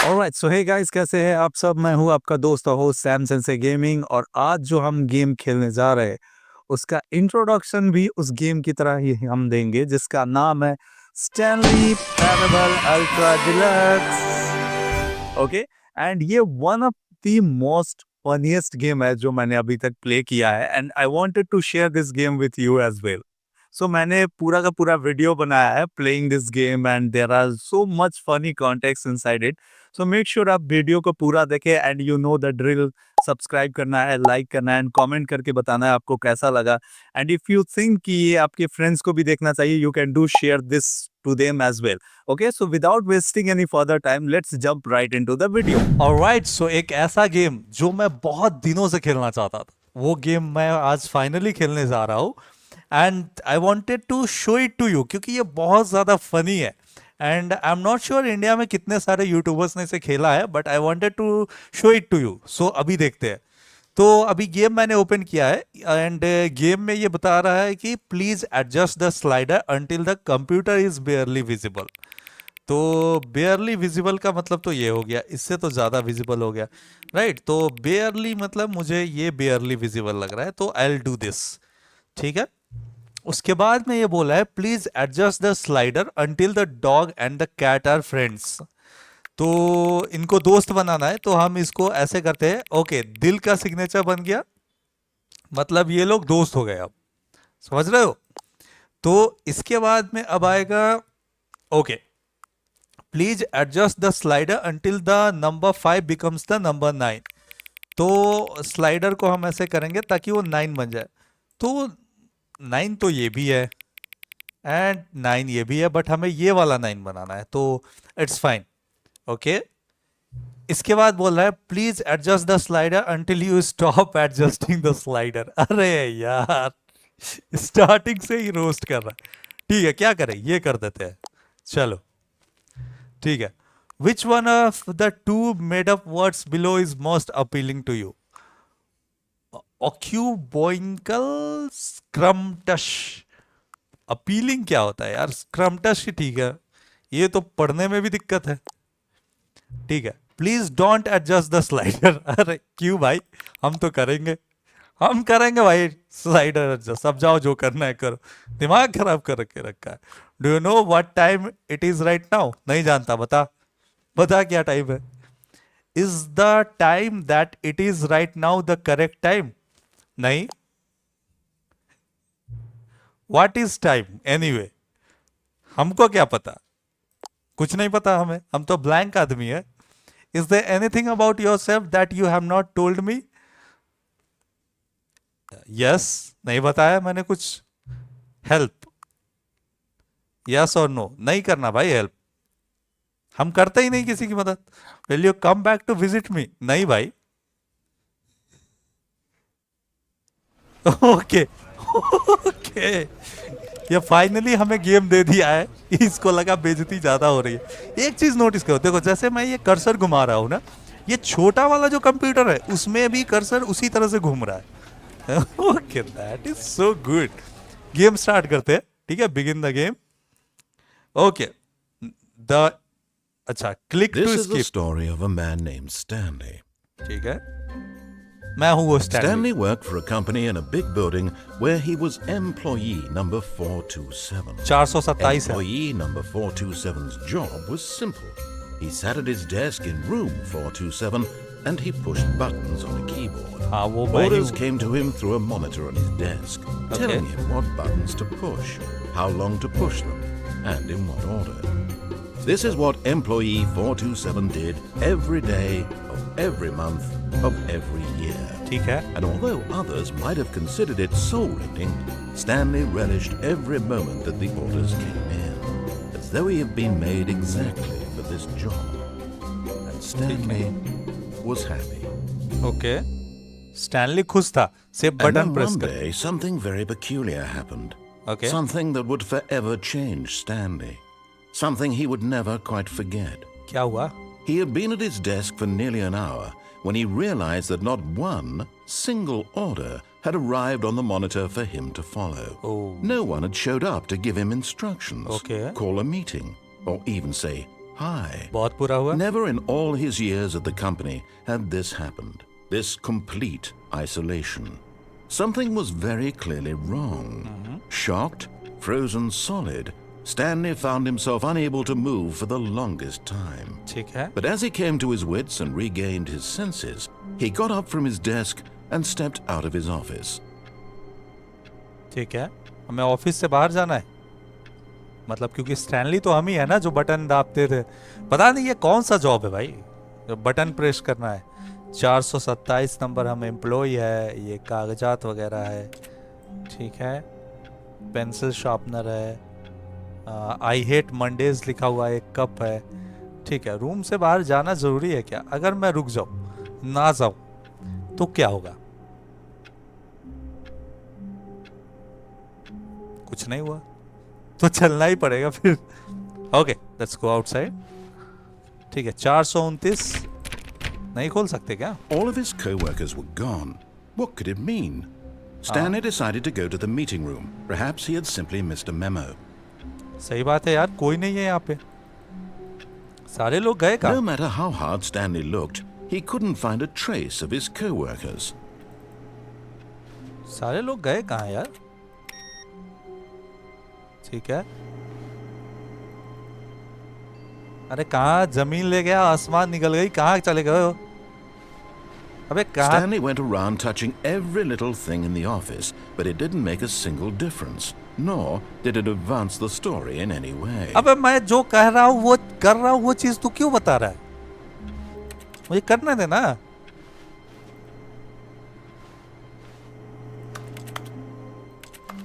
Alright so hey guys, कैसे हैं आप सब। मैं हूं आपका दोस्त और होस्ट सैम सेंसे गेमिंग, और आज जो हम गेम खेलने जा रहे हैं उसका इंट्रोडक्शन भी उस गेम की तरह ही हम देंगे, जिसका नाम है Stanley Parable Ultra Deluxe. Okay, and ये one of the most funniest game है जो मैंने अभी तक प्ले किया है, and I wanted to share this game with you as well. So मैंने पूरा का पूरा वीडियो बनाया है playing this game, and there are so much funny context inside it. So make sure आप वीडियो को पूरा देखें, and you know the drill. Subscribe करना है, लाइक करना है, एंड कमेंट करके बताना है आपको कैसा लगा। एंड इफ यू थिंक कि ये आपके फ्रेंड्स को भी देखना चाहिए, you can do share this to them as well. Okay, so without wasting any further time, let's jump right into the video. Alright, so एक ऐसा गेम जो मैं बहुत दिनों से खेलना चाहता था, वो गेम मैं आज फाइनली खेलने जा रहा हूँ। And I wanted to show it to you क्योंकि ये बहुत ज़्यादा फनी है। And I am not sure India में कितने सारे यूट्यूबर्स ने इसे खेला है, but I wanted to show it to you. So अभी देखते हैं। तो अभी गेम मैंने ओपन किया है, एंड गेम में ये बता रहा है कि please adjust the slider until the computer is बेयरली visible. तो बेयरली विजिबल का मतलब तो ये हो गया, इससे तो ज़्यादा विजिबल हो गया, राइट। तो बेयरली मतलब मुझे ये बेयरली विजिबल लग रहा है, तो आई विल डू दिस। ठीक है। उसके बाद में ये बोला है please adjust the slider until the dog and the cat are friends. तो इनको दोस्त बनाना है, तो हम इसको ऐसे करते हैं। ओके, दिल का सिग्नेचर बन गया, मतलब ये लोग दोस्त हो गए। अब समझ रहे हो। तो इसके बाद में अब आएगा okay, please adjust the slider until the number 5 becomes the number 9। तो स्लाइडर को हम ऐसे करेंगे ताकि वो 9 बन जाए। तो 9 तो ये भी है एंड 9 ये भी है, बट हमें ये वाला 9 बनाना है, तो इट्स फाइन। ओके, इसके बाद बोल रहा है please adjust the slider until you stop adjusting the slider. अरे यार, स्टार्टिंग से ही रोस्ट कर रहा है। ठीक है, क्या करें, ये कर देते हैं। चलो ठीक है। Which one of the two made up words below is most appealing to you? Ocuboinkle, scrumtush. Appealing क्या होता है यार? स्क्रमटश ही ठीक है, ये तो पढ़ने में भी दिक्कत है। ठीक है, please don't adjust the slider. अरे क्यों भाई, हम तो करेंगे, हम करेंगे भाई स्लाइडर एडजस्ट। अब जाओ, जो करना है करो, दिमाग खराब कर रखे रखा है। Do you know what time it is right now? नहीं जानता, बता बता क्या टाइम है। Is the time that it is right now the correct time? नहीं। What is time anyway? हमको क्या पता, कुछ नहीं पता हमें, हम तो ब्लैंक आदमी है। Is there anything about yourself that you have not told me? Yes, नहीं बताया मैंने कुछ। हेल्प, यस और नो? नहीं करना भाई हेल्प, हम करते ही नहीं किसी की मदद। Will you come back to visit me? नहीं भाई। ओके ओके, ये फाइनली हमें गेम दे दिया है। इसको लगा बेइज्जती ज्यादा हो रही है। एक चीज नोटिस करो, देखो जैसे मैं ये कर्सर घुमा रहा हूं ना, ये छोटा वाला जो कंप्यूटर है उसमें भी कर्सर उसी तरह से घूम रहा है। Okay, that is so good. Game start करते हैं, ठीक है, begin the game. Okay, the अच्छा, click This to is the skip. story of a man named Stanley. ठीक है, मैं हूं वो Stanley. Stanley worked for a company in a big building where he was employee number 427. 427 है। Employee number 427's job was simple. He sat at his desk in room 427 and he pushed buttons on a keyboard. हाँ, वो मैं ही Orders हूँ। came to him through a monitor on his desk, telling him what buttons to push, how long to push them, and in what order. This is what employee 427 did every day of every month of every year. ठीक है। And although others might have considered it soul-rending, Stanley relished every moment that the orders came in, as though he had been made exactly for this job. And Stanley was happy. Okay, Stanley खुश था, सिर्फ And button then press one कर। day, something very peculiar happened. Okay. Something that would forever change Stanley. Something he would never quite forget. क्या हुआ? He had been at his desk for nearly an hour when he realized that not one single order had arrived on the monitor for him to follow. Oh. No one had showed up to give him instructions, Okay. call a meeting, or even say, high. बहुत बुरा हुआ. Never in all his years at the company had this happened. This complete isolation. Something was very clearly wrong. Shocked, frozen solid, Stanley found himself unable to move for the longest time. ठीक है. But as he came to his wits and regained his senses, he got up from his desk and stepped out of his office. ठीक है. हमें office से बाहर जाना है. मतलब क्योंकि स्टैनली तो हम ही है ना जो बटन दाबते थे. पता नहीं ये कौन सा जॉब है भाई जो बटन प्रेस करना है. 427 नंबर हम एम्प्लॉय है. ये कागजात वगैरह है. ठीक है. पेंसिल शार्पनर है. आई हेट मंडेज लिखा हुआ एक कप है. ठीक है. रूम से बाहर जाना जरूरी है क्या? अगर मैं रुक जाऊं ना जाऊं तो क्या होगा? कुछ नहीं हुआ तो चलना ही पड़ेगा फिर. Okay let's go outside. ठीक है. 429 नहीं खोल सकते क्या? All of his co-workers were gone. What could it mean? Stanley decided to go to the meeting room. Perhaps he had simply missed a memo. सही बात है यार. कोई नहीं है यहाँ पे. सारे लोग गए No कहाँ? matter how hard Stanley looked, he couldn't find a trace of his co-workers. सारे लोग गए कहाँ यार? ठीक है. अरे कहाँ जमीन ले गया आसमान निकल गई. कहाँ चले गए हो? अबे कहाँ? Stanley went around touching every little thing in the office, but it didn't make a single difference, nor did it advance the story in any way. अबे मैं जो कह रहा हूँ वो कर रहा हूँ. वो चीज तू क्यों बता रहा है? मुझे करने दे ना.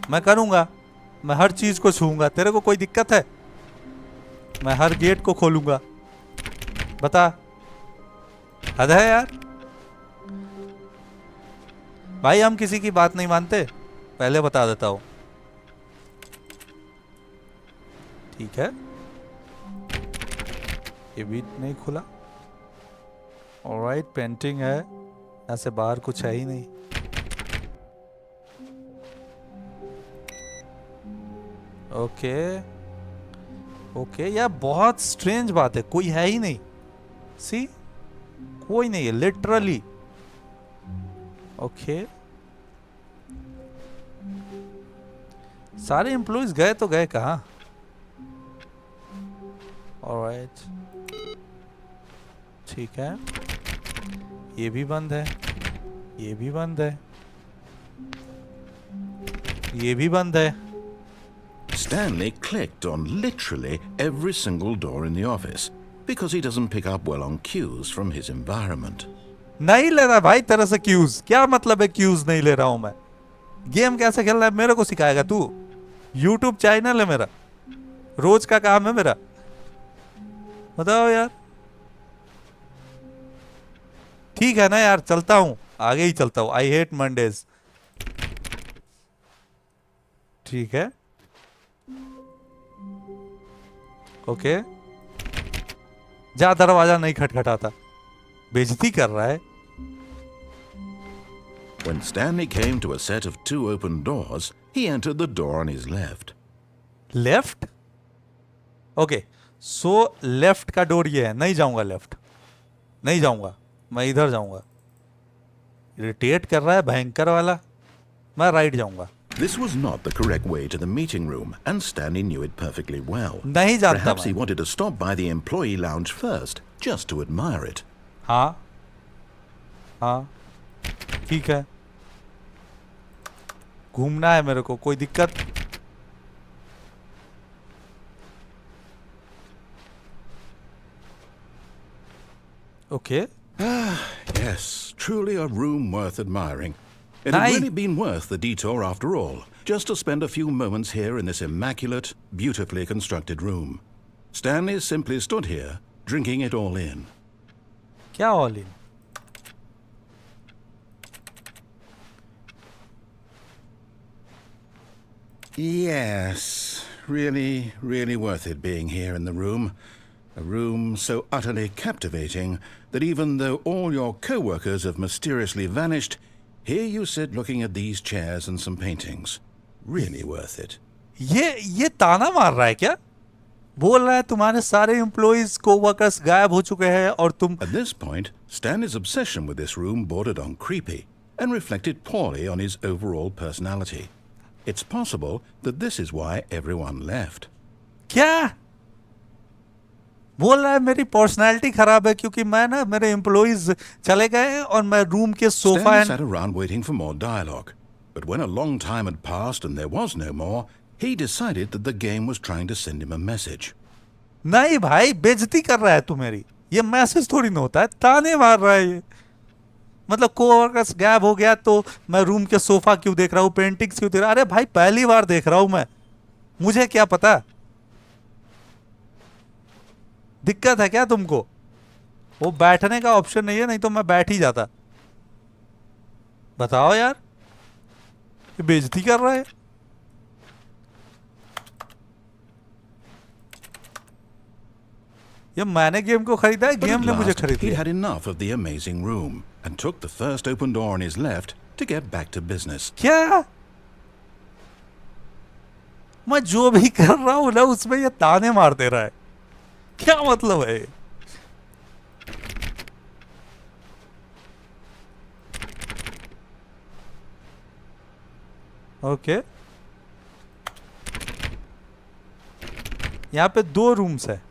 मैं करूंगा. मैं हर चीज को छूऊंगा. तेरे को कोई दिक्कत है? मैं हर गेट को खोलूंगा. बता. हद है यार. भाई हम किसी की बात नहीं मानते. पहले बता देता हूं. ठीक है. ये भी नहीं खुला. ऑलराइट. पेंटिंग है. यहां से बाहर कुछ है ही नहीं. Okay okay. यार बहुत स्ट्रेंज बात है. कोई है ही नहीं. सी कोई नहीं है लिटरली. ओके. सारे एम्प्लॉइज गए तो गए कहाँ? ऑलराइट. ठीक है. ये भी बंद है. ये भी बंद है. ये भी बंद है. Stanley clicked on literally every single door in the office because he doesn't pick up well on cues from his environment. नहीं ले रहा भाई तेरे से क्यूज. क्या मतलब है क्यूज नहीं ले रहा हूं मैं? गेम कैसे खेलना है मेरे को सिखाएगा तू? यूट्यूब चैनल है मेरा. रोज का काम है मेरा. बताओ यार. ठीक है ना यार. चलता हूं. आगे ही चलता हूं. I hate Mondays. ठीक है. ओके. जा. दरवाजा नहीं खटखटाता. बेइज्जती कर रहा है. When Stanley came to a set of 2 open doors, he entered the door on his left. Left. Okay. So left का डोर ये है. नहीं जाऊंगा लेफ्ट. नहीं जाऊंगा. मैं इधर जाऊंगा. इरिटेट कर रहा है भयंकर वाला. मैं राइट जाऊंगा. This was not the correct way to the meeting room, and Stanley knew it perfectly well. नहीं जानता Perhaps he मैं. wanted to stop by the employee lounge first, just to admire it. हाँ हाँ ठीक है. घूमना है मेरे को. कोई दिक्कत? Okay. Yes, truly a room worth admiring. It Aye. had really been worth the detour after all, just to spend a few moments here in this immaculate, beautifully constructed room. Stanley simply stood here, drinking it all in. क्या all in? Yes, really, really worth it being here in the room. A room so utterly captivating that even though all your co-workers have mysteriously vanished, here you sit looking at these chairs and some paintings. Really worth it. ये ताना मार रहा है क्या? बोल रहा है तुम्हारे सारे एम्प्लॉइज कोवर्कर्स गायब हो चुके हैं और तुम At this point, Stanley's obsession with this room bordered on creepy and reflected poorly on his overall personality. It's possible that this is why everyone left. क्या बोल रहा है मेरी पर्सनालिटी खराब है क्योंकि मैं ना मेरे एम्प्लॉइज चले गए और मैं रूम के sofa Stanley sat around waiting for more dialogue. But when a long time had passed and there was no more, he decided that the game was trying to send him a message. नहीं भाई बेइज्जती कर रहा है तू मेरी ये message थोड़ी ना होता है ताने मार रहा है ये मतलब कोवर्कर्स गायब हो गया तो मैं रूम के सोफा क्यों देख रहा हूँ पेंटिंग्स क्यों देख रहा हूँ अरे भाई पहली बार देख रहा हूं मैं मुझे क्या पता दिक्कत है क्या तुमको वो बैठने का ऑप्शन नहीं है नहीं तो मैं बैठ ही जाता बताओ यार ये बेइज्जती कर रहा है ये मैंने गेम को खरीदा है But गेम at ने मुझे last, खरीद he लिया had enough of the amazing room and took the first open door on his left to get back to business. क्या मैं जो भी कर रहा हूं ना उसमें ये ताने मार दे रहा है क्या मतलब है ओके यहाँ पे 2 रूम्स है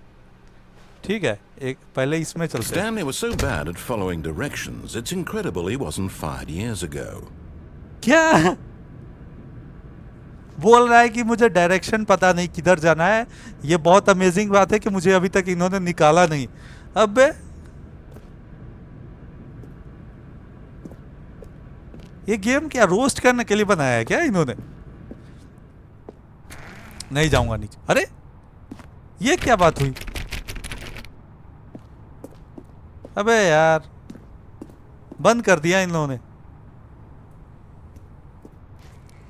ठीक है एक पहले इसमें चलते हैं Stanley was so bad at following directions, it's incredible he wasn't fired years ago. क्या बोल रहा है कि मुझे डायरेक्शन पता नहीं किधर जाना है ये बहुत अमेजिंग बात है कि मुझे अभी तक इन्होंने निकाला नहीं अबे ये गेम क्या रोस्ट करने के लिए बनाया है क्या इन्होंने नहीं जाऊंगा नीचे अरे ये क्या बात हुई अबे यार बंद कर दिया इन लोगों ने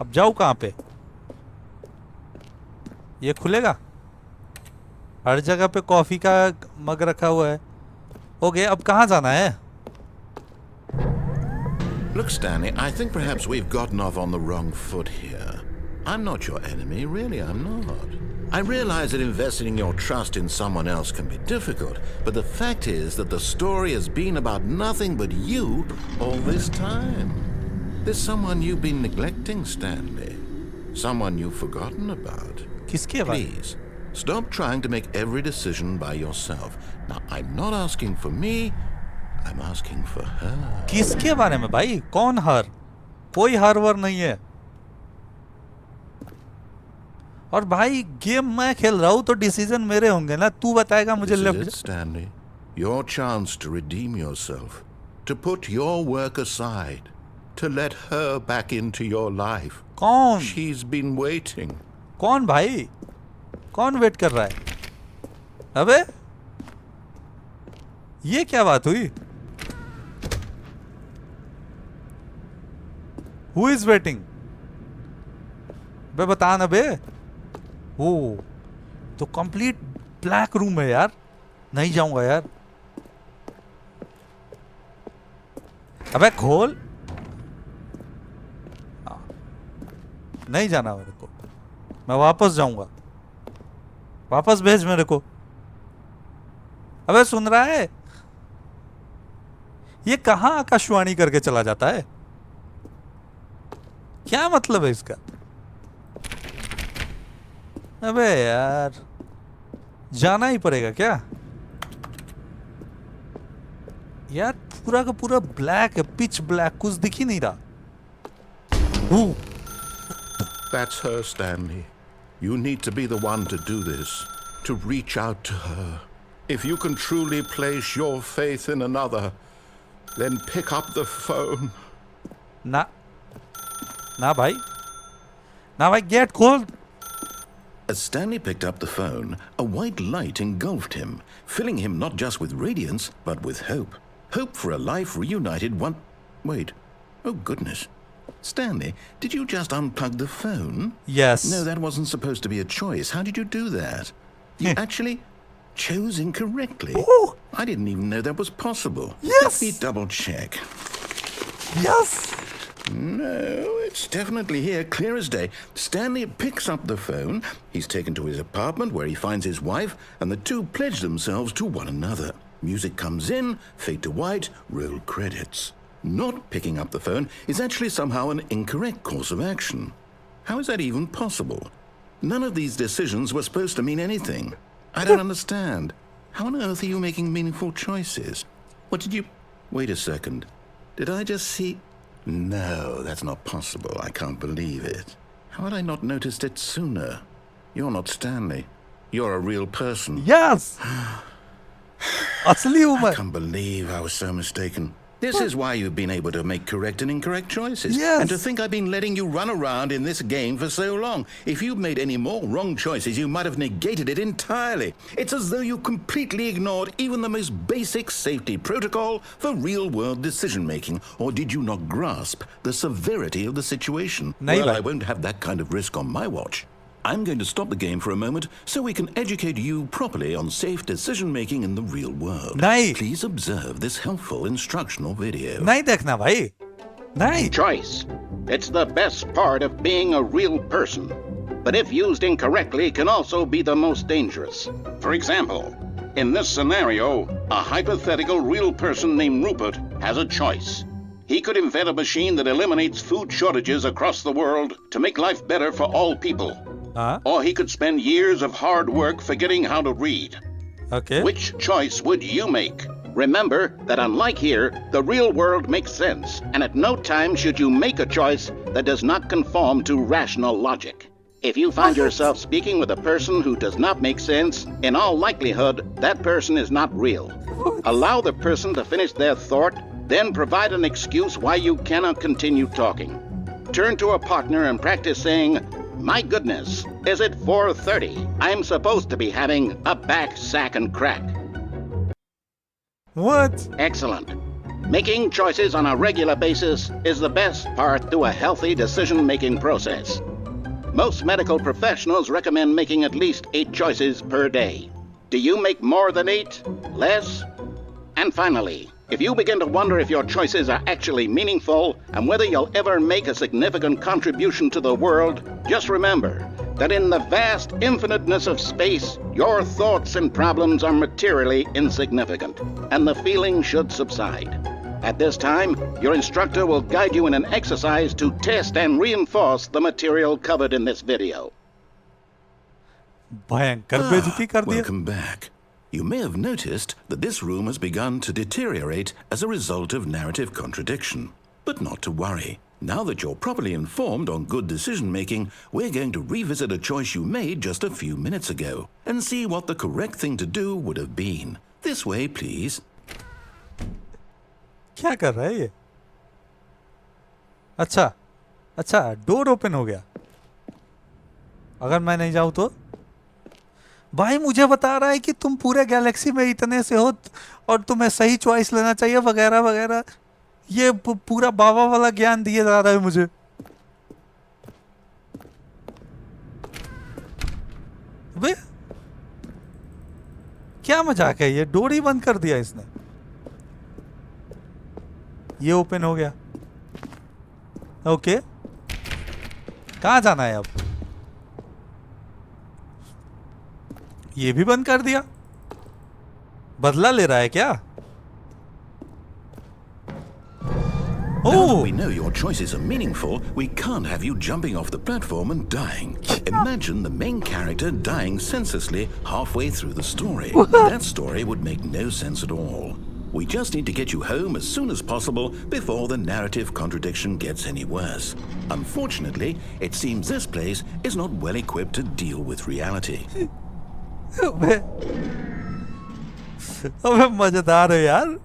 अब जाऊं कहां पे ये खुलेगा हर जगह पे कॉफी का मग रखा हुआ है ओके अब कहां जाना है Look, Stanley, I think perhaps we've gotten off on the wrong foot here. I'm not your enemy, really, I'm not. I realize that investing your trust in someone else can be difficult, but the fact is that the story has been about nothing but you all this time. There's someone you've been neglecting, Stanley. Someone you've forgotten about. किसके बारे Please, stop trying to make every decision by yourself. Now, I'm not asking for me, I'm asking for her. किसके बारे में भाई कौन हर कोई हर वर नहीं है और भाई गेम मैं खेल रहा हूं तो डिसीजन मेरे होंगे ना तू बताएगा मुझे This is left it, Stanley. Your chance to redeem yourself, to put your work aside, to let her back into your life. कौन She's been waiting. कौन भाई कौन वेट कर रहा है अबे ये क्या बात हुई Who is waiting? बे बता ना बे ओ तो कंप्लीट ब्लैक रूम है यार नहीं जाऊंगा यार अबे खोल नहीं जाना मेरे को मैं वापस जाऊंगा वापस भेज मेरे को अबे सुन रहा है ये कहां आकाशवाणी करके चला जाता है क्या मतलब है इसका अबे यार जाना ही पड़ेगा क्या यार पूरा का पूरा ब्लैक है पिच ब्लैक कुछ दिख ही नहीं रहा That's her, Stanley. You need to be the one to do this, to reach out to her. If you can truly place your faith in another, then pick up the phone. ना ना भाई gate खोल As Stanley picked up the phone, a white light engulfed him, filling him not just with radiance, but with hope. Hope for a life reunited one... Wait. Oh, goodness. Stanley, did you just unplug the phone? Yes. No, that wasn't supposed to be a choice. How did you do that? You actually chose incorrectly. Oh. I didn't even know that was possible. Yes. Let me double check. Yes. No, it's definitely here, clear as day. Stanley picks up the phone. He's taken to his apartment where he finds his wife, and the two pledge themselves to one another. Music comes in, fade to white, roll credits. Not picking up the phone is actually somehow an incorrect course of action. How is that even possible? None of these decisions were supposed to mean anything. I don't understand. How on earth are you making meaningful choices? What did you... Wait a second. Did I just see... No, that's not possible. I can't believe it. How had I not noticed it sooner? You're not Stanley. You're a real person. Yes. असली हूँ I मैं. can't believe I was so mistaken. This is why you've been able to make correct and incorrect choices. Yes. And to think I've been letting you run around in this game for so long. If you'd made any more wrong choices, you might have negated it entirely. It's as though you completely ignored even the most basic safety protocol for real-world decision-making. Or did you not grasp the severity of the situation? नहीं Well, भाई. I won't have that kind of risk on my watch. I'm going to stop the game for a moment so we can educate you properly on safe decision-making in the real world. नहीं. Please observe this helpful instructional video. नहीं देखना भाई. नहीं. Choice. It's the best part of being a real person. But if used incorrectly, can also be the most dangerous. For example, in this scenario, a hypothetical real person named Rupert has a choice. He could invent a machine that eliminates food shortages across the world to make life better for all people. हाँ. Or he could spend years of hard work forgetting how to read. Okay. Which choice would you make? Remember that unlike here, the real world makes sense, and at no time should you make a choice that does not conform to rational logic. If you find yourself speaking with a person who does not make sense, in all likelihood, that person is not real. Allow the person to finish their thought, then provide an excuse why you cannot continue talking. Turn to a partner and practice saying, "My goodness, is it 4:30? I'm supposed to be having a back, sack, and crack." What? Excellent. Making choices on a regular basis is the best part to a healthy decision-making process. Most medical professionals recommend making at least 8 choices per day. Do you make more than 8? Less? And finally, if you begin to wonder if your choices are actually meaningful and whether you'll ever make a significant contribution to the world, just remember that in the vast infiniteness of space, your thoughts and problems are materially insignificant, and the feeling should subside. At this time, your instructor will guide you in an exercise to test and reinforce the material covered in this video. भयंकर बेइज्जती कर दिया. Welcome back. You may have noticed that this room has begun to deteriorate as a result of narrative contradiction. But not to worry. Now that you're properly informed on good decision-making, we're going to revisit a choice you made just a few minutes ago and see what the correct thing to do would have been. This way, please. क्या कर रहा है ये? अच्छा, door open हो गया. अगर मैं नहीं जाऊं तो? भाई मुझे बता रहा है कि तुम पूरे गैलेक्सी में इतने से हो और तुम्हें सही चॉइस लेना चाहिए वगैरह वगैरह. ये पूरा बाबा वाला ज्ञान दिया जा रहा है मुझे. बे क्या मजाक है ये? डोर ही बंद कर दिया इसने. ये ओपन हो गया. ओके, कहाँ जाना है अब? ये भी बंद कर दिया. बदला ले रहा है क्या? Now that Oh, we know your choices are meaningful, we can't have you jumping off the platform and dying. Imagine the main character dying senselessly halfway through the story. That story would make no sense at all. We just need to get you home as soon as possible before the narrative contradiction gets any worse. Unfortunately, it seems this place is not well equipped to deal with reality. अबे मजेदार है यार.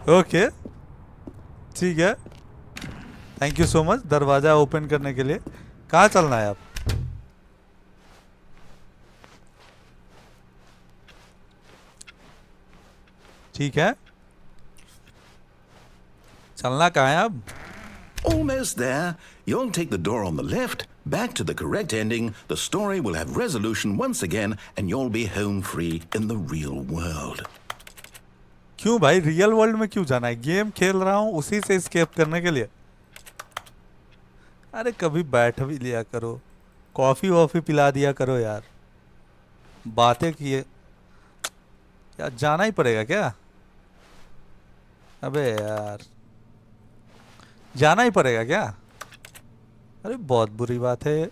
Okay, ठीक है. Thank you so much दरवाजा open करने के लिए. कहाँ चलना है अब? ठीक है, चलना कहाँ है अब? Almost there. You'll take the door on the left, back to the correct ending, the story will have resolution once again, and you'll be home free in the real world. क्यों भाई, रियल वर्ल्ड में क्यों जाना है? Game खेल रहा हूँ उसी से एस्केप करने के लिए। अरे कभी बैठ भी लिया करो, कॉफी वॉफी पिला दिया करो यार, बातें किए यार। जाना ही पड़ेगा क्या? अबे यार, जाना ही पड़ेगा क्या? अरे बहुत बुरी बात है।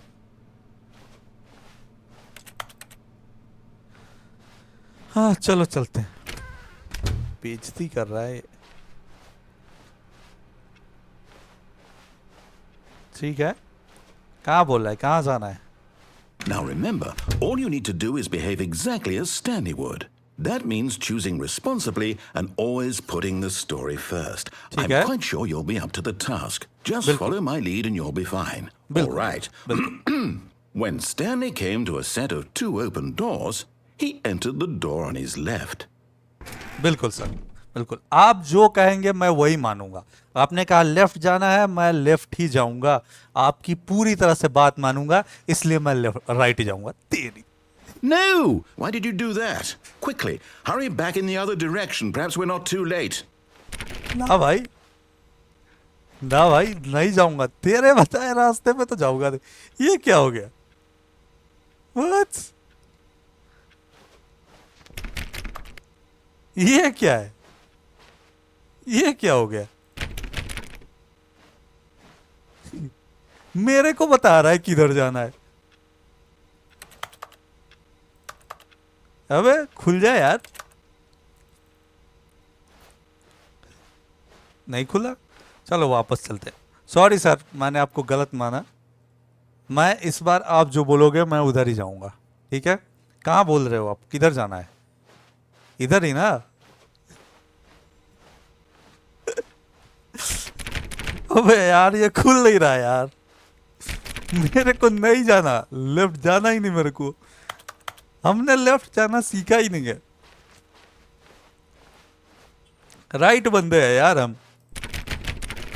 हाँ चलो चलते हैं। बेइज्जती कर रहा है। ठीक है, कहाँ बोल रहा है, कहाँ जाना है? Now remember, all you need to do is behave exactly as Stanley would. That means choosing responsibly and always putting the story first. I'm ठीक है। quite sure you'll be up to the task. Just बिल्कुल। follow my lead and you'll be fine. All बिल्कुल, right. बिल्कुल। When Stanley came to a set of 2 open doors, he entered the door on his left. बिल्कुल sir, बिल्कुल। आप जो कहेंगे मैं वही मानूंगा। आपने कहा लेफ्ट जाना है, मैं लेफ्ट ही जाऊंगा। आपकी पूरी तरह से बात मानूंगा, इसलिए मैं राइट ही जाऊंगा। तेरी No! Why did you do that? Quickly, hurry back in the other direction. Perhaps we're not too late. ना भाई, ना भाई, नहीं जाऊंगा। तेरे बताए रास्ते पे तो जाऊंगा नहीं। ये क्या हो गया? What? ये क्या है? ये क्या हो गया? मेरे को बता रहा है किधर जाना है। अबे खुल जाए यार। नहीं खुला, चलो वापस चलते। सॉरी सर, मैंने आपको गलत माना। मैं इस बार आप जो बोलोगे मैं उधर ही जाऊंगा, ठीक है? कहाँ बोल रहे हो आप, किधर जाना है? इधर ही ना? अबे यार ये खुल नहीं रहा यार। मेरे को नहीं जाना, लेफ्ट जाना ही नहीं मेरे को। हमने लेफ्ट जाना सीखा ही नहीं है। राइट बंदे हैं यार हम।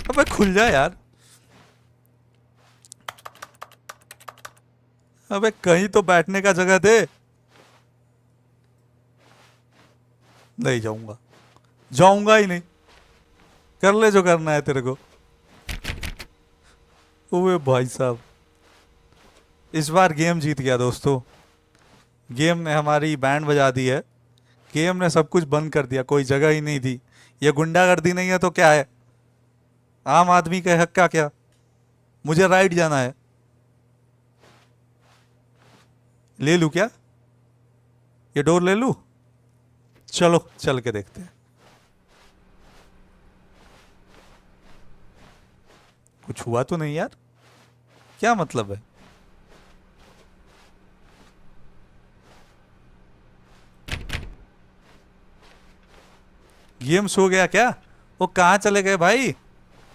अबे खुल जा यार। अबे कहीं तो बैठने का जगह दे। नहीं जाऊंगा, जाऊंगा ही नहीं। कर ले जो करना है तेरे को। ओए भाई साहब, इस बार गेम जीत गया दोस्तों। गेम ने हमारी बैंड बजा दी है। गेम ने सब कुछ बंद कर दिया, कोई जगह ही नहीं थी। ये गुंडागर्दी नहीं है तो क्या है? आम आदमी का हक का क्या? मुझे राइट जाना है। ले लूं क्या? ये डोर ले लूं? चलो चल के देखते हैं। कुछ हुआ तो नहीं यार? क्या मतलब है? गेम सो गया क्या? वो कहाँ चले गए भाई?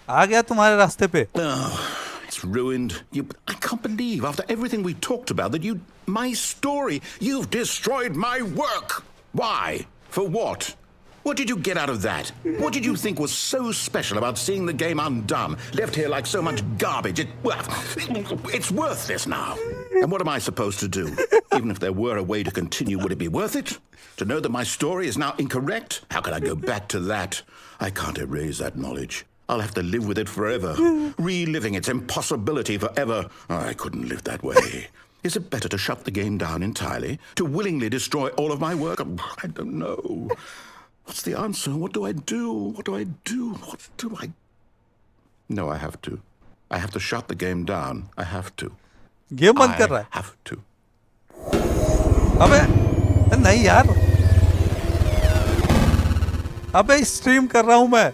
आ गया तुम्हारे रास्ते पे। Oh, it's ruined. I can't believe after everything we talked about that my story, you've destroyed my work. Why? For what? What did you get out of that? What did you think was so special about seeing the game undone, left here like so much garbage? It's worthless now. And what am I supposed to do? Even if there were a way to continue, would it be worth it? To know that my story is now incorrect? How can I go back to that? I can't erase that knowledge. I'll have to live with it forever, reliving its impossibility forever. Oh, I couldn't live that way. Is it better to shut the game down entirely? To willingly destroy all of my work? I don't know. What's the answer? What do I do? What do I do? What do I... No, I have to. I have to shut the game down. I have to. Game बंद कर रहा है? I have to. अबे नहीं यार, अबे stream कर रहा हूं मैं।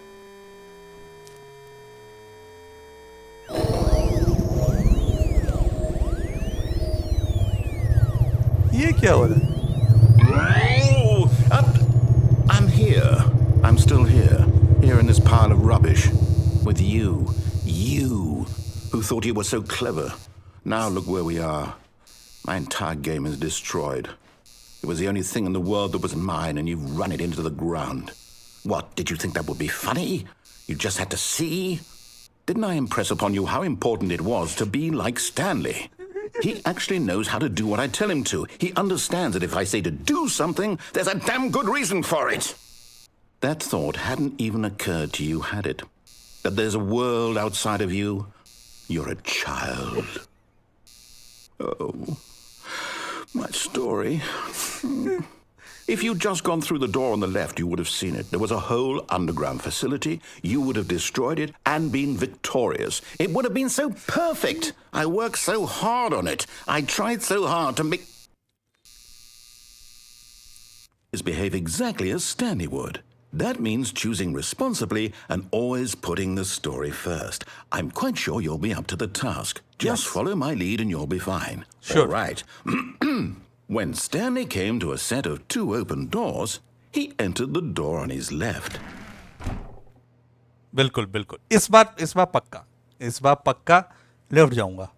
ये क्या हो रहा है? I'm here. I'm still here. Here in this pile of rubbish. With you. You. Who thought you were so clever. Now look where we are. My entire game is destroyed. It was the only thing in the world that was mine, and you've run it into the ground. What, did you think that would be funny? You just had to see? Didn't I impress upon you how important it was to be like Stanley? He actually knows how to do what I tell him to. He understands that if I say to do something, there's a damn good reason for it. That thought hadn't even occurred to you, had it? That there's a world outside of you? You're a child. Oh, my story. If you'd just gone through the door on the left, you would have seen it. There was a whole underground facility. You would have destroyed it and been victorious. It would have been so perfect. I worked so hard on it. I tried so hard to make... behave exactly as Stanley would. That means choosing responsibly and always putting the story first. I'm quite sure you'll be up to the task. Just follow my lead and you'll be fine. Sure. All right. When Stanley came to a set of 2 open doors, he entered the door on his left. बिल्कुल बिल्कुल इस बार पक्का left जाऊंगा.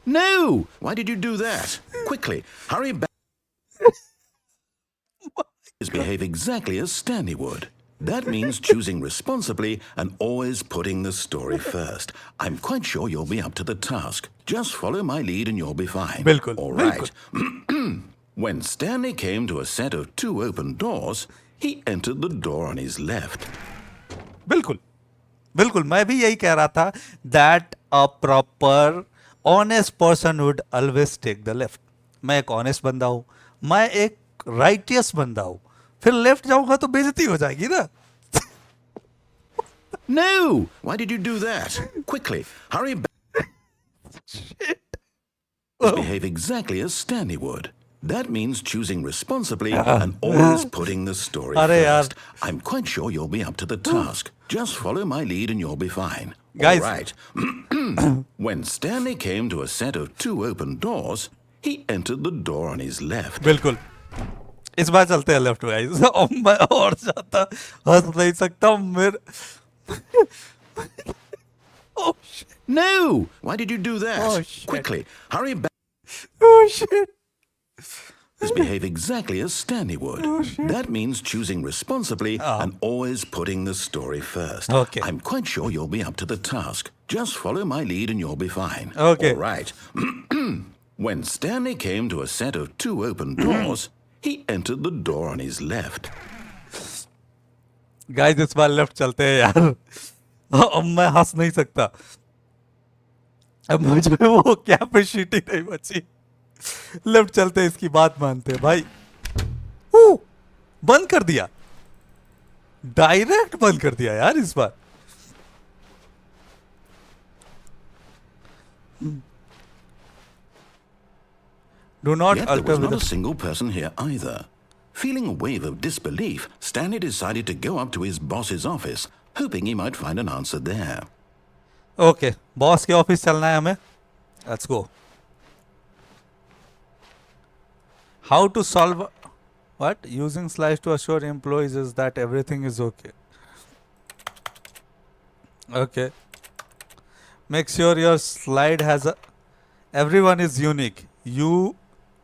No! Why did you do that? Quickly, hurry back. Behave exactly as Stanley would. That means choosing responsibly and always putting the story first. I'm quite sure you'll be up to the task. Just follow my lead and you'll be fine. बिल्कुल, All right. When Stanley came to a set of 2 open doors, he entered the door on his left. बिल्कुल मैं भी यही कह रहा था that a proper honest person would always take the left. मैं एक honest बंदा हूँ, मैं एक righteous बंदा हूँ, फिर लेफ्ट जाऊंगा तो बेइज्जती हो जाएगी ना. No! Why did you do that? Quickly, hurry back. Shit. Behave exactly as Stanley would. That means choosing responsibly and always putting the story first. I'm quite sure you'll be up to the task. Just follow my lead and you'll be fine. Guys. All right. When Stanley came to a set of 2 open doors, he entered the door on his left. बिल्कुल इस बार चलते हैं left guys. मैं और ज्यादा हंस नहीं सकता मेरे. Oh shit. No! Why did you do that? Oh, shit. Quickly, hurry back. Oh shit. Behave exactly as Stanley would. That means choosing responsibly and always putting the story first. Okay. I'm quite sure you'll be up to the task. Just follow my lead and you'll be fine. Okay. All right. When Stanley came to a set of 2 open doors, he entered the door on his left. Guys इस बार left चलते हैं यार. अब मैं हंस नहीं सकता. अब मुझे वो कैपेसिटी नहीं बची. लेफ्ट चलते हैं, इसकी बात मानते हैं भाई. बंद कर दिया, डायरेक्ट बंद कर दिया यार इस बार. Do not Yet there alter was with not a the... single person here either. Feeling a wave of disbelief, Stanley decided to go up to his boss's office, hoping he might find an answer there. Okay, boss के office चलना है हमें. Let's go. How to solve what? Using slides to assure employees is that everything is okay. Okay. Make sure your slide has a... Everyone is unique. You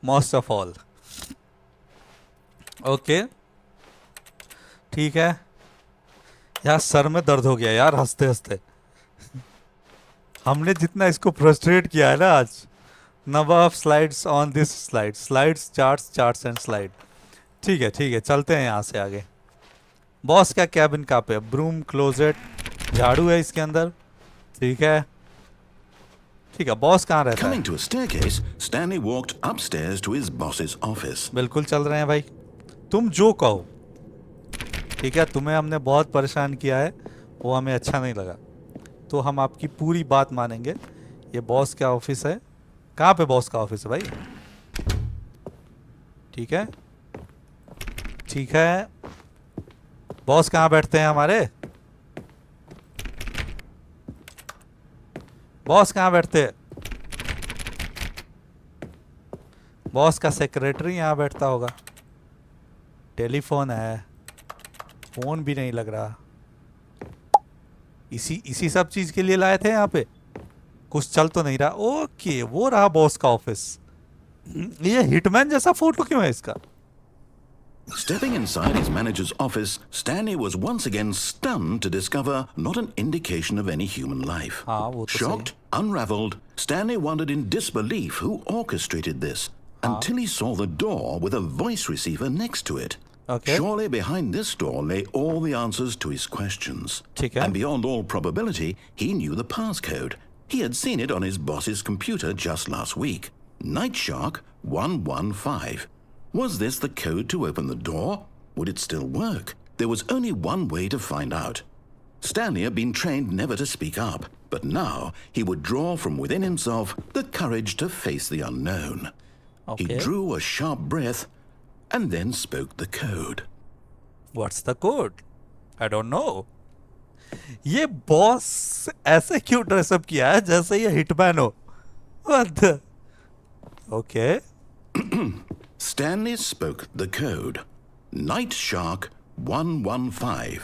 most of all. Okay. ठीक है. यार sir में दर्द हो गया यार हंसते हंसते. हमने जितना इसको फ्रस्ट्रेट किया है ना आज. Number of slides on this slide. Slides, charts and slide. ठीक है चलते हैं यहाँ से आगे. बॉस का कैबिन कहाँ पे? ब्रूम, क्लोजेट, झाड़ू है इसके अंदर. ठीक है. बॉस कहाँ रहता है? Coming to a staircase, Stanley walked upstairs to his boss's office. बिल्कुल चल रहे हैं भाई. तुम जो कहो. ठीक है, तुम्हें हमने बहुत परेशान किया है, वो हमें अच्छा नहीं लगा, तो हम आपकी पूरी बात मानेंगे. ये बॉस का ऑफिस है. कहाँ पे बॉस का ऑफिस है भाई? ठीक है. बॉस कहाँ बैठते हैं हमारे? बॉस कहाँ बैठते हैं? बॉस का सेक्रेटरी यहाँ बैठता होगा. टेलीफोन है, फोन भी नहीं लग रहा. इसी सब चीज के लिए लाए थे यहाँ पे. कुछ चल तो नहीं रहा. ओके, वो रहा बॉस का ऑफिस. ये हिटमैन जैसा फोटो क्यों है इसका? Stepping inside his manager's office, Stanley was once again stunned to discover not an indication of any human life. हाँ, वो तो Shocked, unraveled, Stanley wondered in disbelief who orchestrated this. until he saw the door with a voice receiver next to it. Okay. Surely behind this door lay all the answers to his questions. ठीक है. And beyond all probability, he knew the passcode. He had seen it on his boss's computer just last week. Nightshark 115. Was this the code to open the door? Would it still work? There was only one way to find out. Stanley had been trained never to speak up, but now he would draw from within himself the courage to face the unknown. Okay. He drew a sharp breath and then spoke the code. What's the code? I don't know. ये boss ऐसे क्यों dress up किया है जैसे ये hitman हो? What the? Okay. Stanley spoke the code. Nightshark 115.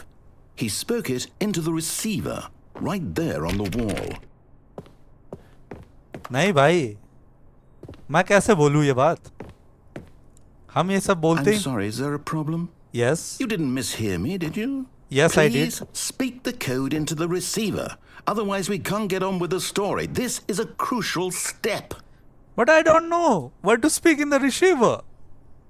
He spoke it into the receiver, right there on the wall. नहीं भाई, मैं कैसे बोलूँ ये बात? हम ये सब बोलते I'm he. sorry, is there a problem? Yes. You didn't mishear me, did you? Yes, I did. Please speak the code into the receiver. Otherwise, we can't get on with the story. This is a crucial step. But I don't know what to speak in the receiver.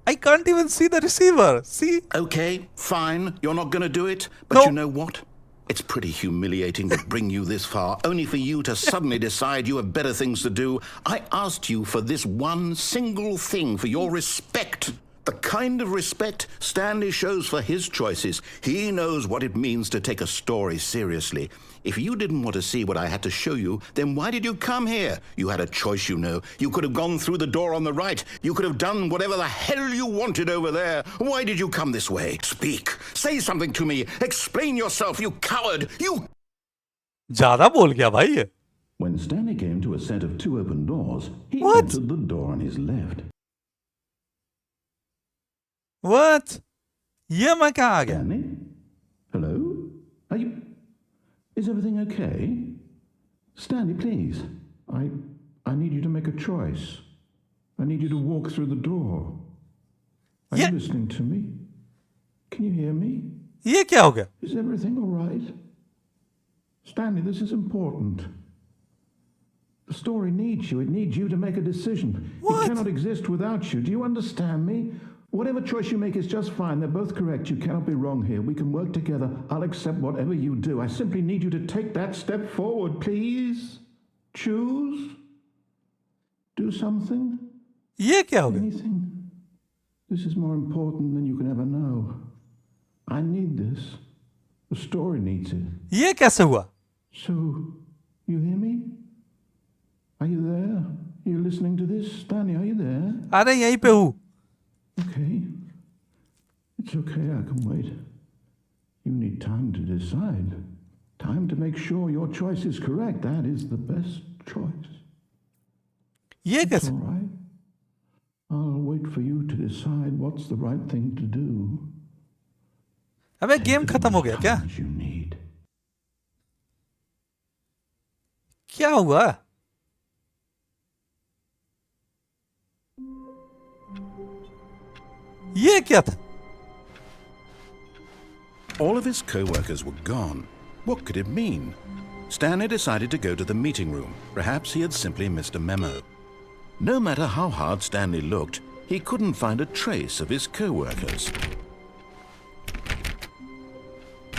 I can't even see the receiver. See? Okay, fine. You're not going to do it. But No. you know what? It's pretty humiliating to bring you this far, only for you to suddenly decide you have better things to do. I asked you for this one single thing, for your respect. The kind of respect Stanley shows for his choices. He knows what it means to take a story seriously. If you didn't want to see what I had to show you, then why did you come here? You had a choice, you know. You could have gone through the door on the right. You could have done whatever the hell you wanted over there. Why did you come this way? Speak. Say something to me. Explain yourself, you coward. You... ज़्यादा बोल गया भाई ये. When Stanley came to a set of two open doors, he What? entered the door on his left. What? ये मैं कहाँ आ गया? Stanley? Hello? Are you... Is everything okay? Stanley, please. I need you to make a choice. I need you to walk through the door. Are Yeah. you listening to me? Can you hear me? ये क्या हो गया? Is everything all right? Stanley, this is important. The story needs you. It needs you to make a decision. What? It cannot exist without you. Do you understand me? Whatever choice you make is just fine. They're both correct. You cannot be wrong here. We can work together. I'll accept whatever you do. I simply need you to take that step forward, please. Choose. Do something. ये क्या हो गया? Anything. This is more important than you can ever know. I need this. The story needs it. ये कैसे हुआ? So, you hear me? Are you there? Are you listening to this? Stanley, are you there? अरे यहीं पे हूँ. Okay. It's okay, I can wait. You need time to decide. Time to make sure your choice is correct. That is the best choice. ये It's कैसे? all right. I'll wait for you to decide what's the right thing to do. अबे game Take as खत्म हो much गया क्या? time as you need. क्या हुआ? ये क्या था? All of his co-workers were gone. What could it mean? Stanley decided to go to the meeting room. Perhaps he had simply missed a memo. No matter how hard Stanley looked, he couldn't find a trace of his co-workers.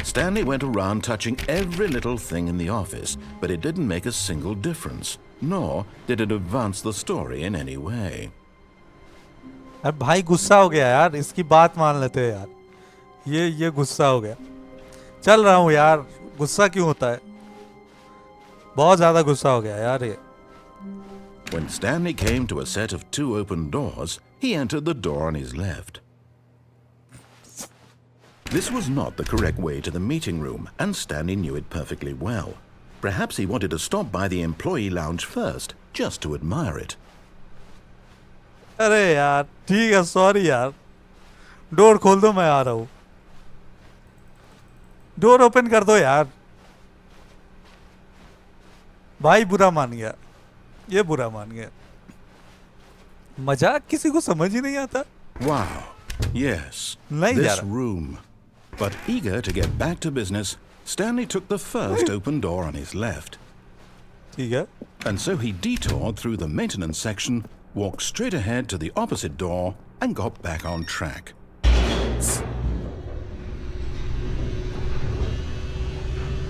Stanley went around touching every little thing in the office, but it didn't make a single difference, nor did it advance the story in any way. अरे भाई गुस्सा हो गया यार. इसकी बात मान लेते हैं यार. ये गुस्सा हो गया. चल रहा हूँ यार. गुस्सा क्यों होता है? बहुत ज्यादा गुस्सा हो गया यार ये. When Stanley came to a set of two open doors, he entered the door on his left. This was not the correct way to the meeting room, and Stanley knew it perfectly well. Perhaps he wanted to stop by the employee lounge first, just to admire it. अरे यार ठीक है. Sorry यार. Door खोल दो, मैं आ रहा हूँ. डोर ओपन कर दो यार. भाई बुरा मान गया. ये बुरा मान गया. मजाक किसी को समझ ही नहीं आता. Wow. Yes. नहीं This यार. room. But eager to get back to business, Stanley took the first open door on his left. ठीक है. And so he detoured through the maintenance section walked straight ahead to the opposite door, and got back on track.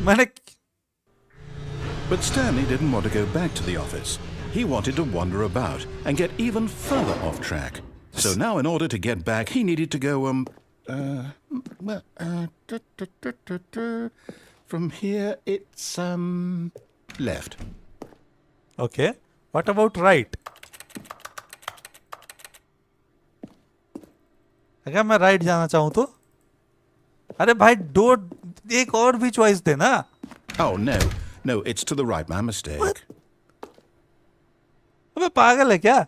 मैंने But Stanley didn't want to go back to the office. He wanted to wander about and get even further off track. So now, in order to get back, he needed to go, from here, it's, left. Okay what about right? अगर मैं right जाना चाहूं तो? अरे भाई दो एक और भी चॉइस दे ना. Oh, no. No, it's to the right. My mistake. What? अबे पागल है क्या?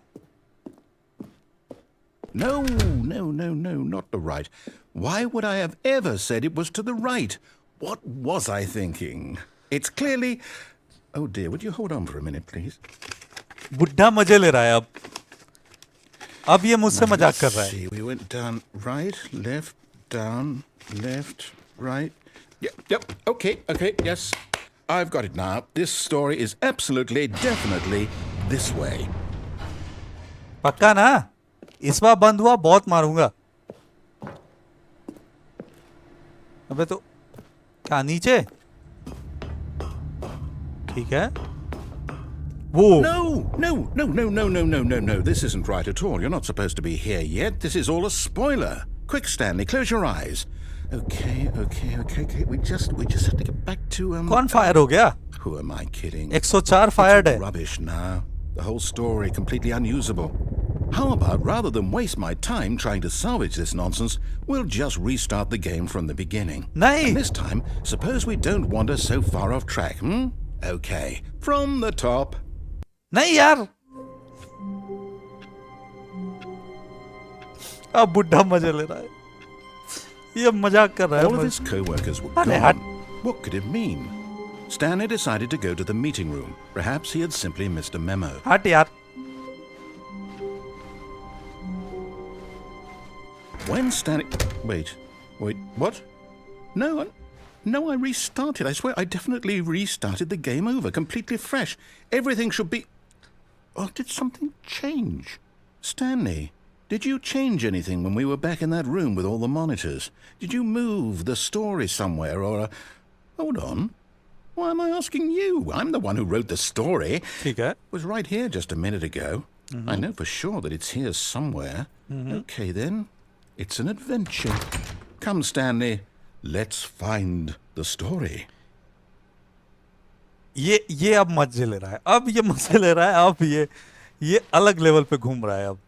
No, not the right. Why would I have ever said it was to the right? What was I thinking? It's clearly... Oh dear, would you hold on for a minute, please? बुढ़ा मजे ले रहा है अब. अब ये मुझसे मजाक कर रहा है. See, we went down, right, left, down, left, right. Yep, okay, yes. I've got it now. This story is absolutely, definitely this way. पक्का ना? इस बार बंद हुआ बहुत मारूंगा. अबे तो क्या नीचे? ठीक है. Whoa. No. This isn't right at all. You're not supposed to be here yet. This is all a spoiler. Quick, Stanley, close your eyes. Okay. We just have to get back to कौन fire हो गया? Who am I kidding? 104 fired है. Rubbish now. The whole story completely unusable. How about, rather than waste my time trying to salvage this nonsense, we'll just restart the game from the beginning. नहीं. And this time, suppose we don't wander so far off track, Okay, from the top. नहीं यार. अब बुढ़ा मजे ले रहा है. ये मजाक कर रहा है. All of his co-workers were अरे gone. हट. What could it mean? Stanley decided to go to the meeting room. Perhaps he had simply missed a memo. हट यार. When Stanley... Wait, what? No, I restarted. I swear, I definitely restarted the game over, completely fresh. Everything should be... Oh, did something change? Stanley, did you change anything when we were back in that room with all the monitors? Did you move the story somewhere, or... Hold on. Why am I asking you? I'm the one who wrote the story. ठीक है. It was right here just a minute ago. I know for sure that it's here somewhere. Okay, then. It's an adventure. Come, Stanley. Let's find the story. ये अब मजे ले रहा है. अब ये मजे ले रहा है. अब ये अलग लेवल पे घूम रहा है. अब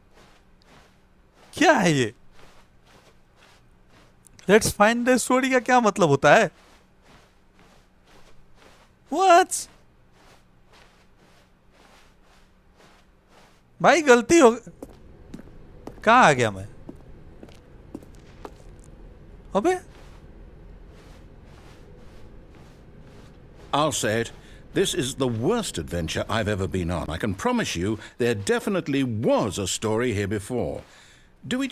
क्या है ये? Let's find the story का क्या मतलब होता है? What? भाई गलती हो. कहाँ आ गया मैं? अबे I'll say it. This is the worst adventure I've ever been on. I can promise you there definitely was a story here before. Do we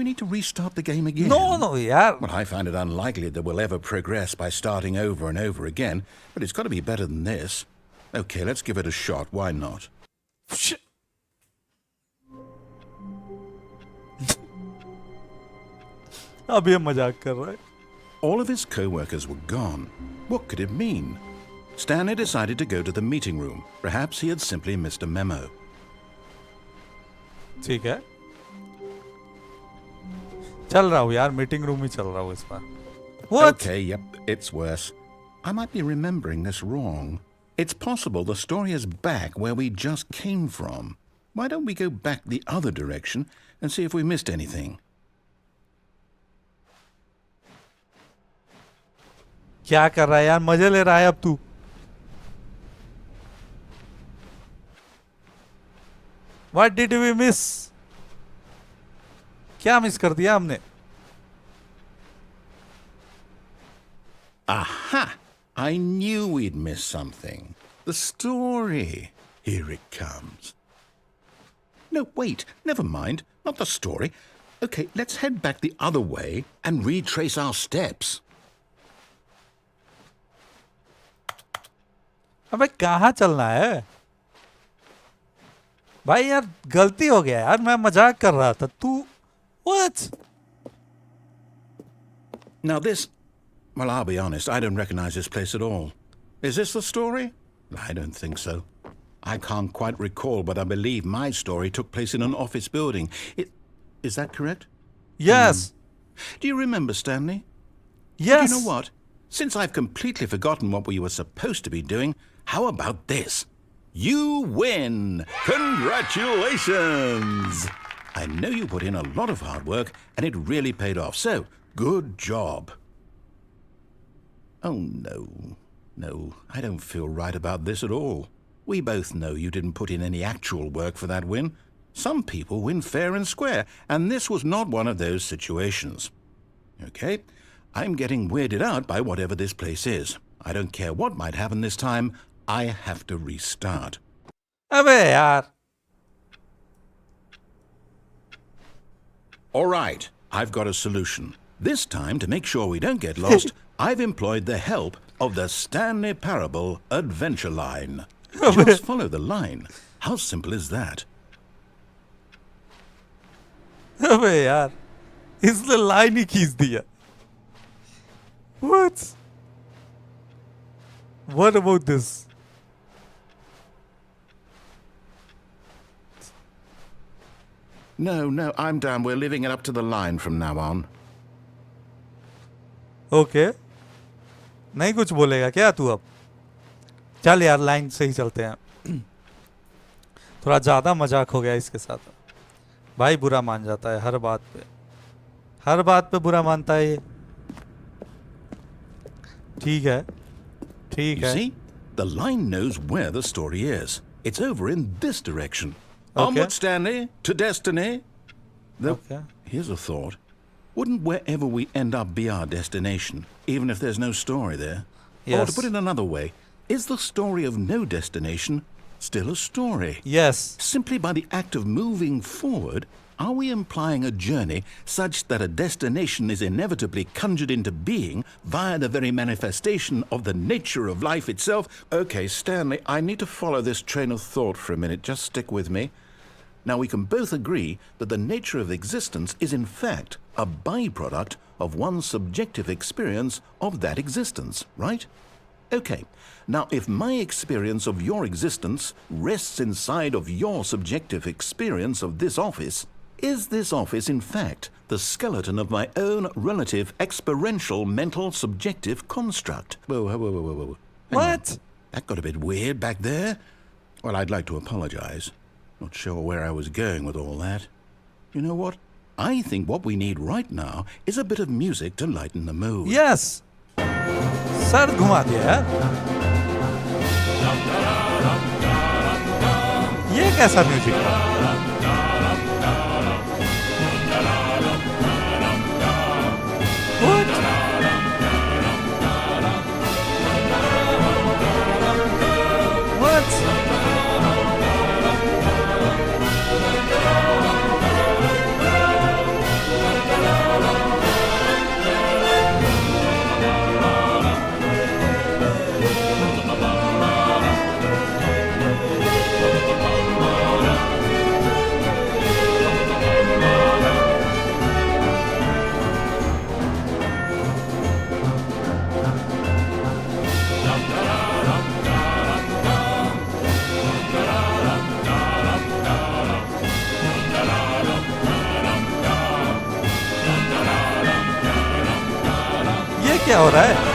need to restart the game again? no यार. Well, I find it unlikely that we'll ever progress by starting over and over again, but it's got to be better than this. Okay, let's give it a shot. Why not? अब ये मजाक कर रहा है. All of his co-workers were gone. What could it mean? Stanley decided to go to the meeting room. Perhaps he had simply missed a memo. ठीक है. चल रहा हूँ यार. मीटिंग रूम ही चल रहा हूँ इस बार. What? Okay, yep, it's worse. I might be remembering this wrong. It's possible the story is back where we just came from. Why don't we go back the other direction and see if we missed anything? क्या कर रहा है यार? मजे ले रहा है अब तू. What did we miss? क्या मिस कर दिया हमने? Aha! I knew we'd missed something. The story. Here it comes. No, wait. Never mind. Not the story. Okay, let's head back the other way and retrace our steps. अबे कहाँ चलना है? भाई यार गलती हो गया यार, मैं मजाक कर रहा था, तू what? Now this, well, I'll be honest, I don't recognize this place at all. Is this the story? I don't think so. I can't quite recall, but I believe my story took place in an office building. Is that correct? Yes. Do you remember, Stanley? Yes. You know what? Since I've completely forgotten what we were supposed to be doing, how about this? You win! Congratulations! I know you put in a lot of hard work, and it really paid off, so good job. Oh, no. No, I don't feel right about this at all. We both know you didn't put in any actual work for that win. Some people win fair and square, and this was not one of those situations. Okay? I'm getting weirded out by whatever this place is. I don't care what might happen this time. I have to restart. अबे यार. All right, I've got a solution. This time, to make sure we don't get lost, I've employed the help of the Stanley Parable Adventure Line. Just follow the line. How simple is that? अबे यार, इसने line ही खींच दिया. What? What about this? No, I'm done. We're living it up to the line from now on. Okay. नहीं कुछ बोलेगा क्या तू अब? चल यार लाइन से ही चलते हैं. थोड़ा ज्यादा मजाक हो गया इसके साथ. भाई बुरा मान जाता है हर बात पे बुरा मानता है ये. ठीक है. You see? The line knows where the story is. It's over in this direction. Okay. Onward, Stanley, to destiny. Though, Okay. here's a thought. Wouldn't wherever we end up be our destination, even if there's no story there? Or Yes. to put it another way, is the story of no destination still a story? Yes. Simply by the act of moving forward, are we implying a journey such that a destination is inevitably conjured into being via the very manifestation of the nature of life itself? Okay, Stanley, I need to follow this train of thought for a minute. Just stick with me. Now, we can both agree that the nature of existence is in fact a byproduct of one's subjective experience of that existence, right? Okay, now if my experience of your existence rests inside of your subjective experience of this office, is this office in fact the skeleton of my own relative experiential mental subjective construct? Whoa. Hang on. What? That got a bit weird back there. Well, I'd like to apologize. Not sure where I was going with all that. You know what? I think what we need right now is a bit of music to lighten the mood. Yes. Sir घुमा दिया यार. ये कैसा music था? What? What? ये क्या हो रहा है?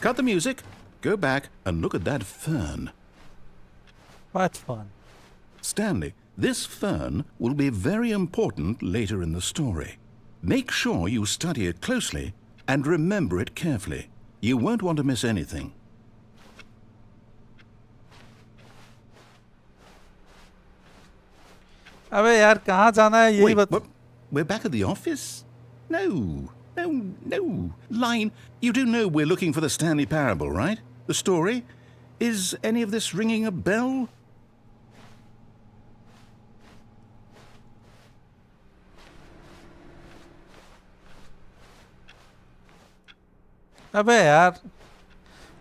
Cut the music, go back and look at that fern. What fun. Stanley, This fern will be very important later in the story. Make sure you study it closely and remember it carefully. You won't want to miss anything. अबे यार कहाँ जाना है यही Wait, बता. what? We're back at the office? No. Line, you do know we're looking for the Stanley Parable, right? The story? Is any of this ringing a bell? अबे यार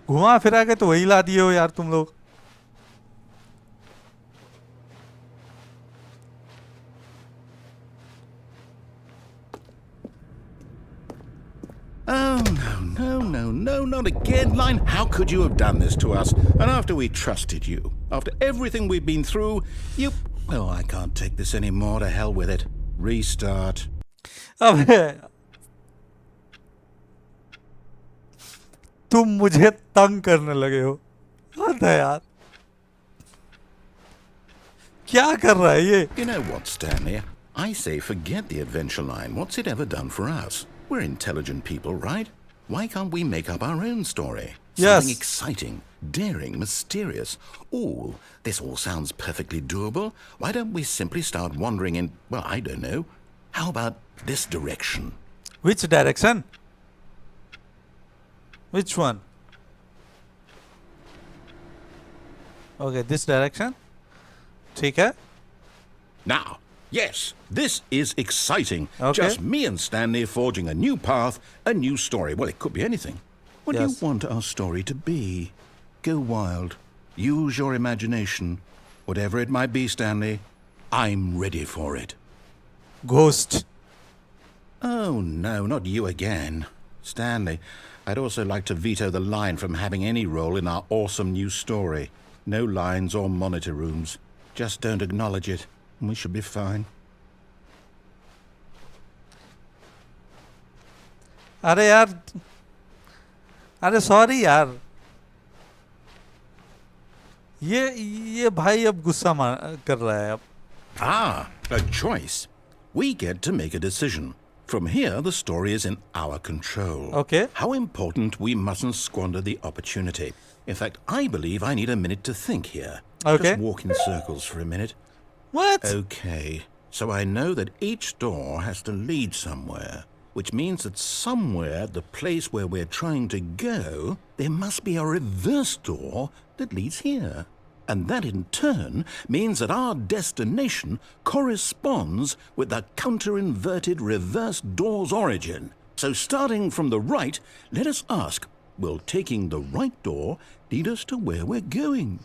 घुमा फिरा के तो वही ला दिए हो यार तुम लोग. Oh, no, not again, Line. How could you have done this to us? And after we trusted you, after everything we've been through, you... Oh, I can't take this anymore. To hell with it. Restart. अबे तुम मुझे तंग करने लगे हो. हद है यार. क्या कर रहा है ये? You know what, Stanley? I say forget the adventure line. What's it ever done for us? We're intelligent people, right? Why can't we make up our own story? Yes. Something exciting, daring, mysterious. Oh, this all sounds perfectly doable. Why don't we simply start wandering in, well, I don't know. How about this direction? Which direction? Which one? Okay, this direction. ठीक है. Now, yes, this is exciting. Okay. Just me and Stanley forging a new path, a new story. Well, it could be anything. What do Yes. you want our story to be? Go wild. Use your imagination. Whatever it might be, Stanley, I'm ready for it. Ghost. Oh, no, not you again. Stanley, I'd also like to veto the line from having any role in our awesome new story. No lines or monitor rooms. Just don't acknowledge it, and we should be fine. अरे यार. अरे sorry यार. ये भाई अब गुस्सा कर रहा है अब. Ah, a choice. We get to make a decision. From here, the story is in our control. Okay. How important we mustn't squander the opportunity. In fact, I believe I need a minute to think here. Okay. Just walk in circles for a minute. What? Okay. So I know that each door has to lead somewhere, which means that somewhere, the place where we're trying to go, there must be a reverse door that leads here. And that in turn means that our destination corresponds with the counter-inverted reverse door's origin. So starting from the right, let us ask, will taking the right door lead us to where we're going?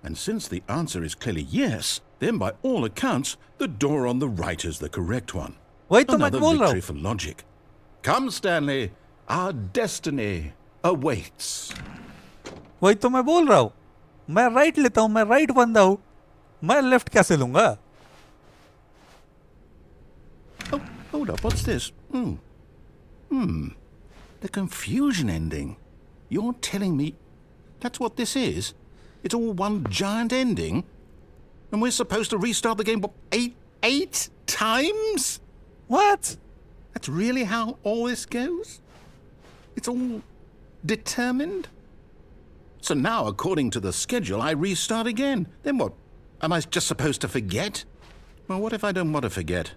And since the answer is clearly yes, then by all accounts, the door on the right is the correct one. वही तो मैं Another बोल रहा victory हूँ. for logic. Come, Stanley, our destiny awaits. वही तो मैं बोल रहा हूँ. मैं राइट लेता हूँ. मैं राइट बंदा हूँ. मैं लेफ्ट कैसे लूंगा? Oh, hold up, what's this? The confusion ending. You're telling me that's what this is? It's all one giant ending? And we're supposed to restart the game, what, eight times? What? That's really how all this goes? It's all determined? So now, according to the schedule, I restart again. Then what? Am I just supposed to forget? Well, what if I don't want to forget?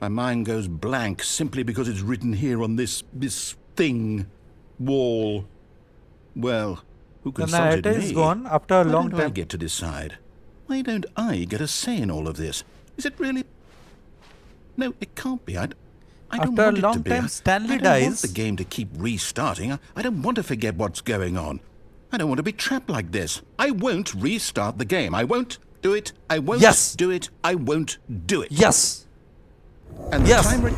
My mind goes blank simply because it's written here on this thing, wall. Well, who The consulted narrator me? is gone after a Why long don't I time. get to decide? Why don't I get a say in all of this? Is it really? No, it can't be. I don't After a want it long to be. time, Stanley I don't want dies. the game to keep restarting. I don't want to forget what's going on. I don't want to be trapped like this. I won't restart the game. I won't do it. I won't Yes. do it. I won't do it. Yes. And the Yes. timer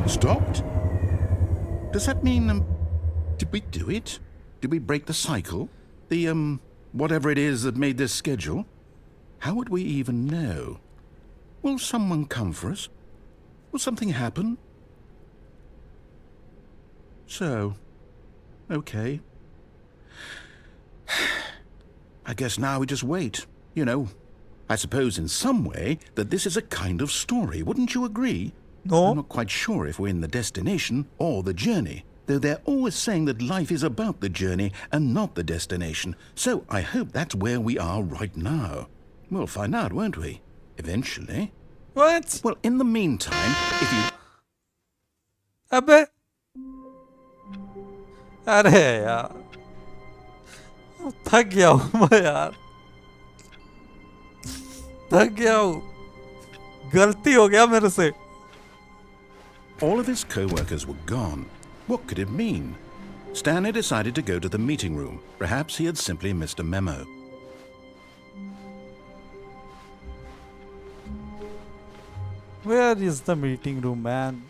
stopped? Does that mean, did we do it? Did we break the cycle? The, whatever it is that made this schedule? How would we even know? Will someone come for us? Will something happen? So, okay. I guess now we just wait. You know, I suppose in some way that this is a kind of story, wouldn't you agree? No. I'm not quite sure if we're in the destination or the journey, though they're always saying that life is about the journey and not the destination, so I hope that's where we are right now. We'll find out, won't we? Eventually. What? Well, in the meantime, if you... अबे अरे यार थक गया हूँ मैं यार थक गया हूँ गलती हो गया मेरे से All of his co-workers were gone. What could it mean? Stanley decided to go to the meeting room. Perhaps he had simply missed a memo. Where is the meeting room, man?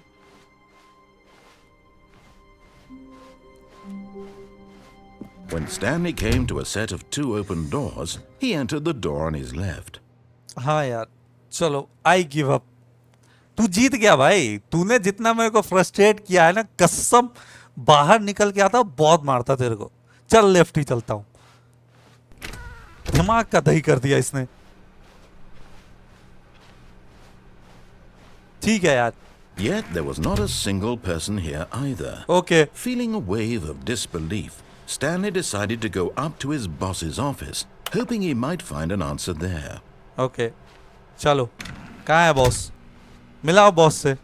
When Stanley came to a set of 2 open doors, he entered the door on his left. हाँ यार चलो I give up तू जीत गया भाई तूने जितना मेरे को फ्रस्ट्रेट किया है ना कसम बाहर निकल के आता बहुत मारता तेरे को चल लेफ्ट ही चलता हूं दिमाग का दही कर दिया इसने ठीक है यार Yet there was not a single person here either. Okay Feeling a wave of disbelief, Stanley decided to go up to his boss's office, hoping he might find an answer there. Okay चलो कहाँ है boss मिलाओ boss से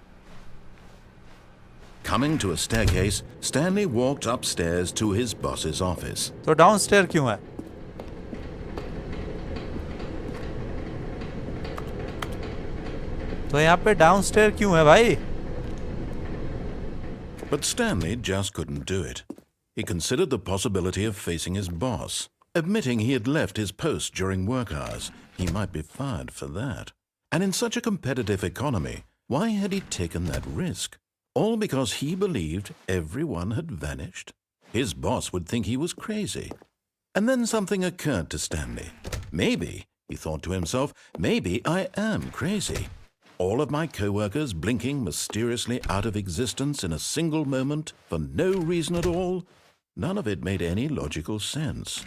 Coming to a staircase, Stanley walked upstairs to his boss's office. तो downstair क्यों है तो यहाँ पे डाउनस्टेयर क्यों है भाई But Stanley just couldn't do it. He considered the possibility of facing his boss. Admitting he had left his post during work hours, he might be fired for that. And in such a competitive economy, why had he taken that risk? All because he believed everyone had vanished? His boss would think he was crazy. And then something occurred to Stanley. Maybe, he thought to himself, maybe I am crazy. All of my co-workers blinking mysteriously out of existence in a single moment for no reason at all? None of it made any logical sense.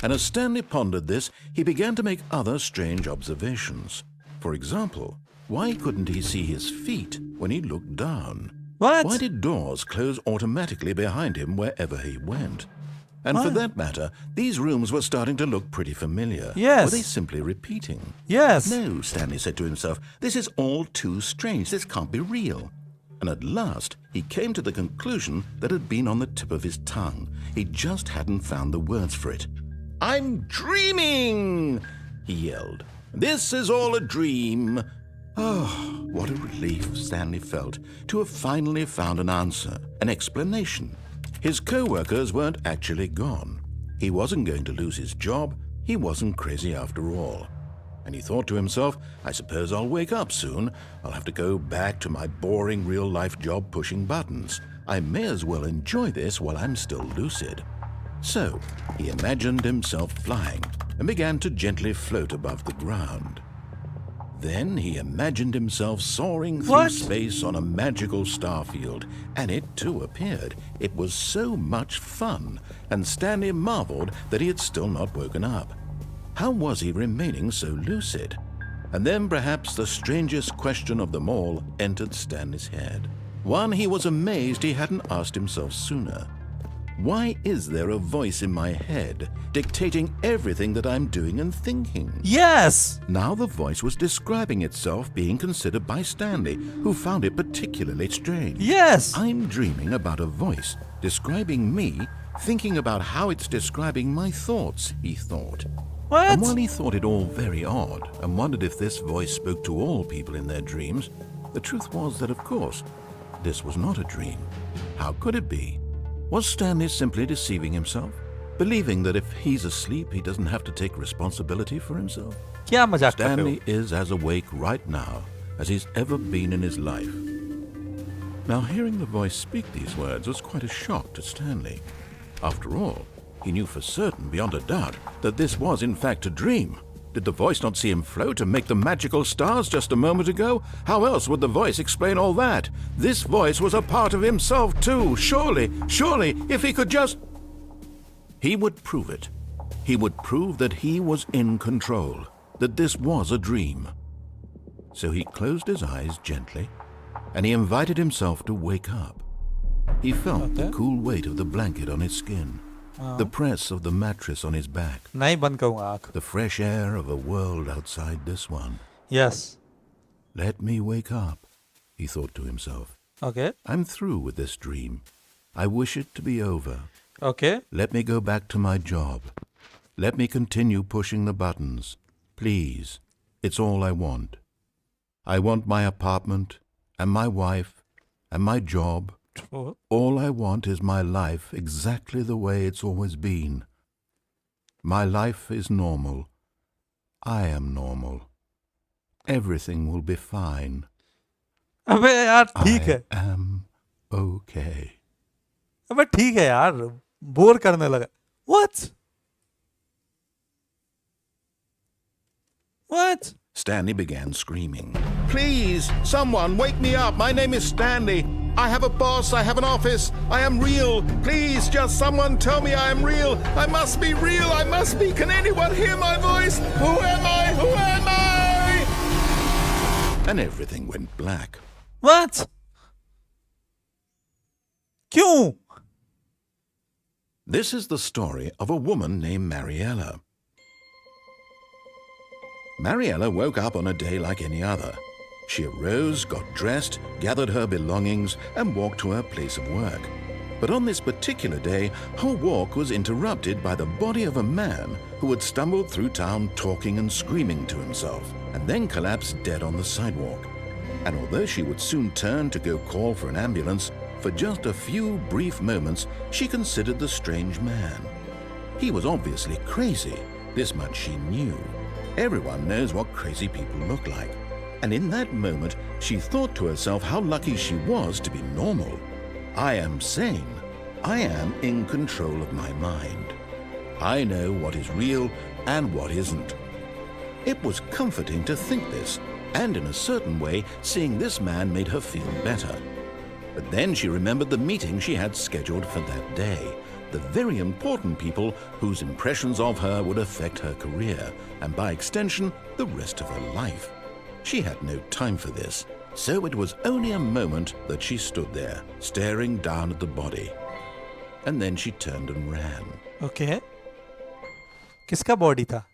And as Stanley pondered this, he began to make other strange observations. For example, why couldn't he see his feet when he looked down? What? Why did doors close automatically behind him wherever he went? And for What? that matter, these rooms were starting to look pretty familiar. Yes. Were they simply repeating? Yes. No, Stanley said to himself, this is all too strange. This can't be real. And at last, he came to the conclusion that had been on the tip of his tongue. He just hadn't found the words for it. I'm dreaming, he yelled. This is all a dream. Oh, what a relief Stanley felt to have finally found an answer, an explanation. His co-workers weren't actually gone. He wasn't going to lose his job. He wasn't crazy after all. And he thought to himself, I suppose I'll wake up soon. I'll have to go back to my boring real-life job pushing buttons. I may as well enjoy this while I'm still lucid. So he imagined himself flying and began to gently float above the ground. Then he imagined himself soaring through What? space on a magical starfield, and it too appeared. It was so much fun, and Stanley marveled that he had still not woken up. How was he remaining so lucid? And then perhaps the strangest question of them all entered Stanley's head. One he was amazed he hadn't asked himself sooner. Why is there a voice in my head dictating everything that I'm doing and thinking? Yes. Now the voice was describing itself being considered by Stanley, who found it particularly strange. Yes. I'm dreaming about a voice describing me, thinking about how it's describing my thoughts, he thought. What? And while he thought it all very odd and wondered if this voice spoke to all people in their dreams, the truth was that, of course, this was not a dream. How could it be? Was Stanley simply deceiving himself, believing that if he's asleep, he doesn't have to take responsibility for himself? क्या मजाक कर रहे Stanley हो? is as awake right now as he's ever been in his life. Now, hearing the voice speak these words was quite a shock to Stanley. After all, he knew for certain, beyond a doubt, that this was in fact a dream. Did the voice not see him float and make the magical stars just a moment ago? How else would the voice explain all that? This voice was a part of himself too. Surely, if he could just... He would prove it. He would prove that he was in control. that this was a dream. So he closed his eyes gently, and he invited himself to wake up. He felt the cool weight of the blanket on his skin, the press of the mattress on his back, नहीं बंद करूंगा आँख. the fresh air of a world outside this one. Yes. Let me wake up, he thought to himself. Okay. I'm through with this dream. I wish it to be over. Okay. Let me go back to my job. Let me continue pushing the buttons. Please, it's all I want. I want my apartment, and my wife, and my job. True. All I want is my life exactly the way it's always been. My life is normal. I am normal. Everything will be fine. अबे यार ठीक है. I am okay. अबे ठीक है यार. Bore करने लगा. What? What? Stanley began screaming. Please, someone, wake me up. My name is Stanley. I have a boss. I have an office. I am real. Please, just someone tell me I am real. I must be real. I must be. Can anyone hear my voice? Who am I? Who am I? And everything went black. What? क्यों? This is the story of a woman named Mariella. Mariella woke up on a day like any other. She arose, got dressed, gathered her belongings, and walked to her place of work. But on this particular day, her walk was interrupted by the body of a man who had stumbled through town talking and screaming to himself, and then collapsed dead on the sidewalk. And although she would soon turn to go call for an ambulance, for just a few brief moments, she considered the strange man. He was obviously crazy. This much she knew. Everyone knows what crazy people look like. And in that moment, she thought to herself how lucky she was to be normal. I am sane. I am in control of my mind. I know what is real and what isn't. It was comforting to think this, and in a certain way, seeing this man made her feel better. But then she remembered the meeting she had scheduled for that day. The very important people whose impressions of her would affect her career, and by extension, the rest of her life. She had no time for this, so it was only a moment that she stood there, staring down at the body. And then she turned and ran. Okay. किसका body था?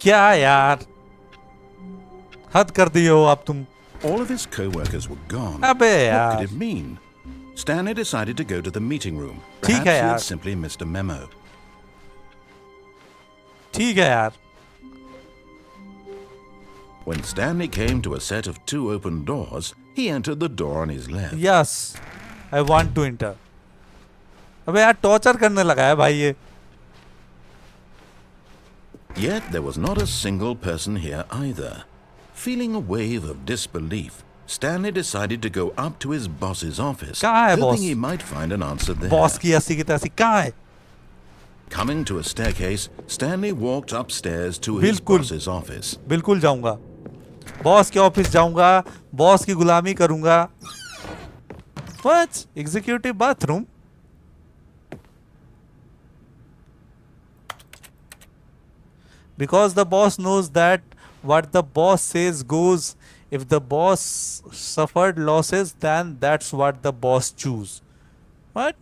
क्या यार? हद कर दिए हो आप तुम. All of his co-workers were gone. अबे What यार. could it mean? Stanley decided to go to the meeting room. ठीक Perhaps है he यार. had simply missed a memo. ठीक है यार. When Stanley came to a set of 2 open doors, he entered the door on his left. Yes, I want to enter. अबे यार torture करने लगा है भाई ये. Yet there was not a single person here either. Feeling a wave of disbelief, Stanley decided to go up to his boss's office, कहाँ है hoping boss? he might find an answer there. Boss की ऐसी की तैसी कहाँ है? Coming to a staircase, Stanley walked upstairs to his बिल्कुल. boss's office. बिल्कुल जाऊंगा. बॉस के ऑफिस जाऊंगा. बॉस की गुलामी करूंगा. What? Executive bathroom? Because the boss knows that what the boss says goes. If the boss suffered losses, then that's what the boss choose. What?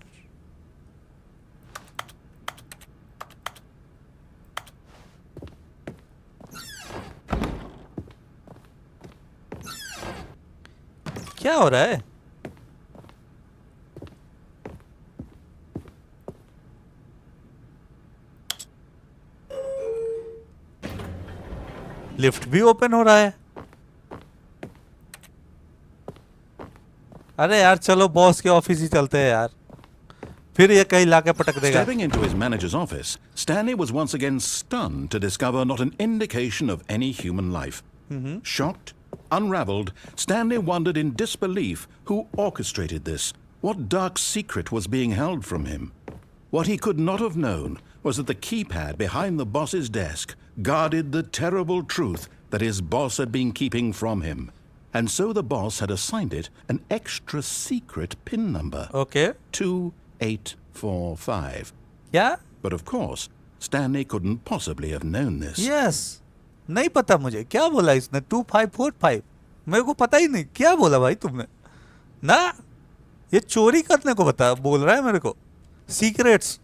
क्या हो रहा है? लिफ्ट भी ओपन हो रहा है. अरे यार चलो बॉस के ऑफिस ही चलते हैं यार. फिर ये कहीं लाके पटक देगा. Stepping into his manager's office, Stanley was once again stunned to discover not an indication of any human life. Shocked, unraveled, Stanley wondered in disbelief who orchestrated this, what dark secret was being held from him. What he could not have known was that the keypad behind the boss's desk guarded the terrible truth that his boss had been keeping from him. And so the boss had assigned it an extra secret PIN number. Okay. 2845. क्या? But of course, Stanley couldn't possibly have known this. Yes. नहीं पता मुझे क्या बोला इसने 2545 मेरे को पता ही नहीं क्या बोला भाई तुमने ना ये चोरी करने को बता बोल रहा है मेरे को सीक्रेट्स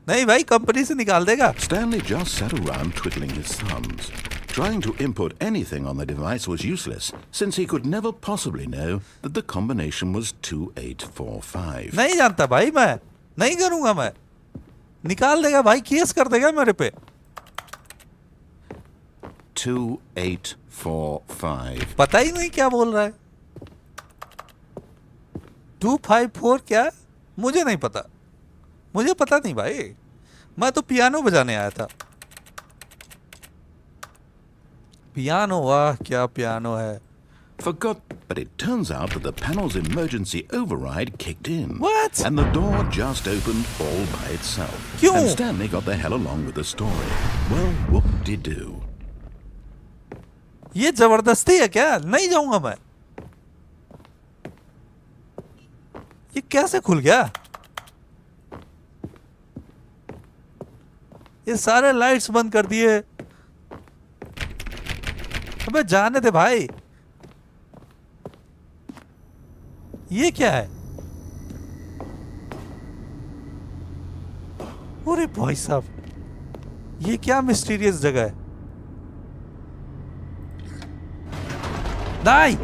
नहीं भाई कंपनी से निकाल देगा Stanley just sat around twiddling his thumbs. Trying to input anything on the device was useless, since he could never possibly know that the combination was 2845. नहीं जानता भाई मैं नहीं करूंगा मैं निकाल देगा भाई केस कर देगा मेरे पे 2845. पता ही नहीं क्या बोल रहा है 254 क्या मुझे नहीं पता मुझे पता नहीं भाई मैं तो पियानो बजाने आया था पियानो वाह क्या पियानो है Forgot, but it turns out that the panel's emergency override kicked in. What? And the door just opened all by itself. क्यों? And Stanley got the hell along with the story. Well, whoop-de-doo. ये जबरदस्ती है क्या नहीं जाऊंगा मैं ये कैसे खुल गया ये सारे लाइट्स बंद कर दिए अबे जाने दे भाई ये क्या है अरे भाई साहब ये क्या मिस्टीरियस जगह है नहीं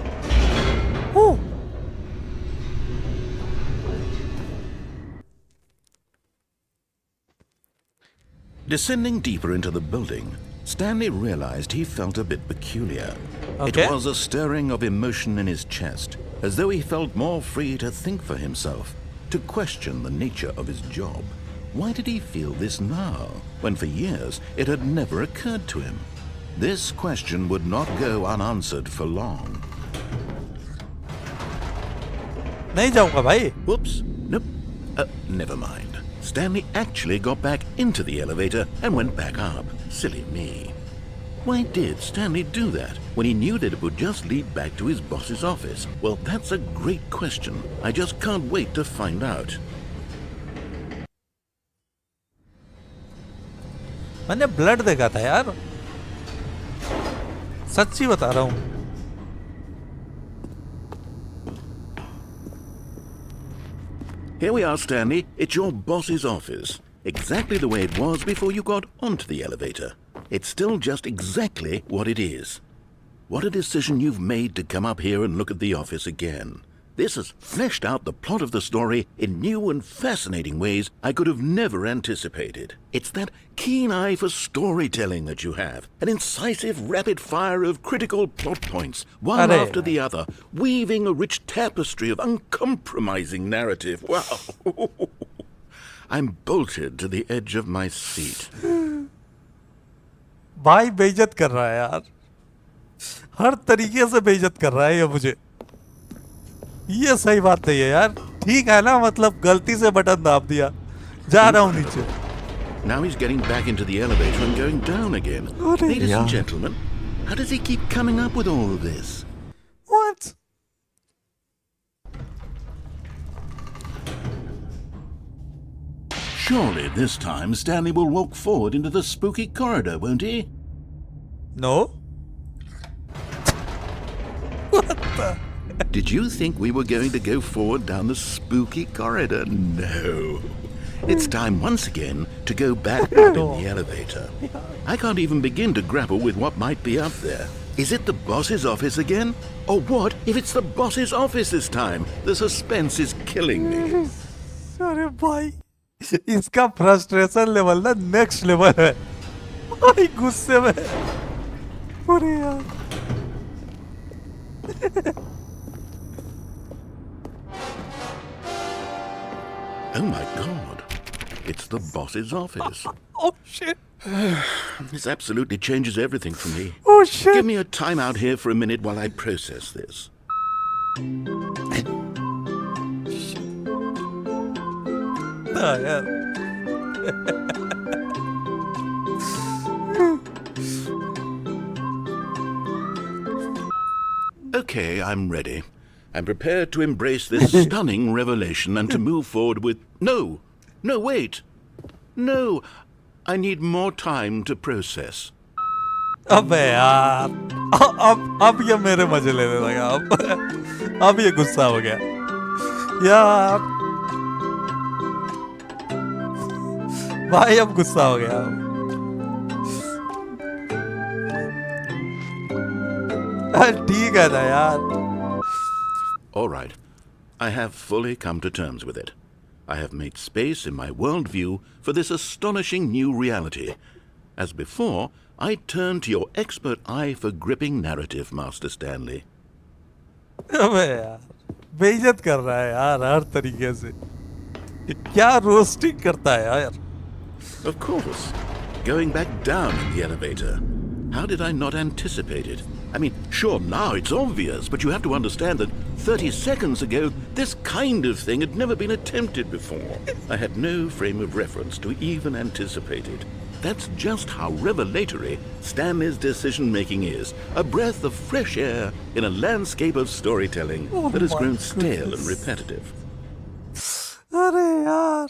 ओह Descending deeper into the building, Stanley realized he felt a bit peculiar. Okay. It was a stirring of emotion in his chest, as though he felt more free to think for himself, to question the nature of his job. Why did he feel this now, when for years it had never occurred to him? This question would not go unanswered for long. नहीं जाऊंगा भाई Whoops. Nope. Never mind. Stanley actually got back into the elevator and went back up. Silly me. Why did Stanley do that when he knew that it would just lead back to his boss's office? Well, that's a great question. I just can't wait to find out. मैंने blood देखा था यार सच्ची बता रहा हूं Here we are, Stanley. It's your boss's office. Exactly the way it was before you got onto the elevator. It's still just exactly what it is. What a decision you've made to come up here and look at the office again. This has fleshed out the plot of the story in new and fascinating ways I could have never anticipated. It's that keen eye for storytelling that you have. An incisive rapid fire of critical plot points, one after the other, weaving a rich tapestry of uncompromising narrative. Wow! I'm bolted to the edge of my seat. भाई बेइज्जत कर रहा है यार हर तरीके से बेइज्जत कर रहा है ये मुझे ये सही बात नहीं है यार ठीक है ना मतलब गलती से बटन दाब दिया जा रहा हूं नीचे Now he's getting back into the elevator and going down again. Ladies and gentlemen, how does he keep coming up with all of this? What? Surely this time Stanley will walk forward into the spooky corridor, won't he? No? Did you think we were going to go forward down the spooky corridor? No. It's time once again to go back up in the elevator. I can't even begin to grapple with what might be up there. Is it the boss's office again? Or what if it's the boss's office this time? The suspense is killing me. अरे भाई इसका frustration level ना next level है भाई गुस्से में अरे यार Oh my god. It's the boss's office. Oh shit. This absolutely changes everything for me. Oh shit. Give me a time out here for a minute while I process this. हाँ यार Okay, I'm ready. I'm prepared to embrace this stunning revelation and to move forward with... No, wait. No, I need more time to process. अबे यार, अब ये मेरे मजे लेने लगा। अब ये गुस्सा हो गया यार, भाई अब गुस्सा हो गया। ठीक है ना यार। All right, I have fully come to terms with it. I have made space in my worldview for this astonishing new reality. As before, I turn to your expert eye for gripping narrative, Master Stanley. अबे यार, बेइज्जत कर रहा है यार हर तरीके से। क्या रोस्टिंग करता है यार। Of course, going back down in the elevator. How did I not anticipate it? I mean, sure, now it's obvious, but you have to understand that 30 seconds ago, this kind of thing had never been attempted before. I had no frame of reference to even anticipate it. That's just how revelatory Stanley's decision-making is. A breath of fresh air in a landscape of storytelling that has grown stale and repetitive. अरे यार,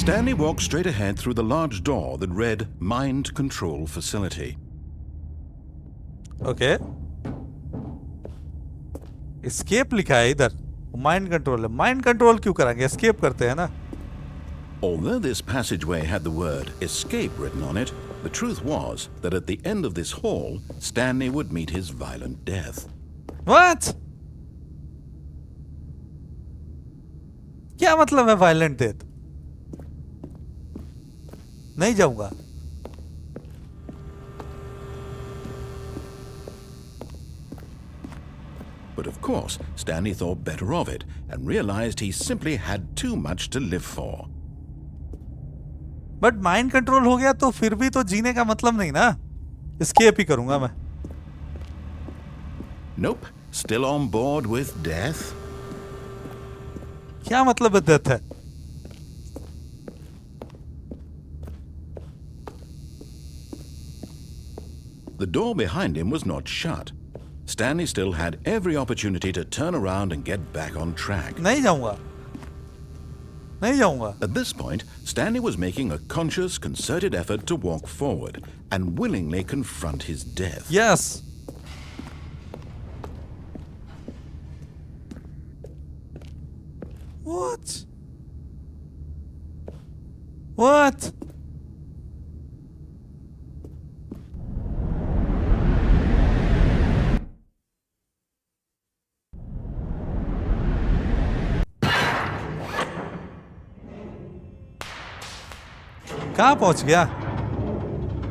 Stanley walked straight ahead through the large door that read Mind Control Facility. Okay. Escape लिखा है इधर, mind control है। Mind control क्यों कराएंगे, escape करते हैं ना। Although this passageway had the word escape written on it, the truth was that at the end of this hall, Stanley would meet his violent death. What? क्या मतलब है violent death? नहीं जाऊंगा। But of course, Stanley thought better of it and realized he simply had too much to live for. But mind control हो गया तो फिर भी तो जीने का मतलब नहीं ना। एस्केप ही करूंगा मैं। Nope, still on board with death. क्या मतलब है डेथ है? The door behind him was not shut. Stanley still had every opportunity to turn around and get back on track. नहीं जाऊंगा, नहीं जाऊंगा। At this point, Stanley was making a conscious, concerted effort to walk forward and willingly confront his death. Yes. What? What? कहाँ पहुंच गया?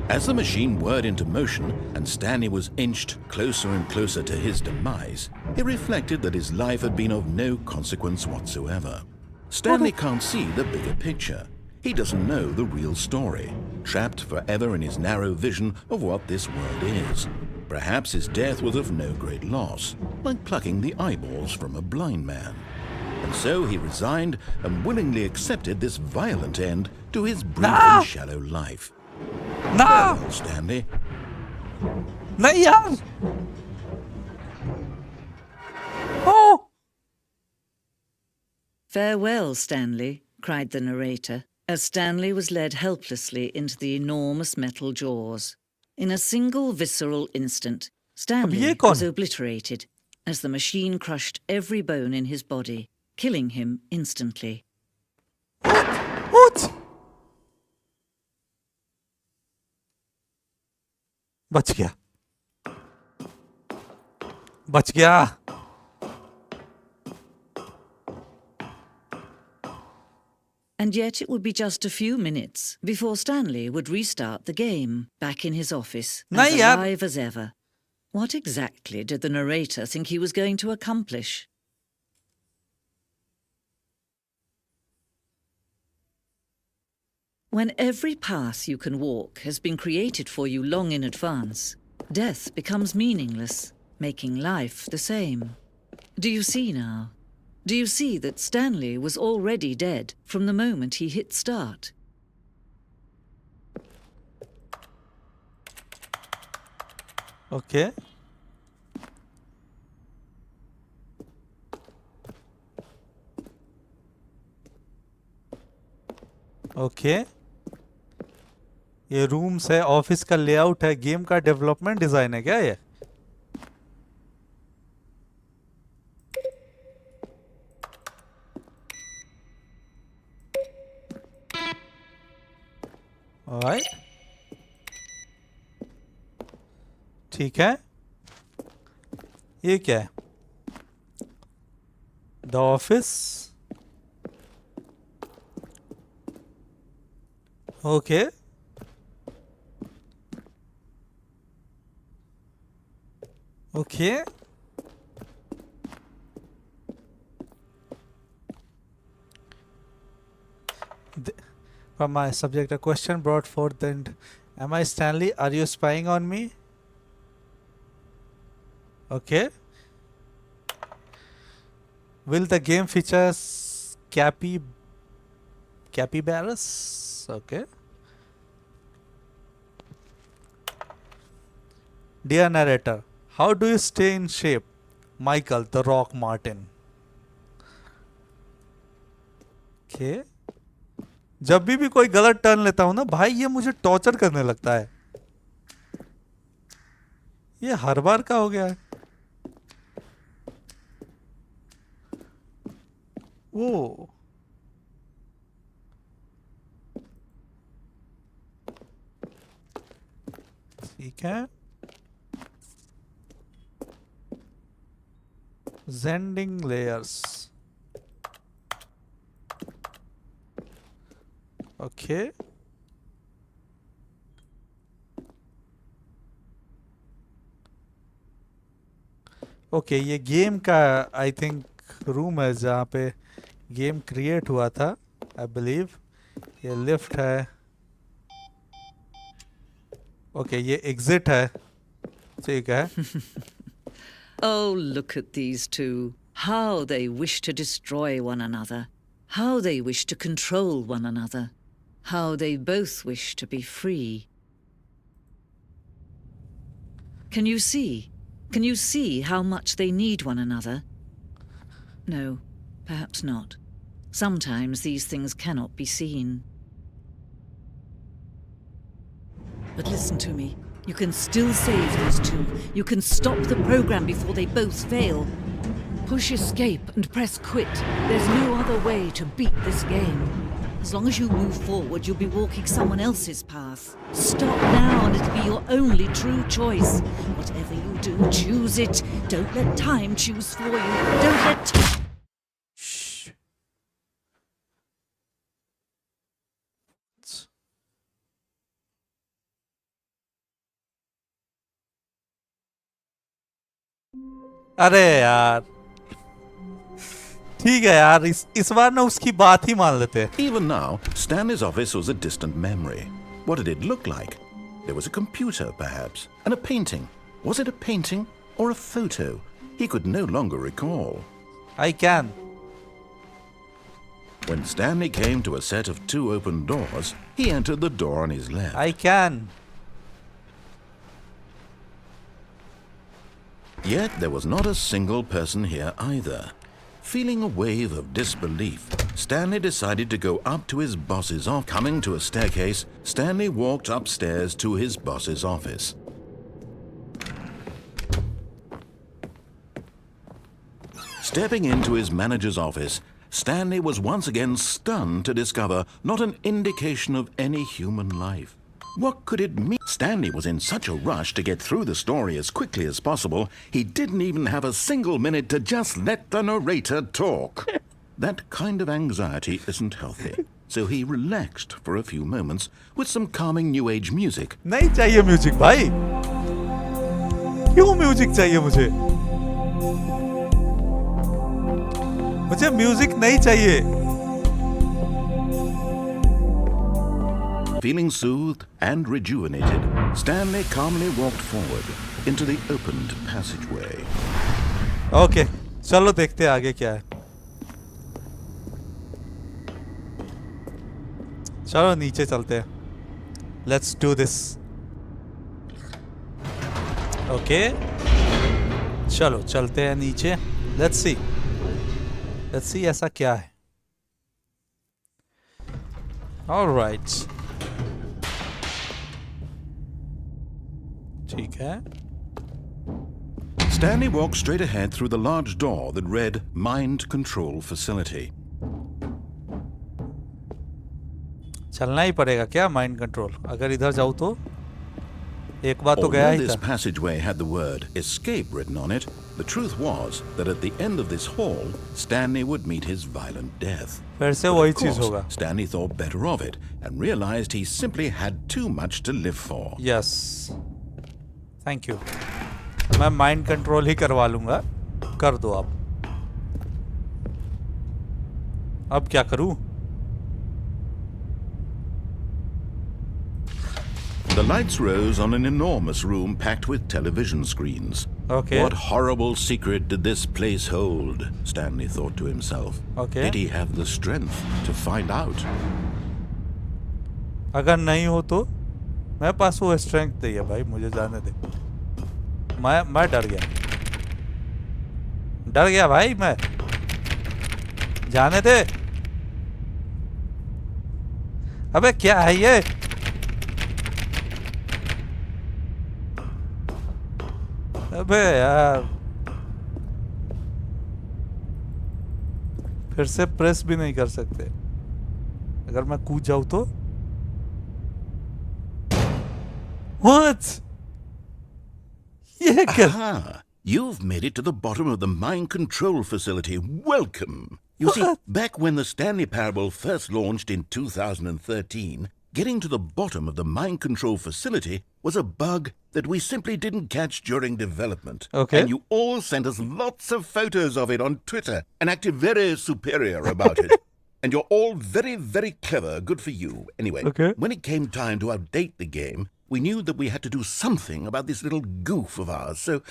As the machine whirred into motion and Stanley was inched closer and closer to his demise, he reflected that his life had been of no consequence whatsoever. Stanley can't see the bigger picture. He doesn't know the real story, trapped forever in his narrow vision of what this world is. Perhaps his death was of no great loss, like plucking the eyeballs from a blind man. And so he resigned and willingly accepted this violent end to his brief and shallow life. ना, Farewell, Stanley. नहीं यार। Oh! Farewell, Stanley, cried the narrator, as Stanley was led helplessly into the enormous metal jaws. In a single visceral instant, Stanley ये कौन? was obliterated as the machine crushed every bone in his body, killing him instantly. What? बच गया, बच गया। And yet it would be just a few minutes before Stanley would restart the game, back in his office, as नहीं यार। alive as ever. What exactly did the narrator think he was going to accomplish? When every path you can walk has been created for you long in advance, death becomes meaningless, making life the same. Do you see now? Do you see that Stanley was already dead from the moment he hit start? Okay okay, ये rooms है, office का layout है, game का development design है क्या ये? Alright, ठीक है। ये क्या है? The office, okay okay, from my subject a question brought forth and am I Stanley, are you spying on me? Okay, will the game features capybaras? Okay, dear narrator, how do you stay in shape? Michael the Rock Martin. Okay, जब भी कोई गलत turn लेता हूं ना भाई, ये मुझे टॉर्चर करने लगता है। ये हर बार का हो गया है। वो ठीक है, जेंडिंग लेयर्स, ओके ओके, ये गेम का आई थिंक रूम है जहाँ पे गेम क्रिएट हुआ था, आई बिलीव। ये लिफ्ट है, ओके ये एग्जिट है, ठीक है। Oh, look at these two. How they wish to destroy one another. How they wish to control one another. How they both wish to be free. Can you see? Can you see how much they need one another? No, perhaps not. Sometimes these things cannot be seen. But listen to me. You can still save these two. You can stop the program before they both fail. Push escape and press quit. There's no other way to beat this game. As long as you move forward, you'll be walking someone else's path. Stop now and it'll be your only true choice. Whatever you do, choose it. Don't let time choose for you. Don't let time... Shh. अरे यार, ठीक है यार, इस बार ना उसकी बात ही मान लेते हैं। Even now, Stanley's office was a distant memory. What did it look like? There was a computer, perhaps, and a painting. Was it a painting or a photo? He could no longer recall. I can. When Stanley came to a set of two open doors, he entered the door on his left. I can. Yet there was not a single person here either. Feeling a wave of disbelief, Stanley decided to go up to his boss's office. Coming to a staircase, Stanley walked upstairs to his boss's office. Stepping into his manager's office, Stanley was once again stunned to discover not an indication of any human life. What could it mean? Stanley was in such a rush to get through the story as quickly as possible, he didn't even have a single minute to just let the narrator talk. That kind of anxiety isn't healthy. So he relaxed for a few moments with some calming new age music. नहीं चाहिए music भाई, क्यों music चाहिए मुझे? मुझे music नहीं चाहिए। Feeling soothed and rejuvenated, Stanley calmly walked forward into the opened passageway. Okay, चलो देखते हैं आगे क्या है। चलो नीचे चलते हैं। Let's do this. ओके चलो चलते हैं नीचे. लेट्स सी ऐसा क्या है. ऑलराइट ठीक है. Stanley walked straight ahead through the large door that read Mind Control Facility. चलना ही पड़ेगा क्या माइंड कंट्रोल? अगर इधर जाऊँ तो एक बार तो गया Although ही this था. passageway had the word escape written on it, the truth was that at the end of this hall, Stanley would meet his violent death. फिर से But वही of चीज course, होगा. Stanley thought better of it and realized he simply had too much to live for. Yes thank you. मैं mind control ही करवा लूंगा. कर दो आप. अब क्या करूं? The lights rose on an enormous room packed with television screens. Okay. What horrible secret did this place hold? Stanley thought to himself. Okay. Did he have the strength to find out? अगर नहीं हो तो मेरे पास वो strength नहीं है भाई. मुझे जाने दे. मैं डर गया भाई. मैं जाने दे. अबे क्या है ये? अबे यार फिर से प्रेस भी नहीं कर सकते. अगर मैं कूद जाऊं तो What? ये क्या? Aha! You've made it to the bottom of the mind control facility. Welcome! You see, What? back when the Stanley Parable first launched in 2013, getting to the bottom of the mind control facility was a bug that we simply didn't catch during development. Okay. And you all sent us lots of photos of it on Twitter and acted very superior about it. And you're all very, very clever. Good for you. Anyway, Okay. when it came time to update the game, we knew that we had to do something about this little goof of ours. So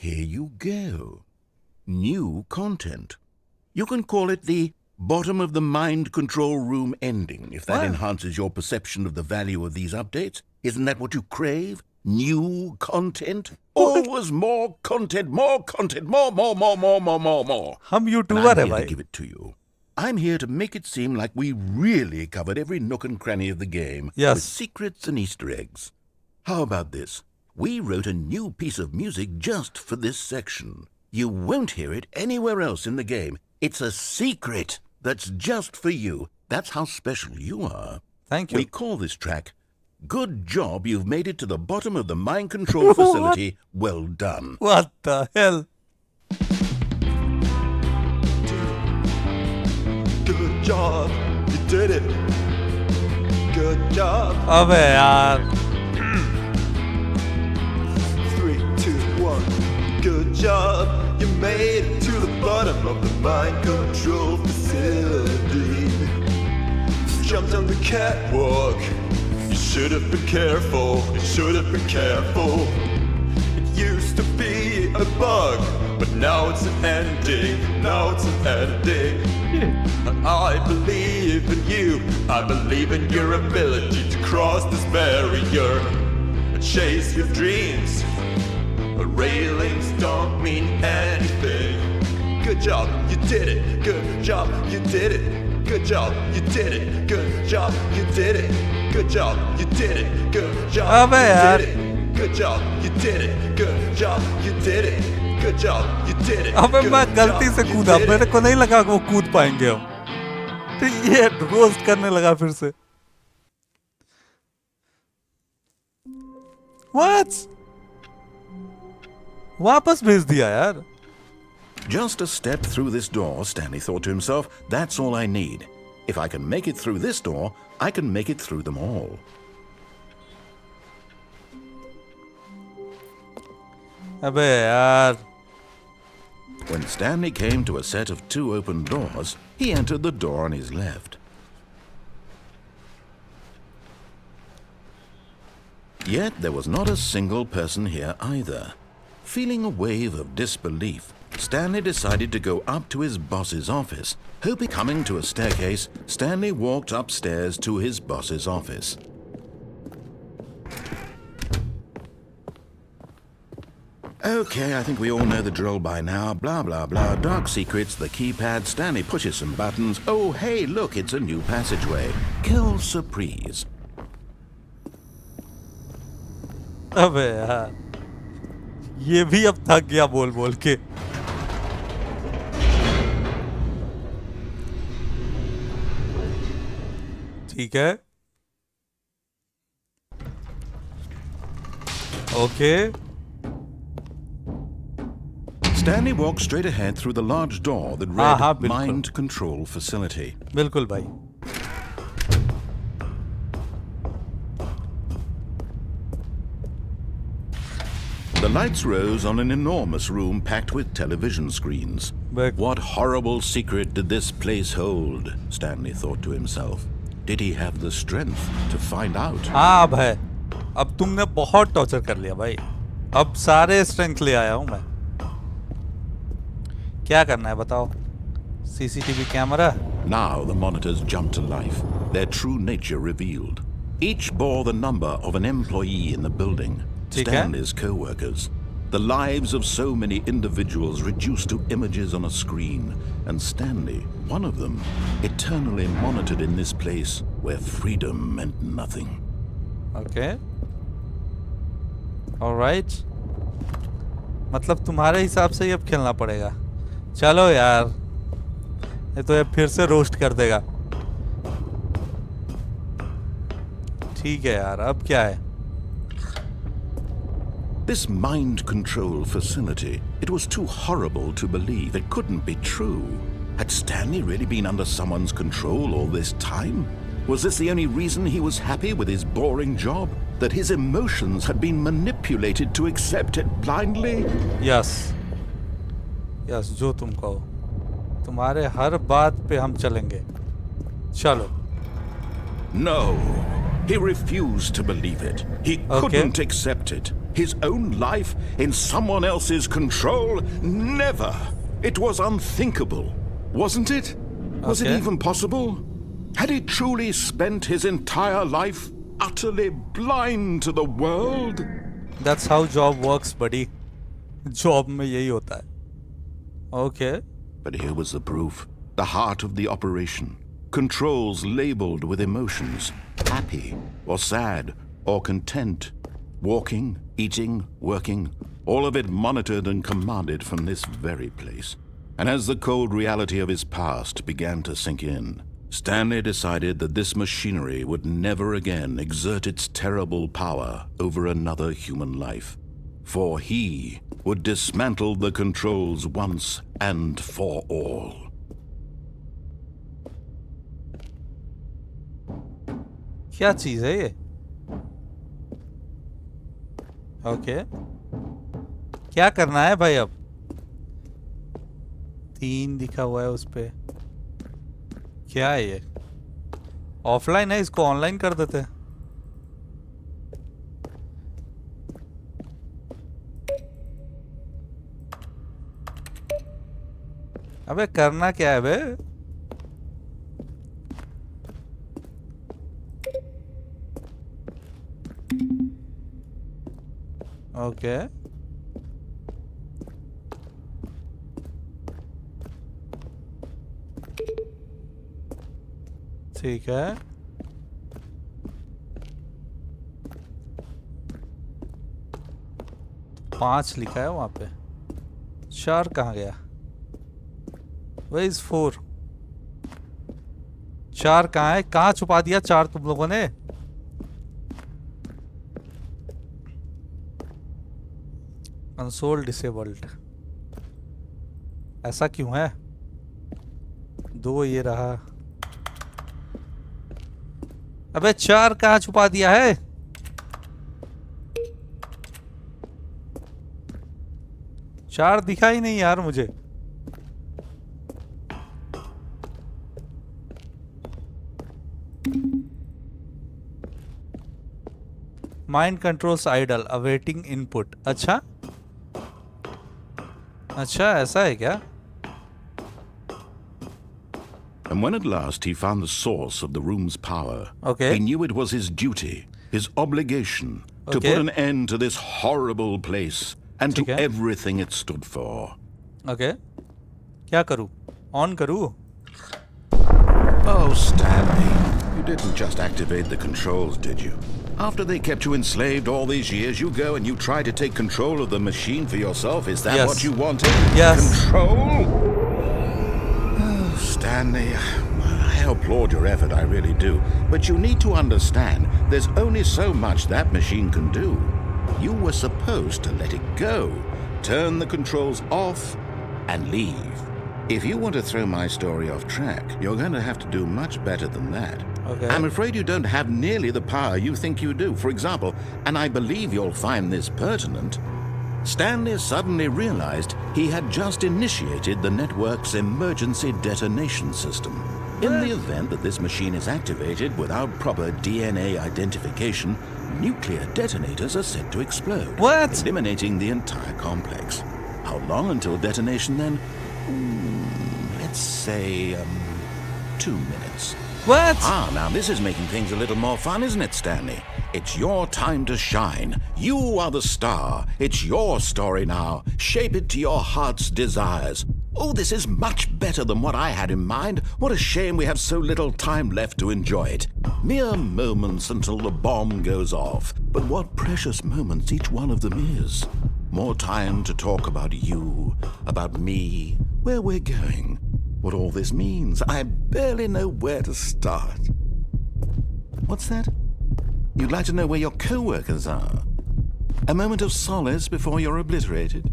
here you go. New content. You can call it the bottom of the mind control room ending, if that What? enhances your perception of the value of these updates. Isn't that what you crave? New content? Always more content, more content, more. हम And YouTuber है I'm here भाई. to give it to you. I'm here to make it seem like we really covered every nook and cranny of the game Yes. with secrets and Easter eggs. How about this? We wrote a new piece of music just for this section. You won't hear it anywhere else in the game. It's a secret that's just for you. That's how special you are. Thank We you. call this track Good Job You've Made It to the Bottom of the Mind Control Facility. Well done. What the hell? Good job, you did it. Good job. अबे यार 3, 2, 1. Good job, you made it to the bottom of the mind control facility. Jumped on the catwalk. You should have been careful. You should have been careful. It used to be a bug, but now it's an ending. Now it's an ending. I believe in you. I believe in your ability to cross this barrier and chase your dreams. But railings don't mean anything. Good job, you did it. Good job, you did it. Good job, you did it. Good job, you did it. Good job, you did it. Good job, अबे you यार. did it. Good job, you did it. Good job, you did it. Good job, you did it. अबे Good मैं गलती job, से you कूदा. did it. मेरे को नहीं लगा कि वो कूद पाएंगे हम. तो ये रोस्ट करने लगा फिर से. What? वापस भेज दिया यार. Just a step through this door, Stanley thought to himself. That's all I need. If I can make it through this door, I can make it through them all. अबे यार. When Stanley came to a set of 2 open doors, he entered the door on his left. Yet there was not a single person here either. Feeling a wave of disbelief, Stanley decided to go up to his boss's office. Hoping coming to a staircase, Stanley walked upstairs to his boss's office. Okay, I think we all know the drill by now. Blah, blah, blah. Dark secrets, the keypad. Stanley pushes some buttons. Oh, hey, look, it's a new passageway. Kill surprise. अबे यार, ये भी अब थक गया बोल बोल के। ठीक है, okay. Stanley walked straight ahead through the large door that read Mind Control Facility. बिल्कुल भाई। The lights rose on an enormous room packed with television screens. What horrible secret did this place hold? Stanley thought to himself. Did he have the strength to find out? हाँ भाई, अब तुमने बहुत torture कर लिया भाई। अब सारे स्ट्रेंथ ले आया हूँ मैं। क्या करना है बताओ? CCTV camera. Now the monitors jumped to life, their true nature revealed. Each bore the number of an employee in the building, Stanley's co-workers. The lives of so many individuals reduced to images on a screen, and Stanley, one of them, eternally monitored in this place where freedom meant nothing. Okay. All right. मतलब तुम्हारे हिसाब से ही अब खेलना पड़ेगा। चलो यार, ये तो ये फिर से रोस्ट कर देगा। ठीक है यार, अब क्या है? This mind control facility, it was too horrible to believe. It couldn't be true. Had Stanley really been under someone's control all this time? Was this the only reason he was happy with his boring job? That his emotions had been manipulated to accept it blindly? Yes. Yes, जो तुम कहो। तुम्हारे हर बात पे हम चलेंगे। चलो। No. He refused to believe it. He couldn't accept it. His own life in someone else's control? Never. It was unthinkable. Wasn't it? Was it even possible? Had he truly spent his entire life utterly blind to the world? That's how job works, buddy. Job में यही होता है. Okay. But here was the proof. The heart of the operation. Controls labeled with emotions. Happy or sad or content. Walking, eating, working. All of it monitored and commanded from this very place. And as the cold reality of his past began to sink in, Stanley decided that this machinery would never again exert its terrible power over another human life. For he would dismantle the controls once and for all. क्या चीज है ये? Okay, क्या करना है भाई? अब 3 लिखा हुआ है उस पे। क्या है ये? ऑफलाइन है, इसको ऑनलाइन कर देते हैं। अबे करना क्या है बे? ओके, ठीक है। पांच लिखा है वहां पे, 4 कहाँ गया? Where is 4? 4 कहाँ है? कहाँ छुपा दिया 4 तुम लोगों ने? Console disabled. ऐसा क्यों है? 2 ये रहा। अबे 4 कहाँ छुपा दिया है? चार दिखा ही नहीं यार मुझे। Mind controls idle awaiting input. अच्छा अच्छा, ऐसा है क्या? And when at last he found the source of the room's power, he knew it was his duty, his obligation, to put an end to this horrible place and to ठीक है। everything it stood for. Okay, क्या करूँ? On करूँ? Oh, Stanley, you didn't just activate the controls, did you? After they kept you enslaved all these years, you go and you try to take control of the machine for yourself. Is that Yes. what you wanted? Yes. Control? Oh, Stanley, I applaud your effort, I really do. But you need to understand, there's only so much that machine can do. You were supposed to let it go, turn the controls off, and leave. If you want to throw my story off track, you're going to have to do much better than that. Okay. I'm afraid you don't have nearly the power you think you do. For example, and I believe you'll find this pertinent, Stanley suddenly realized he had just initiated the network's emergency detonation system. In the event that this machine is activated without proper DNA identification, nuclear detonators are set to explode, What? eliminating the entire complex. How long until detonation then? Let's say 2 minutes. What? Now this is making things a little more fun, isn't it, Stanley? It's your time to shine. You are the star. It's your story now. Shape it to your heart's desires. Oh, this is much better than what I had in mind. What a shame we have so little time left to enjoy it. Mere moments until the bomb goes off. But what precious moments each one of them is. More time to talk about you, about me, where we're going, what all this means. I barely know where to start. What's that? You'd like to know where your co-workers are? A moment of solace before you're obliterated?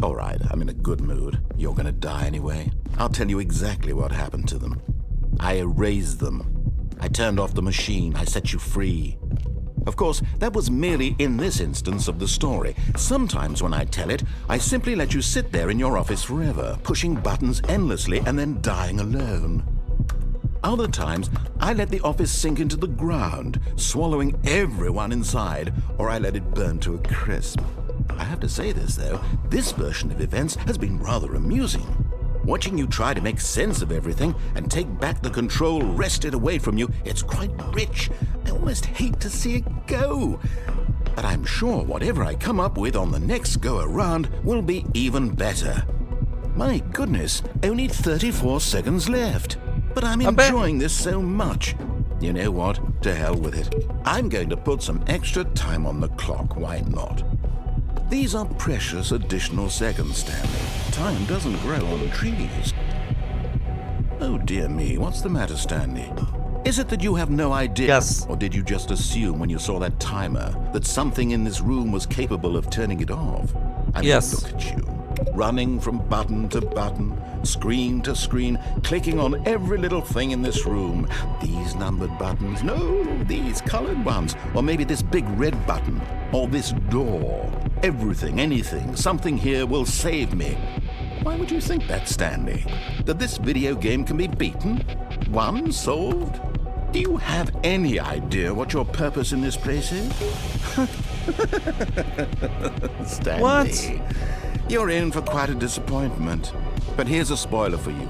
All right, I'm in a good mood. You're gonna die anyway. I'll tell you exactly what happened to them. I erased them. I turned off the machine. I set you free. Of course, that was merely in this instance of the story. Sometimes when I tell it, I simply let you sit there in your office forever, pushing buttons endlessly and then dying alone. Other times, I let the office sink into the ground, swallowing everyone inside, or I let it burn to a crisp. I have to say this, though, this version of events has been rather amusing. Watching you try to make sense of everything and take back the control wrested away from you, it's quite rich. I almost hate to see it go. But I'm sure whatever I come up with on the next go-around will be even better. My goodness, only 34 seconds left. But I'm enjoying this so much. You know what? To hell with it. I'm going to put some extra time on the clock. Why not? These are precious additional seconds, Stanley. Time doesn't grow on trees. Oh dear me, what's the matter, Stanley? Is it that you have no idea? Yes. Or did you just assume when you saw that timer that something in this room was capable of turning it off? I mean, Yes. look at you. Running from button to button, screen to screen, clicking on every little thing in this room. These numbered buttons, no, these colored ones. Or maybe this big red button, or this door. Everything, anything, something here will save me. Why would you think that, Stanley? That this video game can be beaten? Won? Solved? Do you have any idea what your purpose in this place is? Stanley. What? You're in for quite a disappointment. But here's a spoiler for you.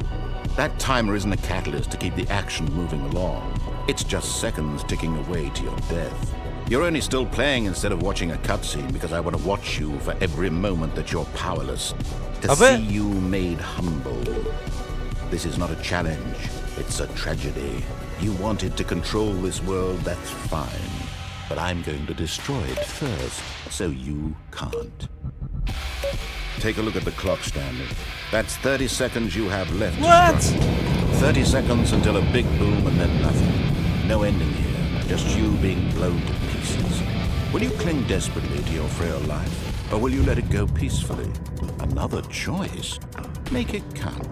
That timer isn't a catalyst to keep the action moving along. It's just seconds ticking away to your death. You're only still playing instead of watching a cutscene because I want to watch you for every moment that you're powerless. To see you made humble. This is not a challenge. It's a tragedy. You wanted to control this world, that's fine. But I'm going to destroy it first, so you can't. Take a look at the clock, Stanley. That's 30 seconds you have left What? to struggle. 30 seconds until a big boom and then nothing. No ending here, just you being blown to pieces. Will you cling desperately to your frail life, or will you let it go peacefully? Another choice. Make it count.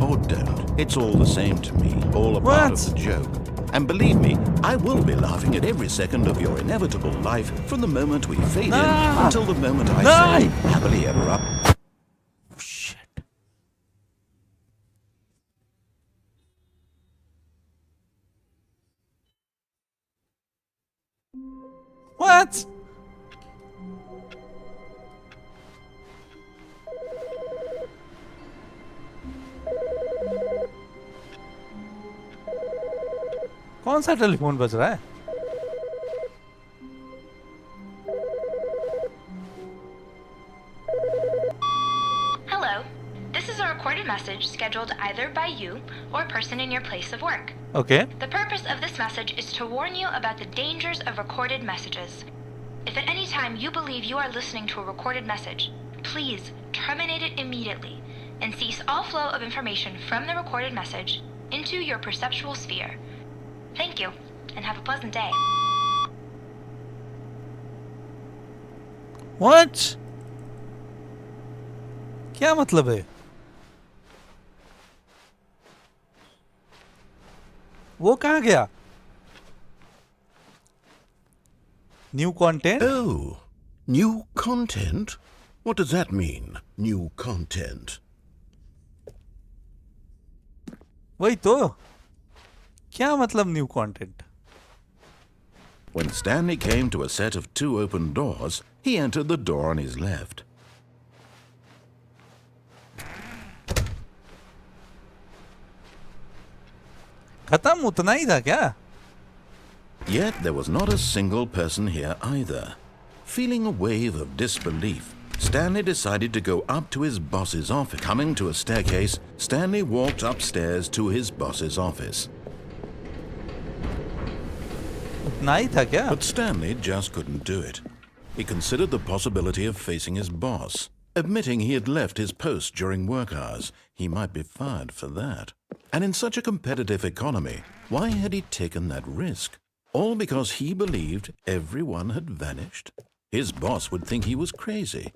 Or don't. It's all the same to me, all a part of the joke. And believe me, I will be laughing at every second of your inevitable life from the moment we fade in until the moment I say, happily ever up. Shit. What? कौन सा telephone बज रहा है? scheduled either by you or person in your place of work. Okay. The purpose of this message is to warn you about the dangers of recorded messages. If at any time you believe you are listening to a recorded message, please terminate it immediately and cease all flow of information from the recorded message into your perceptual sphere. Thank you, and have a pleasant day. What? क्या मतलब है? वो कहाँ गया? New content? Oh, new content? What does that mean, new content? वही तो. क्या मतलब new content? When Stanley came to a set of 2 open doors, he entered the door on his left. खत्म उतना ही था क्या? Yet there was not a single person here either. Feeling a wave of disbelief, Stanley decided to go up to his boss's office. Coming to a staircase, Stanley walked upstairs to his boss's office. उतना ही था क्या? But Stanley just couldn't do it. He considered the possibility of facing his boss. Admitting he had left his post during work hours, he might be fired for that. And in such a competitive economy, why had he taken that risk? All because he believed everyone had vanished? His boss would think he was crazy.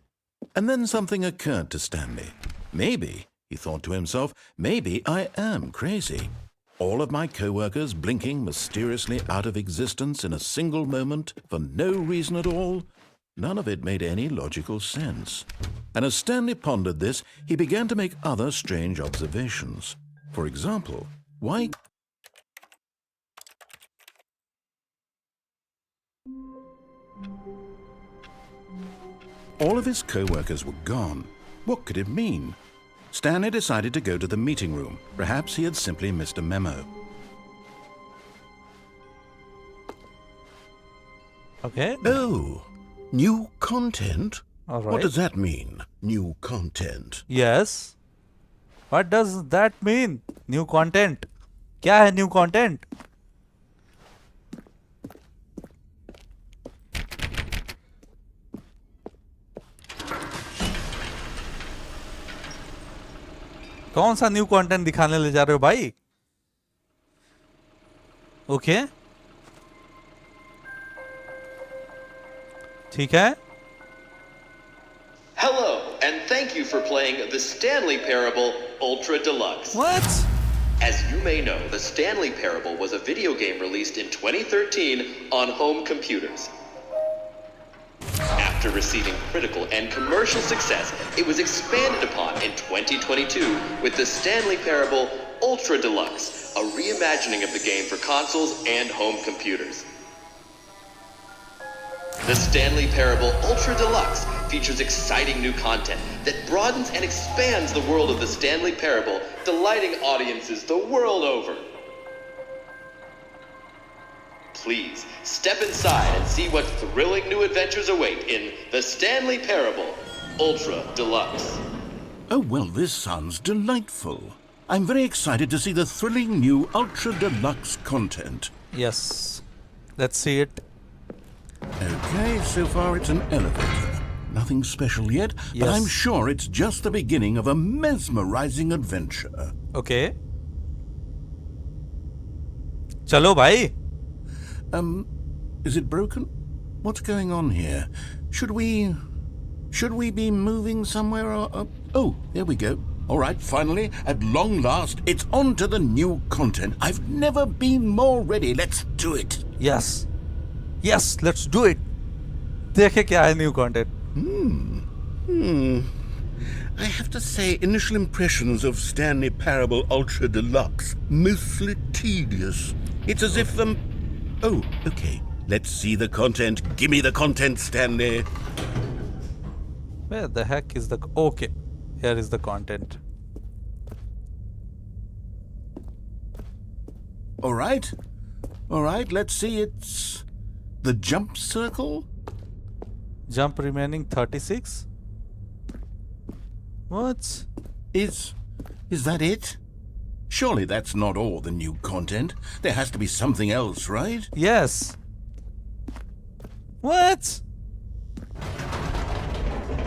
And then something occurred to Stanley. Maybe, he thought to himself, maybe I am crazy. All of my co-workers blinking mysteriously out of existence in a single moment for no reason at all? None of it made any logical sense. And as Stanley pondered this, he began to make other strange observations. For example, why... All of his co-workers were gone. What could it mean? Stanley decided to go to the meeting room. Perhaps he had simply missed a memo. Okay. Oh, new content? All right. What does that mean, new content? Yes. What does that mean? New content. क्या है new content? कौन सा new content दिखाने ले जा रहे हो भाई? ओके ठीक है. Hello, and thank you for playing the Stanley Parable Ultra Deluxe. What? As you may know, the Stanley Parable was a video game released in 2013 on home computers. After receiving critical and commercial success, it was expanded upon in 2022 with the Stanley Parable Ultra Deluxe, a reimagining of the game for consoles and home computers. The Stanley Parable Ultra Deluxe features exciting new content that broadens and expands the world of the Stanley Parable, delighting audiences the world over. Please step inside and see what thrilling new adventures await in the Stanley Parable Ultra Deluxe. Oh, well, this sounds delightful. I'm very excited to see the thrilling new Ultra Deluxe content. Yes. Let's see it. Okay, so far it's an elevator. Nothing special yet, Yes. but I'm sure it's just the beginning of a mesmerizing adventure. Okay. चलो भाई. Is it broken? What's going on here? Should we be moving somewhere or... Oh, there we go. All right, finally, at long last, it's on to the new content. I've never been more ready. Let's do it. Yes. Yes, let's do it. देखे क्या है new content. I have to say, initial impressions of Stanley Parable Ultra Deluxe, mostly tedious. It's as if Oh, okay. Let's see the content. Give me the content, Stanley. Where the heck is the... Okay. Here is the content. All right. Let's see. It's the jump circle. Jump remaining 36. What? Is Is that it? Surely that's not all the new content. There has to be something else, right? Yes. What?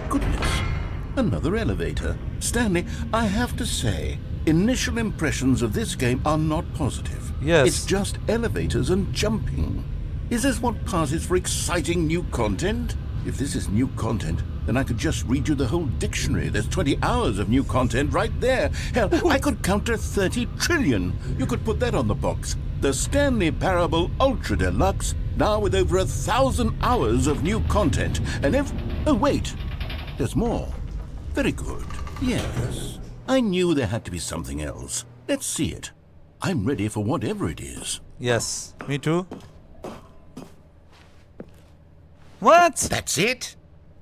Goodness. Another elevator. Stanley, I have to say, initial impressions of this game are not positive. Yes. It's just elevators and jumping. Is this what passes for exciting new content? If this is new content, then I could just read you the whole dictionary. There's 20 hours of new content right there. Hell, I could count to 30 trillion. You could put that on the box. The Stanley Parable Ultra Deluxe, now with over 1,000 hours of new content. And oh wait, there's more. Very good. Yes. I knew there had to be something else. Let's see it. I'm ready for whatever it is. Yes, me too. What? That's it?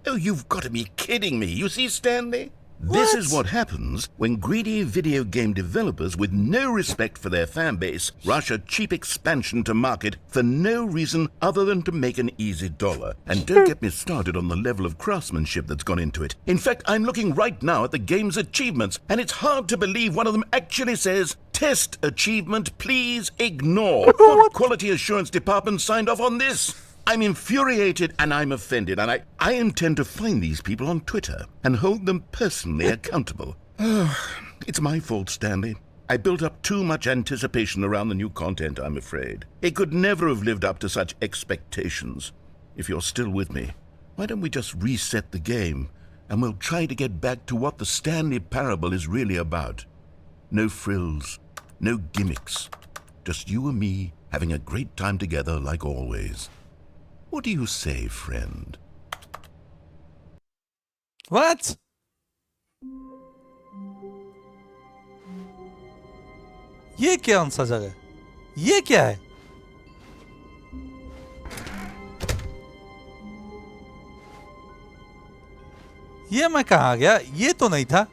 Oh, you've got to be kidding me. You see, Stanley? This is what happens when greedy video game developers with no respect for their fan base rush a cheap expansion to market for no reason other than to make an easy dollar. And don't get me started on the level of craftsmanship that's gone into it. In fact, I'm looking right now at the game's achievements, and it's hard to believe one of them actually says, "Test achievement, please ignore." What quality assurance department signed off on this? I'm infuriated and I'm offended, and I intend to find these people on Twitter and hold them personally accountable. It's my fault, Stanley. I built up too much anticipation around the new content, I'm afraid. It could never have lived up to such expectations. If you're still with me, why don't we just reset the game and we'll try to get back to what the Stanley Parable is really about. No frills, no gimmicks. Just you and me having a great time together like always. What do you say, friend? What? ये कौन सा जगह है? ये क्या है? ये मैं कहाँ आ गया? ये तो नहीं था.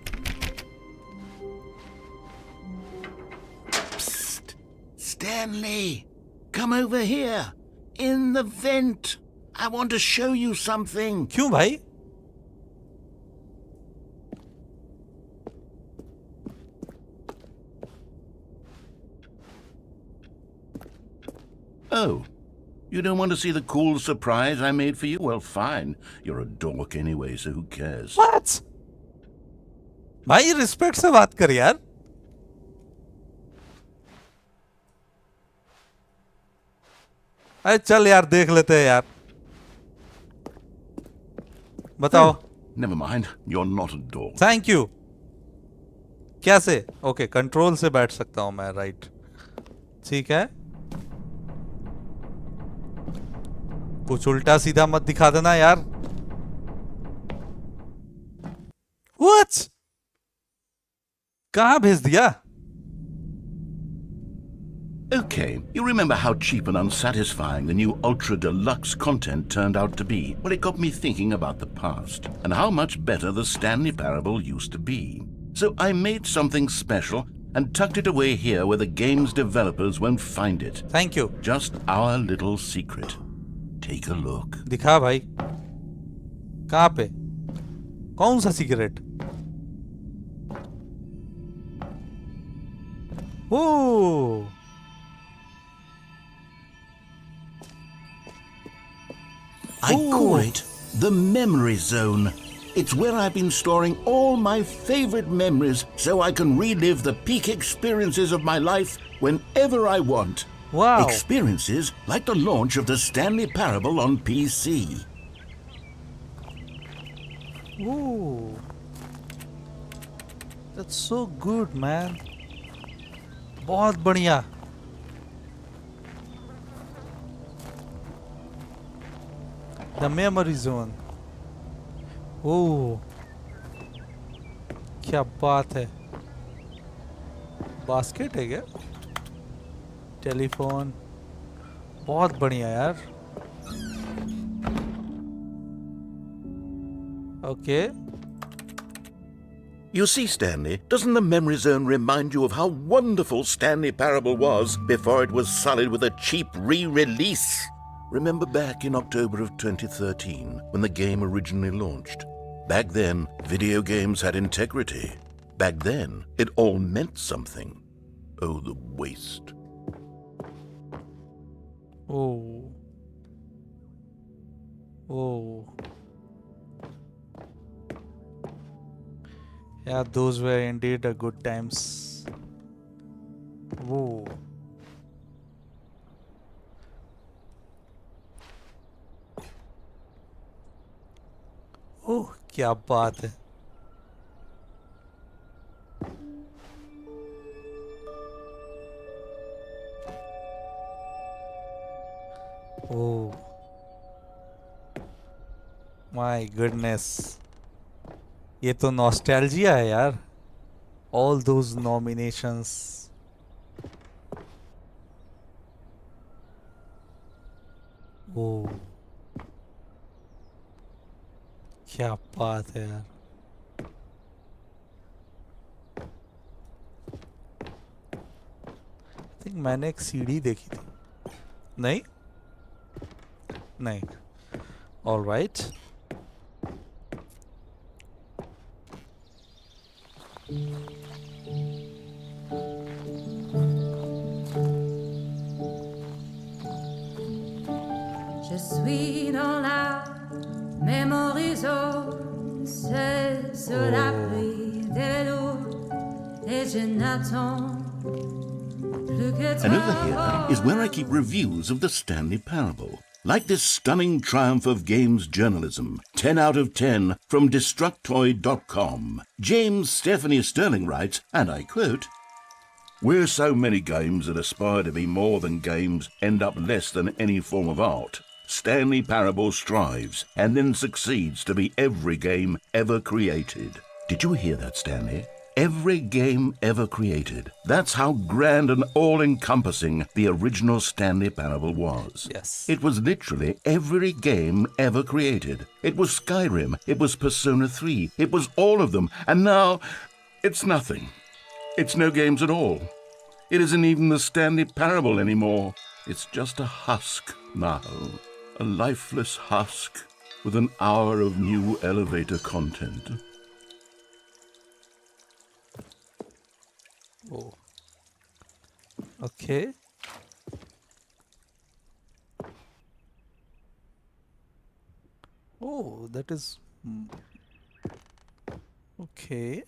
Psst! Stanley! Come over here! In the vent! I want to show you something! क्यों भाई? Oh, you don't want to see the cool surprise I made for you? Well, fine. You're a dork anyway, so who cares? What? भाई respect से बात कर यार. अरे चल यार देख लेते हैं यार. बताओ. Never mind, you're not a dork. Thank you. कैसे? ओके कंट्रोल से बैठ सकता हूं मैं, राइट. ठीक है. कुछ उल्टा सीधा मत दिखा देना यार. What? कहां भेज दिया? Okay, you remember how cheap and unsatisfying the new Ultra Deluxe content turned out to be? Well, it got me thinking about the past and how much better the Stanley Parable used to be. So I made something special and tucked it away here where the game's developers won't find it. Thank you. Just our little secret. Take a look. दिखा भाई. कहां पे? कौन सा secret? Oh. I call it the Memory Zone. It's where I've been storing all my favorite memories so I can relive the peak experiences of my life whenever I want. Wow. Experiences like the launch of the Stanley Parable on PC. Ooh. That's so good, man. बहुत बढ़िया. The memory zone. ओह क्या बात है. Basket है क्या? Telephone. बहुत बढ़िया यार. Okay. You see, Stanley, doesn't the Memory Zone remind you of how wonderful Stanley Parable was before it was sullied with a cheap re-release? Remember back in October of 2013, when the game originally launched? Back then, video games had integrity. Back then, it all meant something. Oh, the waste. Oh. Oh. Yeah, those were indeed a good times. Whoa. ओह क्या बात है. Oh my goodness. ये तो nostalgia है यार. All those nominations. Oh. क्या बात है यार. I think मैंने एक सीडी देखी थी. नहीं? नहीं. All right. Je suis dans la mémorisation, c'est sur l'abri des loups, et je n'attends plus que toi. And over here is where I keep reviews of the Stanley Parable. Like this stunning triumph of games journalism, 10 out of 10 from Destructoid.com. James Stephanie Sterling writes, and I quote, "Where so many games that aspire to be more than games end up less than any form of art, Stanley Parable strives and then succeeds to be every game ever created." Did you hear that, Stanley? Every game ever created. That's how grand and all-encompassing the original Stanley Parable was. Yes. It was literally every game ever created. It was Skyrim, it was Persona 3, it was all of them, and now it's nothing. It's no games at all. It isn't even the Stanley Parable anymore. It's just a husk now. A lifeless husk with an hour of new elevator content. Oh. Okay. Oh, that is okay.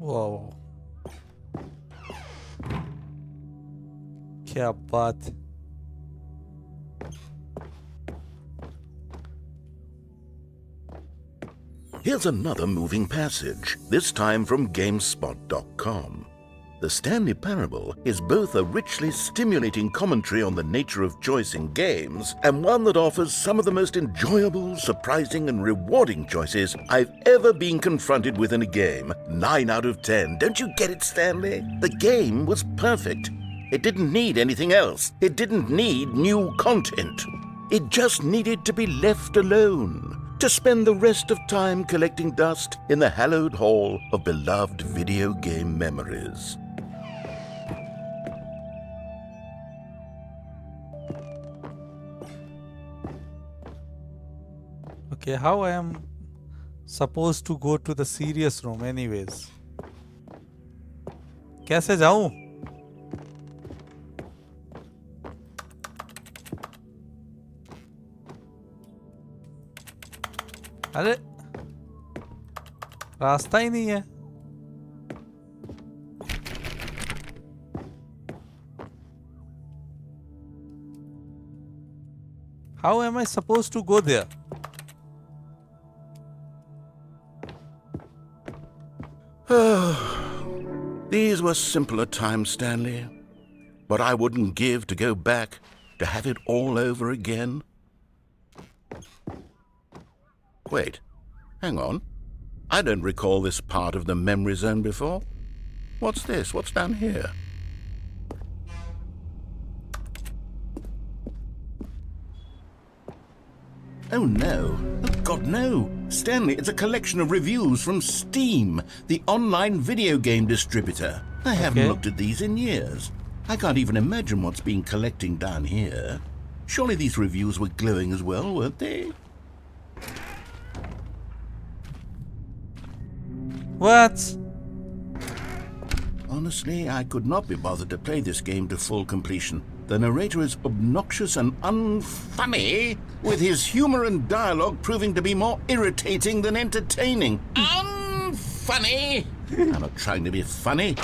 Wow. क्या बात. Here's another moving passage, this time from GameSpot.com. The Stanley Parable is both a richly stimulating commentary on the nature of choice in games and one that offers some of the most enjoyable, surprising, and rewarding choices I've ever been confronted with in a game. 9 out of 10. Don't you get it, Stanley? The game was perfect. It didn't need anything else. It didn't need new content. It just needed to be left alone, to spend the rest of time collecting dust in the hallowed hall of beloved video game memories. Okay, how I am supposed to go to the serious room anyways? कैसे जाऊं? अरे रास्ता ही नहीं है. How am I supposed to go there? These were simpler times, Stanley. But I wouldn't give to go back to have it all over again. Wait, hang on. I don't recall this part of the memory zone before. What's this? What's down here? Oh no. Oh God, no. Stanley, it's a collection of reviews from Steam, the online video game distributor. I haven't looked at these in years. I can't even imagine what's been collecting down here. Surely these reviews were glowing as well, weren't they? What? Honestly, I could not be bothered to play this game to full completion. The narrator is obnoxious and unfunny, with his humor and dialogue proving to be more irritating than entertaining. Unfunny! I'm not trying to be funny.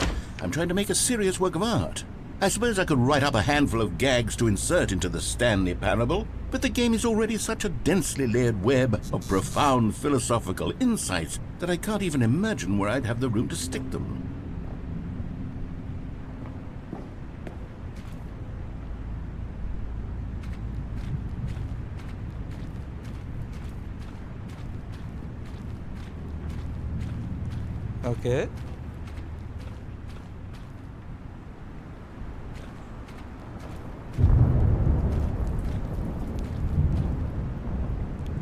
I'm trying to make a serious work of art. I suppose I could write up a handful of gags to insert into the Stanley Parable, but the game is already such a densely layered web of profound philosophical insights that I can't even imagine where I'd have the room to stick them. Okay.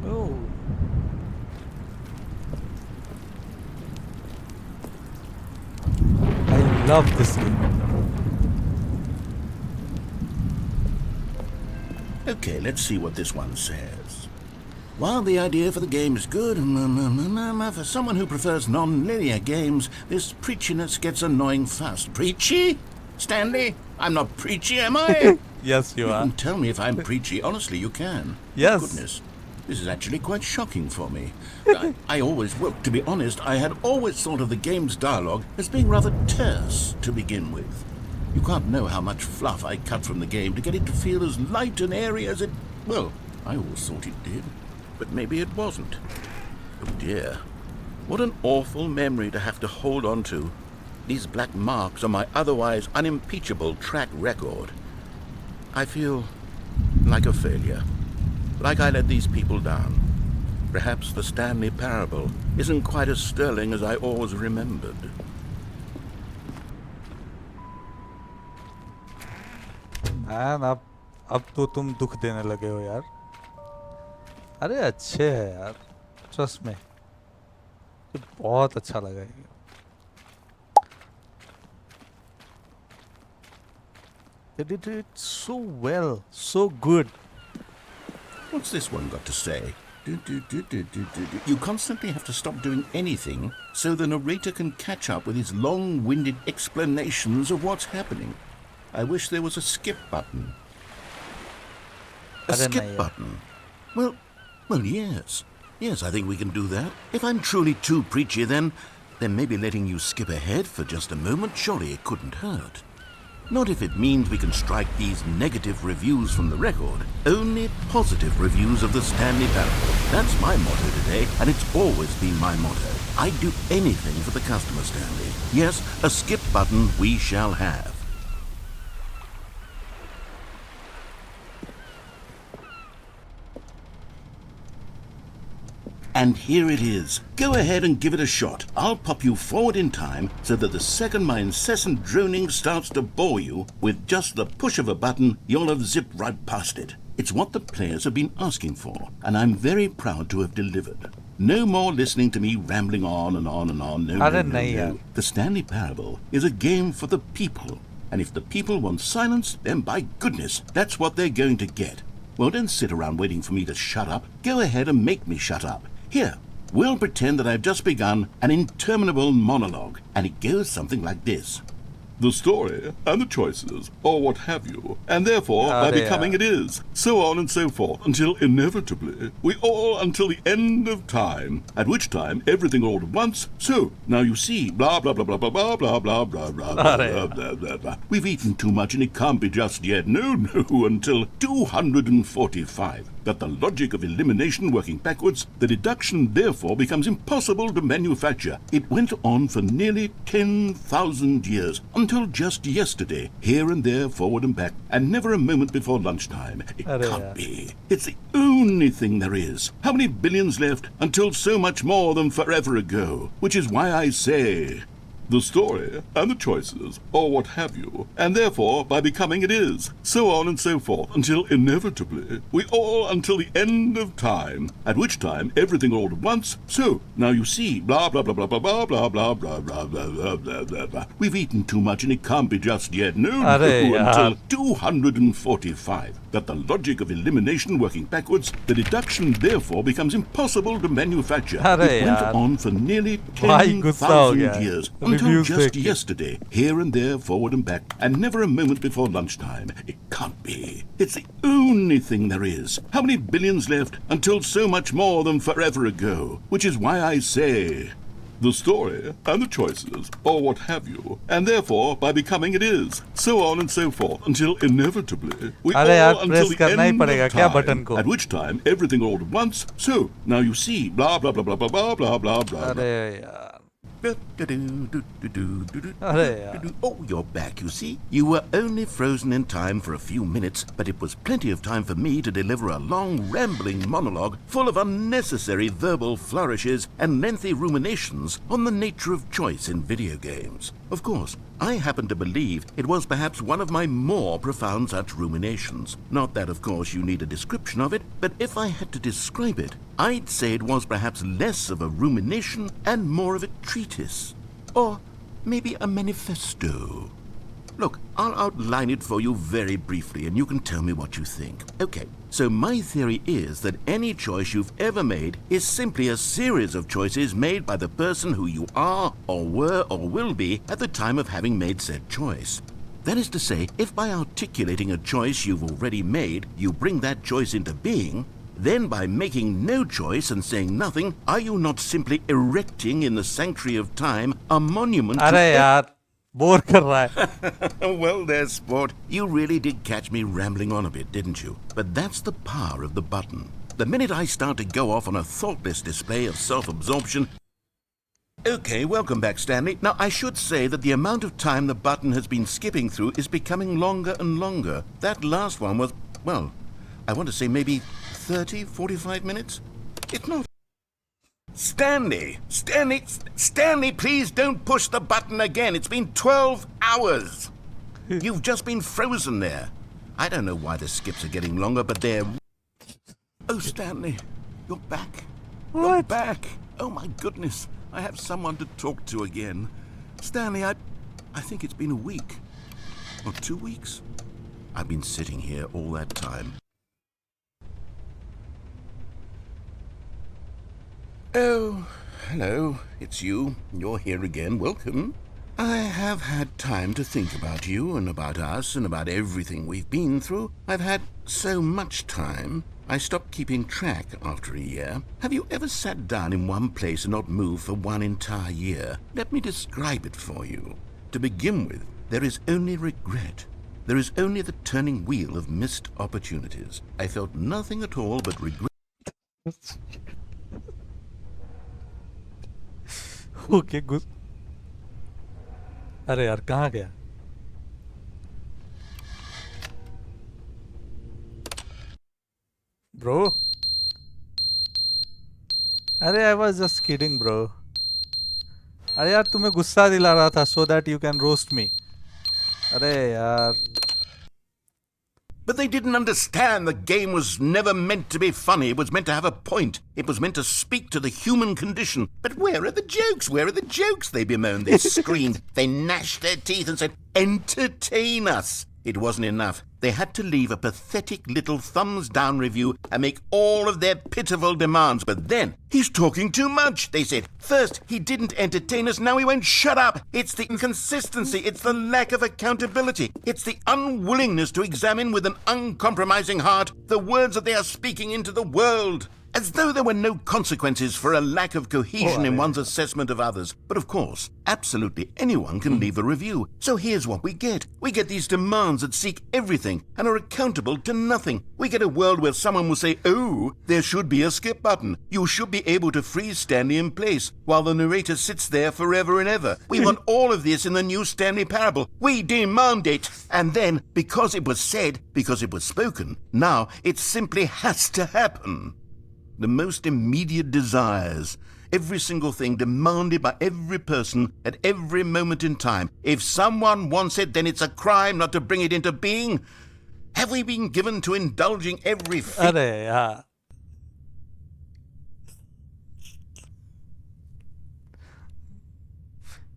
Oh. I love this game. Okay, let's see what this one says. While the idea for the game is good, for someone who prefers non-linear games, this preachiness gets annoying fast. Preachy? Stanley? I'm not preachy, am I? Yes, you You are. can tell me if I'm preachy. Honestly, you can. Yes. Goodness. This is actually quite shocking for me. Well, to be honest, I had always thought of the game's dialogue as being rather terse to begin with. You can't know how much fluff I cut from the game to get it to feel as light and airy as it... Well, I always thought it did. But maybe it wasn't. Oh dear. What an awful memory to have to hold on to. These black marks on my otherwise unimpeachable track record. I feel like a failure. Like I let these people down. Perhaps the Stanley Parable isn't quite as sterling as I always remembered. Man अब तो तुम दुख देने लगे हो यार. अरे अच्छे है यार, ट्रस्ट में ये बहुत अच्छा लगा ये. They did it so well, so good. What's this one got to say? You constantly have to stop doing anything so the narrator can catch up with his long-winded explanations of what's happening. I wish there was a skip button. A skip button? Well, yes. Yes, I think we can do that. If I'm truly too preachy, then maybe letting you skip ahead for just a moment, surely it couldn't hurt. Not if it means we can strike these negative reviews from the record. Only positive reviews of the Stanley Parable. That's my motto today, and it's always been my motto. I'd do anything for the customer, Stanley. Yes, a skip button we shall have. And here it is. Go ahead and give it a shot. I'll pop you forward in time so that the second my incessant droning starts to bore you, with just the push of a button, you'll have zipped right past it. It's what the players have been asking for, and I'm very proud to have delivered. No more listening to me rambling on and on and on. No. The Stanley Parable is a game for the people. And if the people want silence, then by goodness, that's what they're going to get. Well, don't sit around waiting for me to shut up. Go ahead and make me shut up. Here, we'll pretend that I've just begun an interminable monologue, and it goes something like this. The story and the choices, or what have you, and therefore by becoming it is, so on and so forth, until inevitably we all until the end of time, at which time everything all at once. So now you see, blah blah blah blah blah blah blah blah blah blah blah blah blah blah. We've eaten too much and it can't be just yet. No, until 245. But the logic of elimination working backwards, the deduction therefore becomes impossible to manufacture. It went on for nearly 10,000 years, until just yesterday, here and there, forward and back, and never a moment before lunchtime. It can't be. It's the only thing there is. How many billions left until so much more than forever ago? Which is why I say, the story, and the choices, or what have you, and therefore by becoming it is, so on and so forth, until inevitably we all until the end of time, at which time everything all at once, so, now you see, blah blah blah blah blah blah blah blah blah blah blah blah blah blah blah. We've eaten too much and it can't be just yet, no, until 245. That the logic of elimination working backwards, the deduction therefore becomes impossible to manufacture. It went on for nearly 10,000 years, until just yesterday, here and there, forward and back, and never a moment before lunchtime. It can't be. It's the only thing there is. How many billions left until so much more than forever ago? Which is why I say, the story, and the choices, or what have you, and therefore by becoming it is, so on and so forth, until inevitably we all until the end of time, at which time everything all at once, so, now you see, blah blah blah blah blah blah blah blah blah. Oh, you're back, you see. You were only frozen in time for a few minutes, but it was plenty of time for me to deliver a long, rambling monologue full of unnecessary verbal flourishes and lengthy ruminations on the nature of choice in video games. Of course, I happen to believe it was perhaps one of my more profound such ruminations. Not that, of course, you need a description of it, but if I had to describe it, I'd say it was perhaps less of a rumination and more of a treatise. Or maybe a manifesto. Look, I'll outline it for you very briefly and you can tell me what you think. Okay, so my theory is that any choice you've ever made is simply a series of choices made by the person who you are or were or will be at the time of having made said choice. That is to say, if by articulating a choice you've already made, you bring that choice into being, then by making no choice and saying nothing, are you not simply erecting in the sanctuary of time a monument to... bore कर रहा है. Well, there, sport. You really did catch me rambling on a bit, didn't you? But that's the power of the button. The minute I start to go off on a thoughtless display of self-absorption... Okay, welcome back, Stanley. Now, I should say that the amount of time the button has been skipping through is becoming longer and longer. That last one was, well, I want to say maybe 30, 45 minutes? It's not... Stanley, please don't push the button again. It's been 12 hours. You've just been frozen there. I don't know why the skips are getting longer, but they're... Oh, Stanley, you're back. What? You're back. Oh, my goodness. I have someone to talk to again. Stanley, I think it's been a week. Or 2 weeks. I've been sitting here all that time. Oh, hello, it's you. You're here again. Welcome. I have had time to think about you and about us and about everything we've been through. I've had so much time. I stopped keeping track after a year. Have you ever sat down in one place and not moved for one entire year? Let me describe it for you. To begin with, there is only regret. There is only the turning wheel of missed opportunities. I felt nothing at all but regret. Okay good. अरे यार कहाँ गया? Bro, अरे I was just kidding bro. अरे यार तुम्हें गुस्सा दिला रहा था so that you can roast me. अरे यार. But they didn't understand the game was never meant to be funny. It was meant to have a point. It was meant to speak to the human condition. But where are the jokes? Where are the jokes? They bemoaned. They screamed. They gnashed their teeth and said, entertain us. It wasn't enough. They had to leave a pathetic little thumbs-down review and make all of their pitiful demands. But then, he's talking too much, they said. First, he didn't entertain us, now he won't shut up. It's the inconsistency, it's the lack of accountability. It's the unwillingness to examine with an uncompromising heart the words that they are speaking into the world. As though there were no consequences for a lack of cohesion in one's assessment of others. But of course, absolutely anyone can leave a review. So here's what we get. We get these demands that seek everything and are accountable to nothing. We get a world where someone will say, oh, there should be a skip button. You should be able to freeze Stanley in place while the narrator sits there forever and ever. We want all of this in the new Stanley Parable. We demand it. And then, because it was said, because it was spoken, now it simply has to happen. The most immediate desires, every single thing demanded by every person at every moment in time. If someone wants it, then it's a crime not to bring it into being. Have we been given to indulging every अरे यार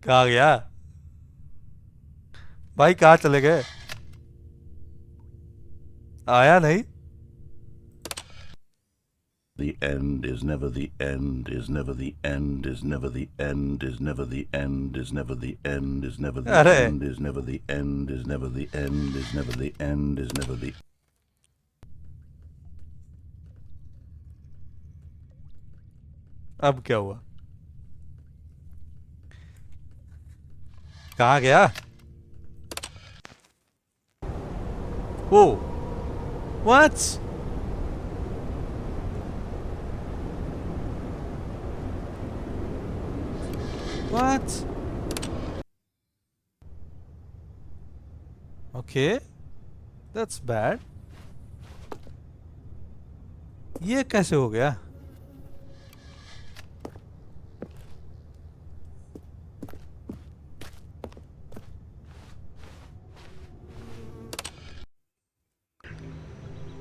कहाँ गया भाई? कहाँ चले गए? आया नहीं? The end is never the end, is never the end, is never the end, is never the end, is never the end, is never the अरे end, is never the end, is never the end, is never the end, is never the. अब क्या हुआ? कहाँ गया? ओ what? What? Okay, that's bad. ये कैसे हो गया?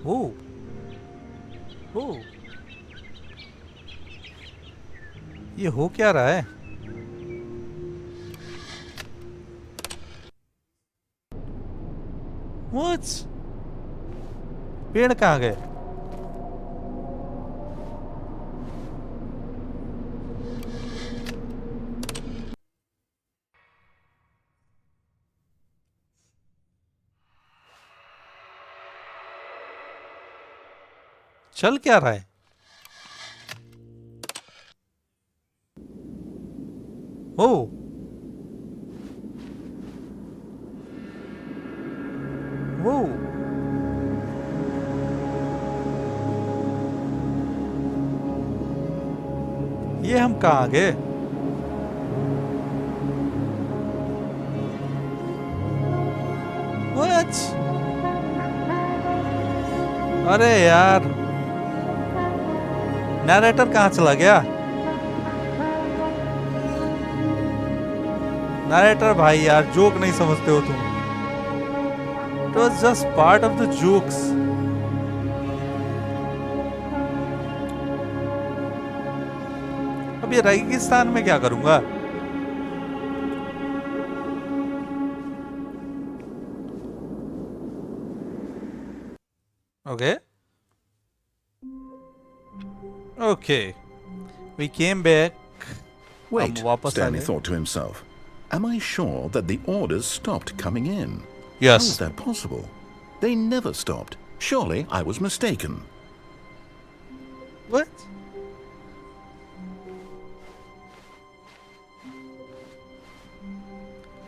Oh. Oh. ये हो क्या रहा है? What? पेड़ कहाँ गए? चल क्या रहा है? ओ वो ये हम कहाँ गए? What? अरे यार नैरेटर कहाँ चला गया? नैरेटर भाई यार जोक नहीं समझते हो तुम. It was just part of the jokes. अब ये रेगिस्तान में क्या करूंगा? Okay. Okay. We came back. Wait, वापस आ Stanley गए. thought to himself. Am I sure that the orders stopped coming in? Yes. How is that possible? They never stopped. Surely I was mistaken. What?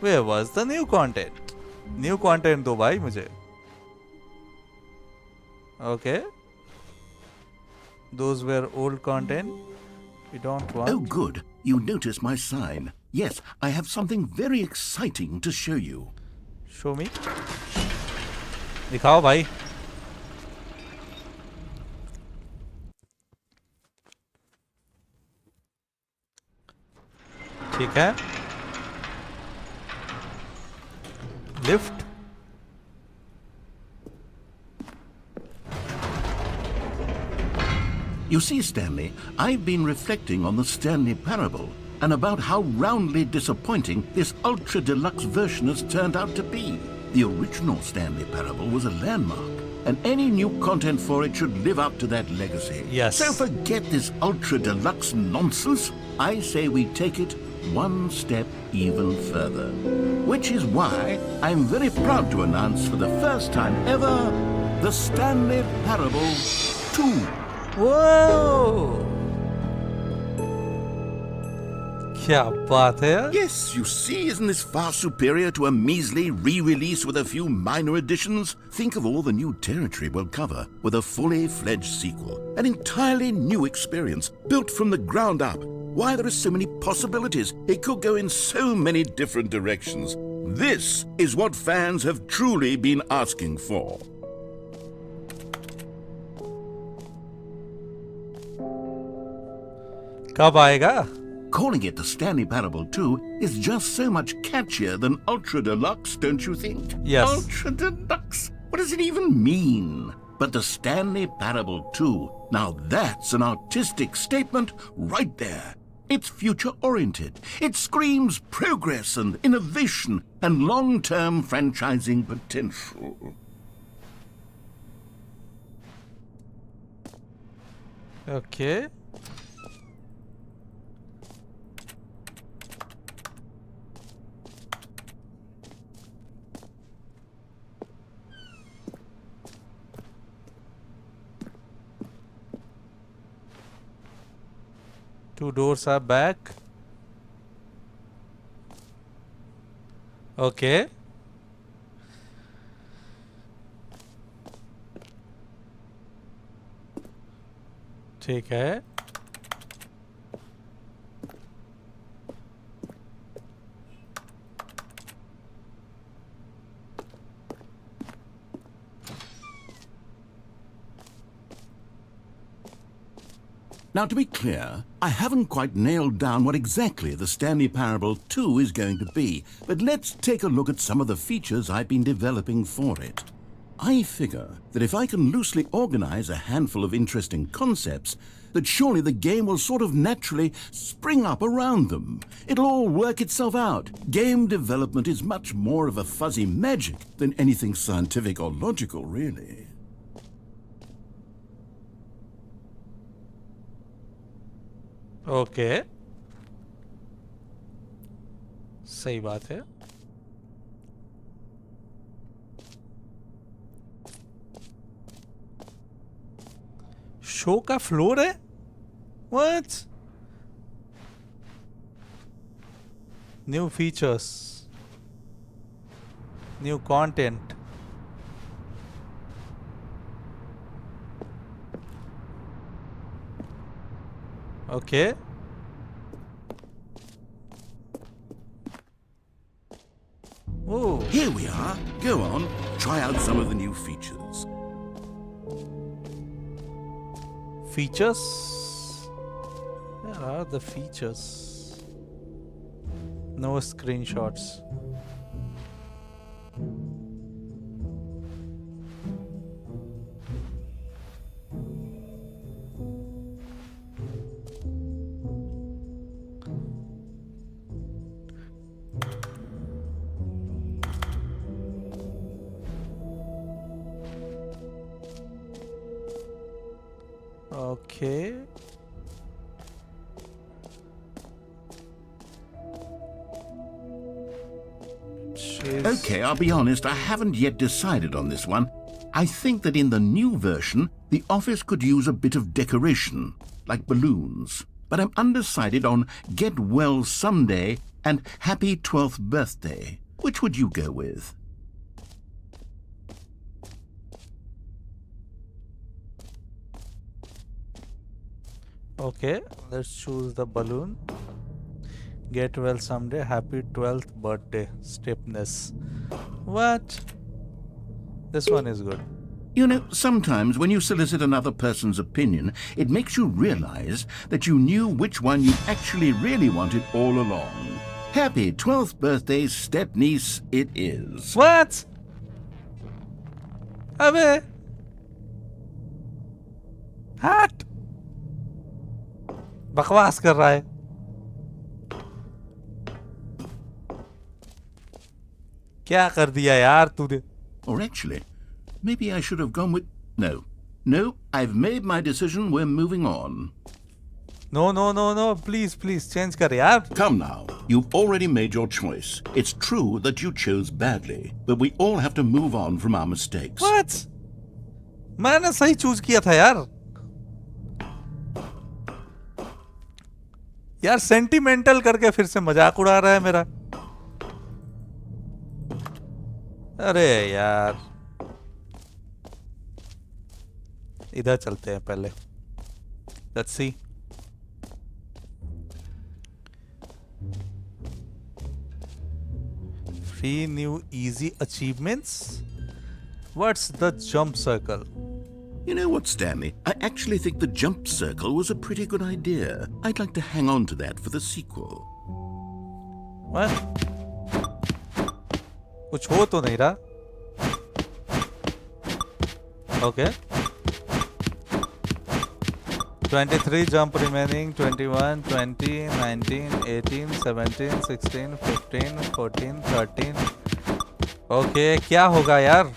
Where was the new content? New content दो भाई मुझे. Okay. Those were old content. We don't want. Oh, good. You noticed my sign. Yes, I have something very exciting to show you. Show me. दिखाओ भाई. ठीक है. Lift. You see, Stanley, I've been reflecting on the Stanley Parable and about how roundly disappointing this Ultra Deluxe version has turned out to be. The original Stanley Parable was a landmark, and any new content for it should live up to that legacy. Yes. So forget this Ultra Deluxe nonsense. I say we take it one step even further. Which is why I'm very proud to announce for the first time ever, the Stanley Parable 2. Whoa! क्या बात है यार? Yes, you see, isn't this far superior to a measly re-release with a few minor additions? Think of all the new territory we'll cover with a fully fledged sequel. An entirely new experience, built from the ground up. Why, there are so many possibilities. It could go in so many different directions. This is what fans have truly been asking for. कब आएगा? Calling it the Stanley Parable 2 is just so much catchier than Ultra Deluxe, don't you think? Yes. Ultra Deluxe? What does it even mean? But the Stanley Parable 2, now that's an artistic statement right there. It's future-oriented. It screams progress and innovation and long-term franchising potential. Okay. Two doors are back. Okay. ठीक है. Now, to be clear, I haven't quite nailed down what exactly the Stanley Parable 2 is going to be, but let's take a look at some of the features I've been developing for it. I figure that if I can loosely organize a handful of interesting concepts, that surely the game will sort of naturally spring up around them. It'll all work itself out. Game development is much more of a fuzzy magic than anything scientific or logical, really. Okay. सही बात है. Show का floor है? What? New features. New content. Okay. Oh. Here we are. Go on, try out some of the new features. Features? Where are the features? No screenshots. Okay. Okay, I'll be honest, I haven't yet decided on this one. I think that in the new version, the office could use a bit of decoration, like balloons. But I'm undecided on Get Well Someday and Happy 12th Birthday. Which would you go with? Okay, let's choose the balloon. Get well someday. Happy 12th birthday. Stiffness. What? This one is good. You know, sometimes when you solicit another person's opinion, it makes you realize that you knew which one you actually really wanted all along. Happy 12th birthday, step-niece, it is. What? अबे हट बकवास कर रहा है क्या कर दिया यार तूने Or actually, maybe I should have gone with... No, I've made my decision, we're moving on. No, please change कर यार Come now, you've already made your choice. It's true that you chose badly, but we all have to move on from our mistakes. What? मैंने सही choose किया था यार यार sentimental करके फिर से मजाक उड़ा रहा है मेरा अरे यार इधर चलते हैं पहले let's see free new easy achievements what's the jump circle You know what, Stanley? I actually think the jump circle was a pretty good idea. I'd like to hang on to that for the sequel. What? कुछ हो तो नहीं रहा. Okay. 23 jump remaining. 21, 20, 19, 18, 17, 16, 15, 14, 13. Okay, क्या होगा यार?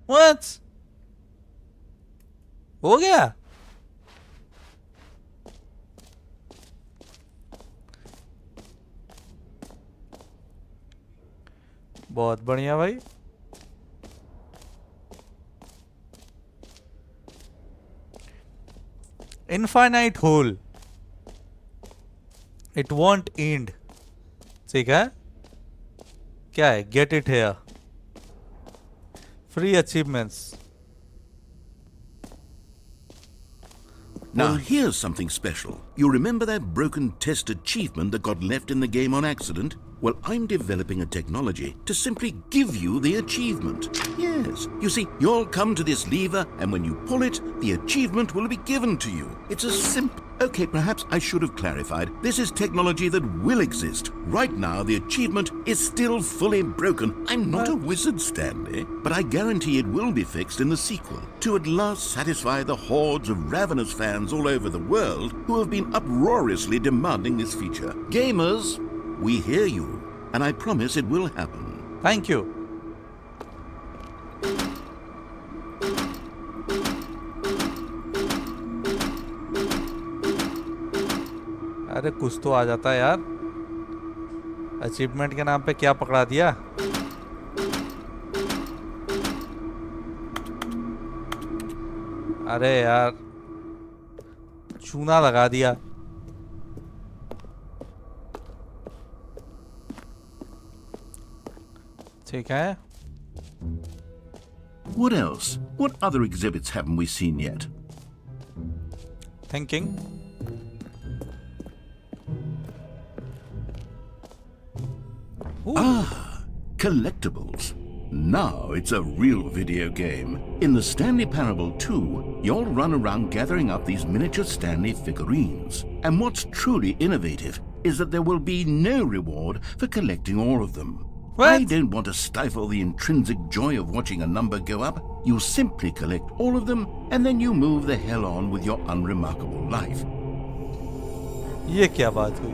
What? हो गया? बहुत बढ़िया भाई. Infinite hole. It won't end. ठीक है? क्या है? Get it here. Free achievements. Now here's something special. You remember that broken test achievement that got left in the game on accident? Well, I'm developing a technology to simply give you the achievement. Yes. You see, you'll come to this lever, and when you pull it, the achievement will be given to you. It's as simple. Okay, perhaps I should have clarified. This is technology that will exist. Right now, the achievement is still fully broken. I'm not a wizard, Stanley, but I guarantee it will be fixed in the sequel to at last satisfy the hordes of ravenous fans all over the world who have been uproariously demanding this feature. Gamers, we hear you, and I promise it will happen. Thank you. अरे कुछ तो आ जाता है यार. Achievement के नाम पे क्या पकड़ा दिया? अरे यार चूना लगा दिया. ठीक है. What else? What other exhibits haven't we seen yet? Thinking. Collectibles. Now it's a real video game. In the Stanley Parable 2, you'll run around gathering up these miniature Stanley figurines. And what's truly innovative is that there will be no reward for collecting all of them. What? I don't want to stifle the intrinsic joy of watching a number go up. You simply collect all of them, and then you move the hell on with your unremarkable life. ये क्या बात हुई?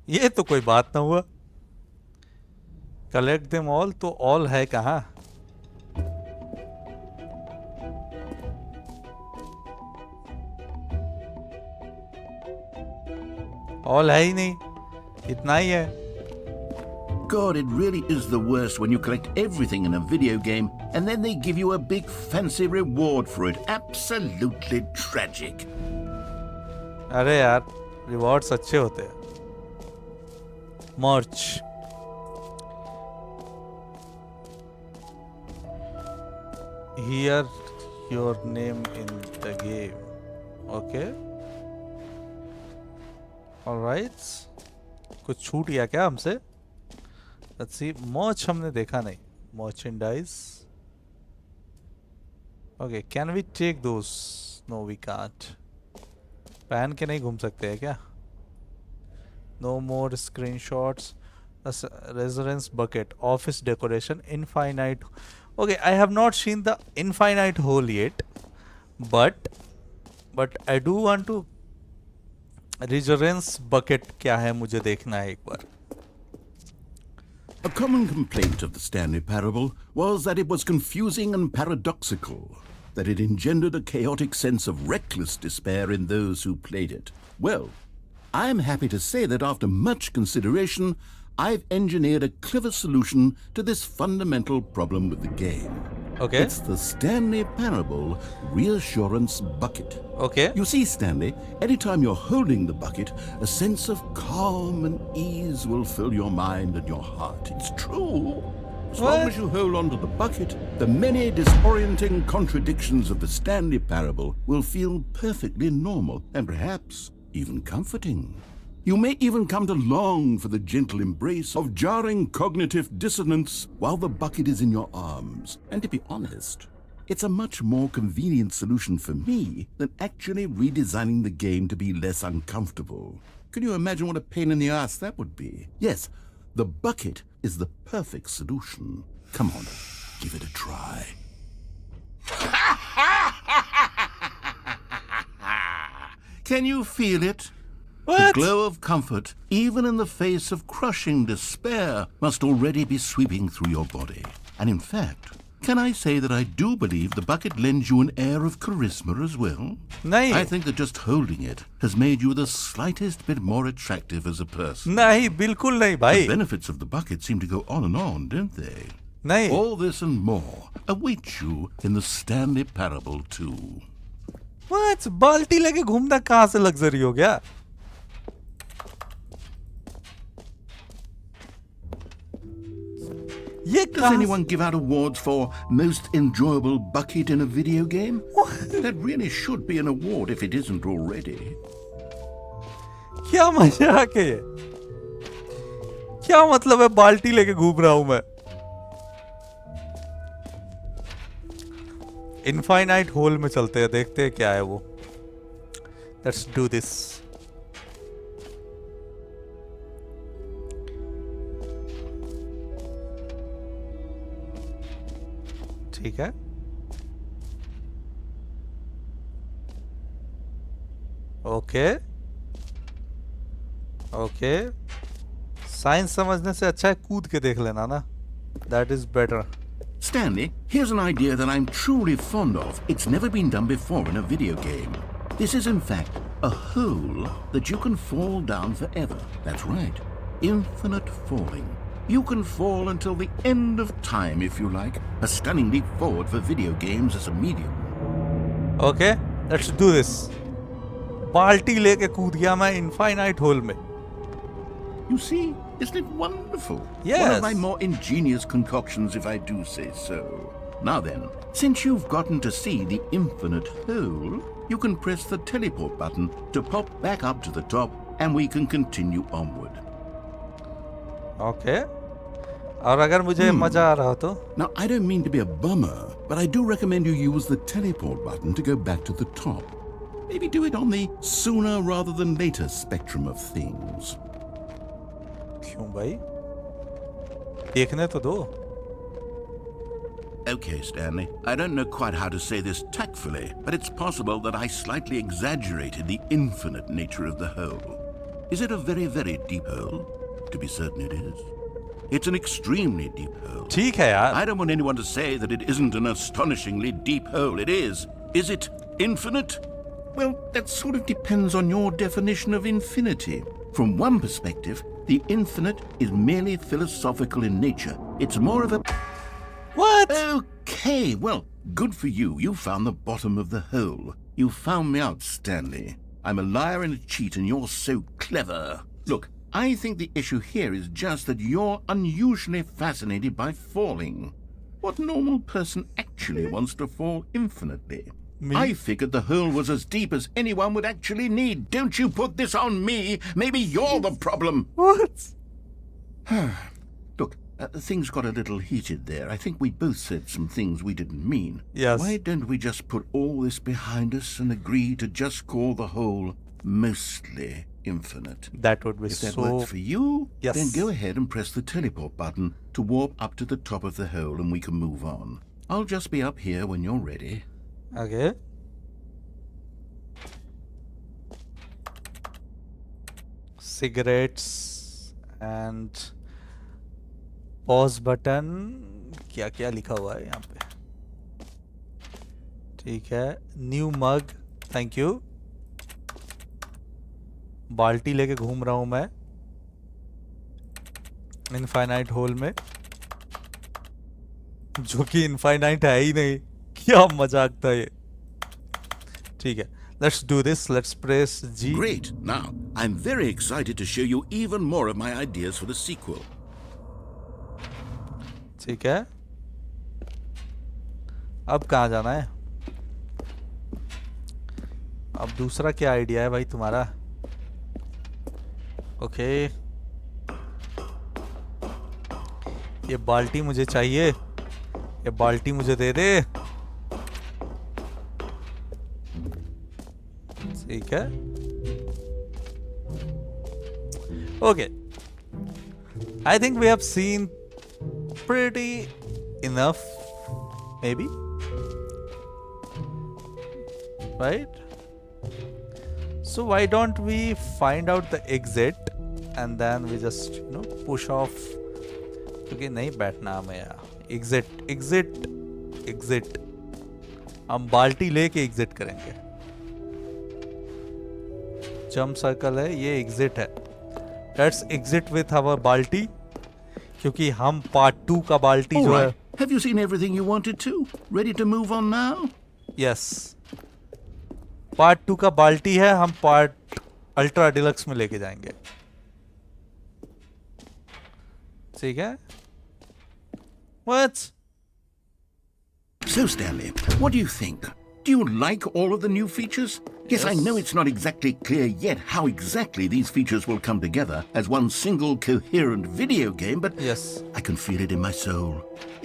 ये तो कोई बात ना हुआ. कलेक्ट देम ऑल तो ऑल है कहाँ? ऑल है ही नहीं. इतना ही है. God, it really is the worst when you collect everything in a video game and then they give you a big fancy reward for it. Absolutely tragic. अरे यार rewards अच्छे होते हैं. March. Hear your name in the game. Okay. All right. कुछ छूट गया क्या हमसे? Let's see. Merch हमने देखा नहीं. Merchandise. Okay. Can we take those? No, we can't. पहन के नहीं घूम सकते हैं क्या? No more screenshots. Residence bucket. Office decoration. Infinite. Okay, I have not seen the infinite hole yet, but I do want to. Residence bucket क्या है मुझे देखना है एक बार. A common complaint of the Stanley Parable was that it was confusing and paradoxical, that it engendered a chaotic sense of reckless despair in those who played it. Well, I'm happy to say that after much consideration, I've engineered a clever solution to this fundamental problem with the game. Okay. It's the Stanley Parable Reassurance Bucket. Okay. You see, Stanley, anytime you're holding the bucket, a sense of calm and ease will fill your mind and your heart. It's true. As long as you hold on to the bucket, the many disorienting contradictions of the Stanley Parable will feel perfectly normal and perhaps even comforting. You may even come to long for the gentle embrace of jarring cognitive dissonance while the bucket is in your arms. And to be honest, it's a much more convenient solution for me than actually redesigning the game to be less uncomfortable. Can you imagine what a pain in the ass that would be? Yes, the bucket is the perfect solution. Come on, give it a try. Can you feel it? What? The glow of comfort, even in the face of crushing despair, must already be sweeping through your body. And in fact, can I say that I do believe the bucket lends you an air of charisma as well? नहीं I think that just holding it has made you the slightest bit more attractive as a person. नहीं बिल्कुल नहीं The भाई benefits of the bucket seem to go on, don't they? नहीं All this and more await you in the Stanley Parable 2. What? बाल्टी लेके घूमना कहाँ से लग्जरी हो गया? ये Does कहाँ anyone give out awards for most enjoyable bucket in a video game? That really should be an award if it isn't already. क्या मजाक है ये? क्या मतलब है बाल्टी लेके घूम रहा हूं मैं? इनफाइनाइट होल में चलते हैं, देखते हैं क्या है वो. Let's do this. ठीक है. Okay okay. साइंस समझने से अच्छा है कूद के देख लेना ना. That is better. Stanley, here's an idea that I'm truly fond of. It's never been done before in a video game. This is in fact a hole that you can fall down forever. That's right. Infinite falling. You can fall until the end of time if you like. A stunning leap forward for video games as a medium. Okay let's do this. बाल्टी लेके कूद गया मैं infinite whole में. You see, isn't it wonderful? Yes. One of my more ingenious concoctions, if I do say so. Now then, since you've gotten to see the infinite hole, you can press the teleport button to pop back up to the top, and we can continue onward. Okay. और अगर मुझे मजा आ रहा तो? Now, I don't mean to be a bummer, but I do recommend you use the teleport button to go back to the top. Maybe do it on the sooner rather than later spectrum of things. क्यों भाई? देखने तो दो. Okay, Stanley. I don't know quite how to say this tactfully, but it's possible that I slightly exaggerated the infinite nature of the hole. Is it a very, very deep hole? To be certain it is. It's an extremely deep hole. ठीक है यार. I don't want anyone to say that it isn't an astonishingly deep hole. It is. Is it infinite? Well, that sort of depends on your definition of infinity. From one perspective, the infinite is merely philosophical in nature. It's more of a... What? Okay, well, good for you. You found the bottom of the hole. You found me out, Stanley. I'm a liar and a cheat, and you're so clever. Look, I think the issue here is just that you're unusually fascinated by falling. What normal person actually wants to fall infinitely? Me? I figured the hole was as deep as anyone would actually need. Don't you put this on me. Maybe you're the problem. What? Look, things got a little heated there. I think we both said some things we didn't mean. Yes. Why don't we just put all this behind us and agree to just call the hole mostly infinite? That would be If that so... works for you, Yes. then go ahead and press the teleport button to warp up to the top of the hole and we can move on. I'll just be up here when you're ready. Okay. Cigarettes and pause button. क्या क्या लिखा हुआ है यहाँ पे? ठीक है. New mug. Thank you. बाल्टी लेके घूम रहा हूँ मैं इनफाइनाइट होल में, जो कि इनफाइनाइट है ही नहीं. क्या मजाक था ये. ठीक है. Let's do this. Let's press G. Great. Now, I'm very excited to show you even more of my ideas for the sequel. ठीक है. अब कहाँ जाना है? अब दूसरा क्या आइडिया है भाई तुम्हारा? ओके, ये बाल्टी मुझे चाहिए, ये बाल्टी मुझे दे दे। ठीक है, okay. I think we have seen pretty enough, maybe, right? So why don't we find out the exit and then we just push off, क्योंकि नहीं बैठना हमें यार। एग्जिट एग्जिट एग्जिट, हम बाल्टी लेके एग्जिट करेंगे। जंप सर्कल है, ये एग्जिट है। लेट्स एग्जिट विथ आवर बाल्टी, क्योंकि हम पार्ट 2 का बाल्टी जो है। Have you seen everything you wanted to? Ready to move on now? Yes, part 2 का बाल्टी है, हम पार्ट अल्ट्रा डिलक्स में लेके जाएंगे। ठीक है। What? So, Stanley, what do you think? Do you like all of the new features? Yes, I know it's not exactly clear yet how exactly these features will come together as one single coherent video game, but yes, I can feel it in my soul.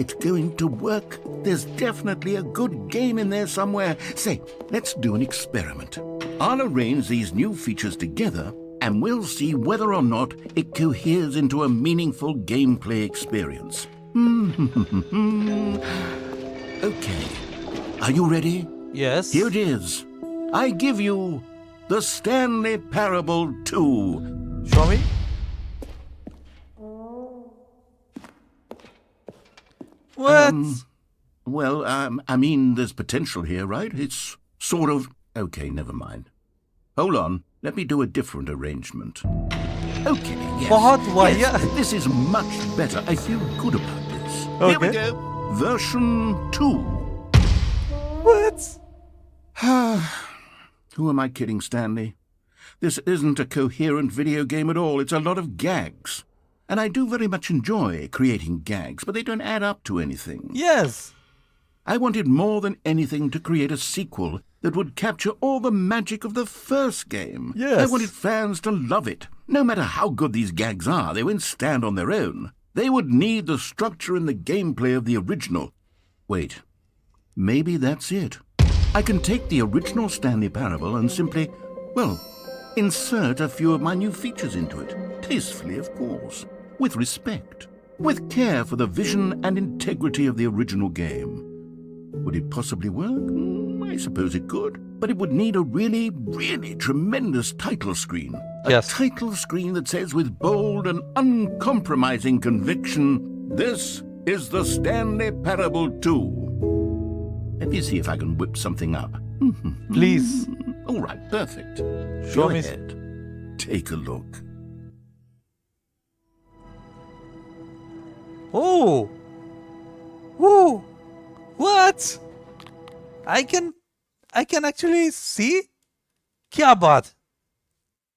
It's going to work. There's definitely a good game in there somewhere. Say, let's do an experiment. I'll arrange these new features together and we'll see whether or not it coheres into a meaningful gameplay experience. Okay. Are you ready? yes. Here it is. I give you the Stanley Parable 2. Show me. What? Well, I mean, there's potential here, right? It's sort of... Okay, never mind. Hold on. Let me do a different arrangement. Okay, yes. बहुत बढ़िया। Yes, this is much better. I feel good about this. Okay. Here we go. Version 2. What? Who am I kidding, Stanley? This isn't a coherent video game at all. It's a lot of gags. And I do very much enjoy creating gags, but they don't add up to anything. Yes. I wanted more than anything to create a sequel that would capture all the magic of the first game. Yes. I wanted fans to love it. No matter how good these gags are, they won't stand on their own. They would need the structure and the gameplay of the original. Wait, maybe that's it. I can take the original Stanley Parable and simply, well, insert a few of my new features into it. Tastefully, of course. With respect. With care for the vision and integrity of the original game. Would it possibly work? I suppose it could. But it would need a really, really tremendous title screen. Yes. A title screen that says with bold and uncompromising conviction, "This is the Stanley Parable 2." Let me see if I can whip something up. Please. All right, perfect. Show Go me. ahead. Take a look. Oh. Whoa. What? I can actually see? Kya baat?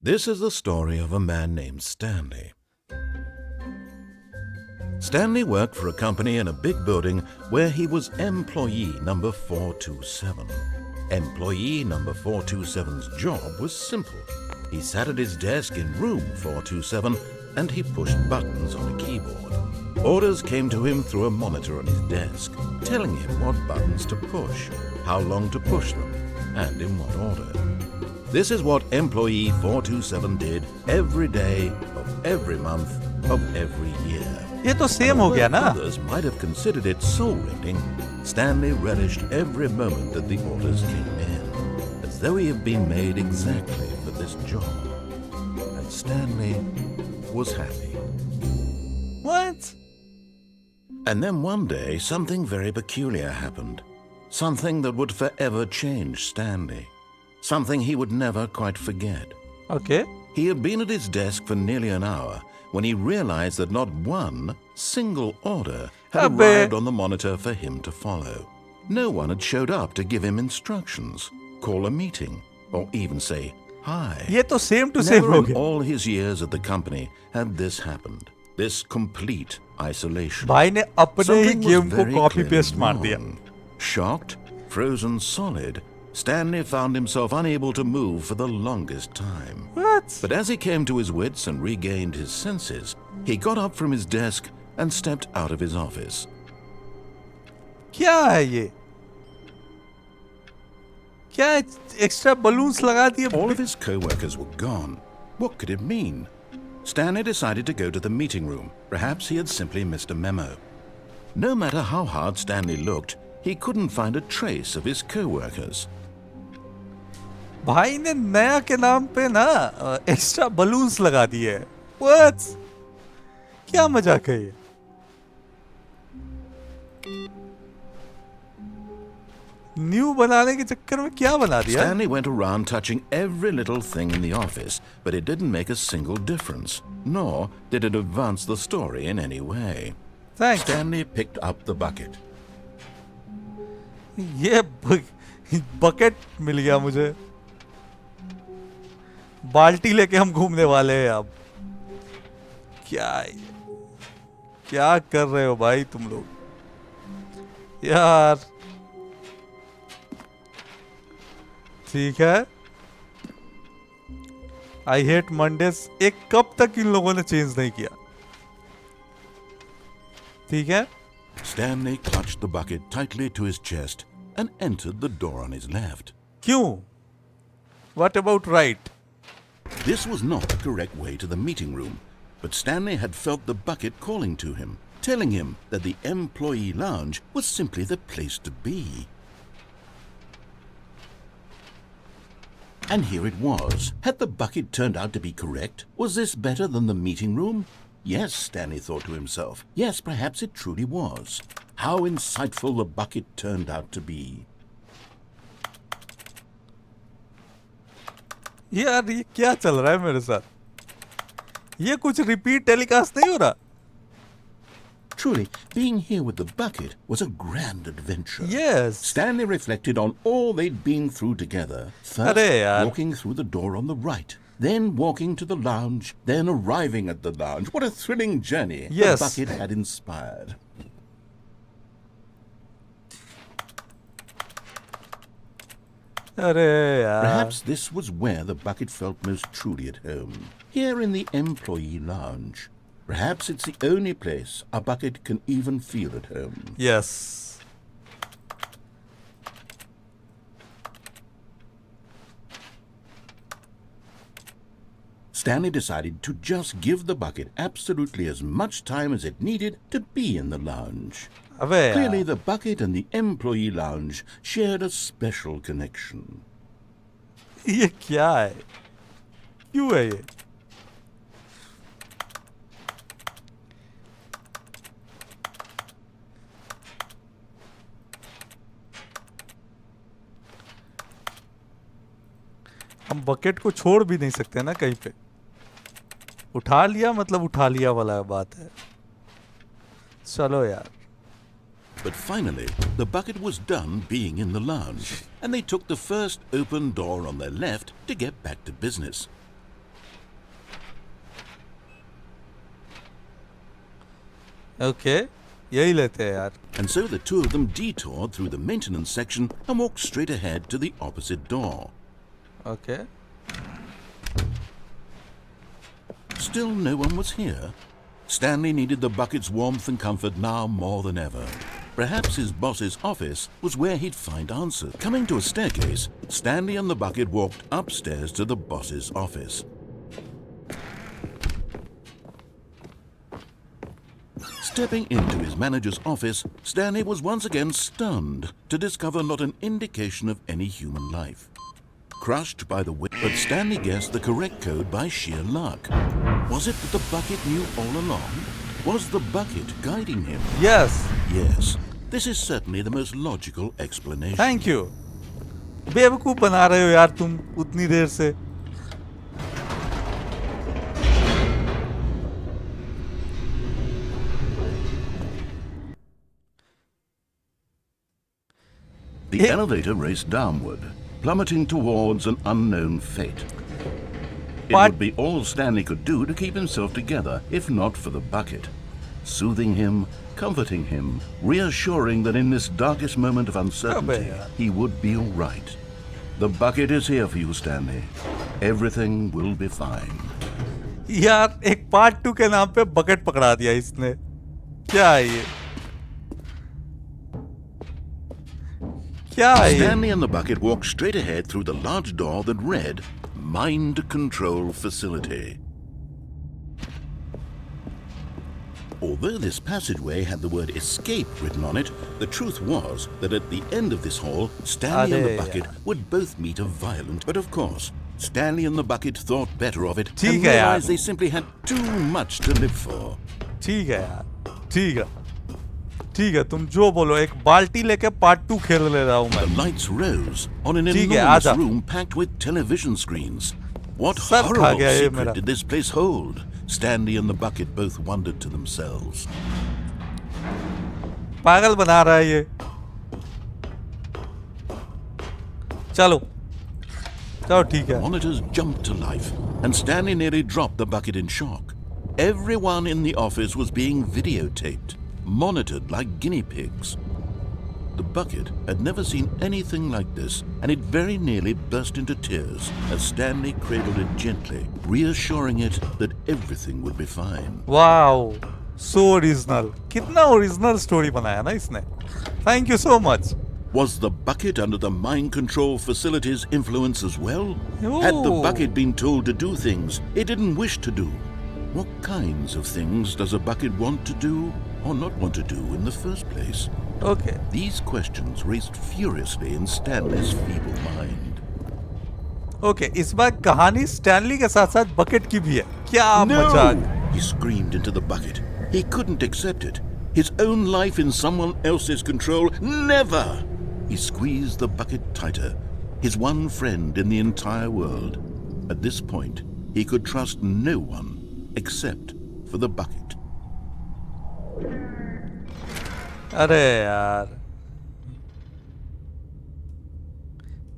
This is the story of a man named Stanley. Stanley worked for a company in a big building where he was employee number 427. Employee number 427's job was simple. He sat at his desk in room 427 and he pushed buttons on a keyboard. Orders came to him through a monitor on his desk, telling him what buttons to push, how long to push them, and in what order. This is what employee 427 did every day of every month of every year. ये तो same हो गया ना? Others might have considered it soul-rending. Stanley relished every moment that the orders came in, as though he had been made exactly for this job. And Stanley was happy. What? And then one day, something very peculiar happened. Something that would forever change Stanley. Something he would never quite forget. Okay. He had been at his desk for nearly an hour when he realized that not one single order had Abbe. arrived on the monitor for him to follow. No one had showed up to give him instructions, call a meeting, or even say hi. ये तो same to same Never हो in गया. all his years at the company had this happened. This complete isolation. भाई ने अपने ही Something was game को very copy clearly paste मार दिया. wrong. Shocked, frozen solid, Stanley found himself unable to move for the longest time. What? But as he came to his wits and regained his senses, he got up from his desk and stepped out of his office. क्या है ये? क्या extra balloons लगा दिए? All of his co-workers were gone. What could it mean? Stanley decided to go to the meeting room. Perhaps he had simply missed a memo. No matter how hard Stanley looked, he couldn't find a trace of his co-workers. भाई ने नया के नाम पे ना extra balloons लगा दिए. What? क्या मजाक है ये? न्यू बनाने के चक्कर में क्या बना दिया? Stanley went around touching every little thing in the office, but it didn't make a single difference, nor did it advance the story in any way. Thanks. Stanley picked up the bucket. ये bucket मिल गया मुझे. बाल्टी लेके हम घूमने वाले हैं अब. क्या कर रहे हो भाई तुम लोग? यार ठीक है. I hate Mondays. एक कब तक इन लोगों ने चेंज नहीं किया? ठीक है. Stanley clutched the bucket tightly to his chest and entered the door on his left. क्यों? What about right? This was not the correct way to the meeting room, but Stanley had felt the bucket calling to him, telling him that the employee lounge was simply the place to be. And here it was. Had the bucket turned out to be correct? Was this better than the meeting room? Yes, Stanley thought to himself. Yes, perhaps it truly was. How insightful the bucket turned out to be. यार ये क्या चल रहा है मेरे साथ? ये कुछ रिपीट टेलीकास्ट नहीं हो रहा? Truly, being here with the bucket was a grand adventure. Yes. Stanley reflected on all they'd been through together. First, walking through the door on the right, then walking to the lounge, then arriving at the lounge. What a thrilling journey Yes. the bucket had inspired. अरे यार. Perhaps this was where the bucket felt most truly at home. Here in the employee lounge. Perhaps it's the only place a bucket can even feel at home. Yes. Stanley decided to just give the bucket absolutely as much time as it needed to be in the lounge. अबे यार. Clearly, the bucket and the employee lounge shared a special connection. ये क्या है? क्यों है ये? हम bucket को छोड़ भी नहीं सकते ना कहीं पे. उठा लिया मतलब उठा लिया वाला बात है. चलो यार. But finally, the bucket was done being in the lounge, and they took the first open door on their left to get back to business. Okay, यही लेते हैं यार. And so the two of them detoured through the maintenance section and walked straight ahead to the opposite door. Okay. Still no one was here. Stanley needed the bucket's warmth and comfort now more than ever. Perhaps his boss's office was where he'd find answers. Coming to a staircase, Stanley and the bucket walked upstairs to the boss's office. Stepping into his manager's office, Stanley was once again stunned to discover not an indication of any human life. Crushed by the wind, but Stanley guessed the correct code by sheer luck. Was it that the bucket knew all along? Was the bucket guiding him? Yes. Yes. This is certainly the most logical explanation. Thank you. बेवकूफ बना रहे हो यार तुम उतनी देर से. The elevator raced downward, plummeting towards an unknown fate. It would be all Stanley could do to keep himself together, if not for the bucket. Soothing him, comforting him, reassuring that in this darkest moment of uncertainty, he would be all right. The bucket is here for you, Stanley. Everything will be fine. यार एक part 2 के नाम पे bucket पकड़ा दिया इसने, क्या है ये, क्या है ये? Stanley and the bucket walked straight ahead through the large door that read Mind Control Facility. Although this passageway had the word escape written on it, the truth was that at the end of this hall, Stanley and the bucket would both meet a violent. But of course, Stanley and the bucket thought better of it and realized they simply had too much to live for. ठीक है यार, ठीक है, ठीक है, तुम जो बोलो, एक बाल्टी लेके पार्ट 2 खेल ले रहा हूँ मैं. The lights rose on an enormous room packed with television screens. What horrible secret did this place hold? Stanley and the bucket both wondered to themselves. पागल बना रहा है ये. चलो, चलो ठीक है. Monitors jumped to life, and Stanley nearly dropped the bucket in shock. Everyone in the office was being videotaped, monitored like guinea pigs. The bucket had never seen anything like this, and it very nearly burst into tears as Stanley cradled it gently, reassuring it that everything would be fine. Wow, so original. कितना original story बनाया ना इसने. Thank you so much. Was the bucket under the mind control facility's influence as well? Had the bucket been told to do things it didn't wish to do? What kinds of things does a bucket want to do or not want to do in the first place? Okay. These questions raced furiously in Stanley's feeble mind. Okay, इस बार कहानी Stanley के साथ-साथ bucket की भी है. क्या मजाक? He screamed into the bucket. He couldn't accept it. His own life in someone else's control. Never! He squeezed the bucket tighter. His one friend in the entire world. At this point, he could trust no one except for the bucket. अरे यार,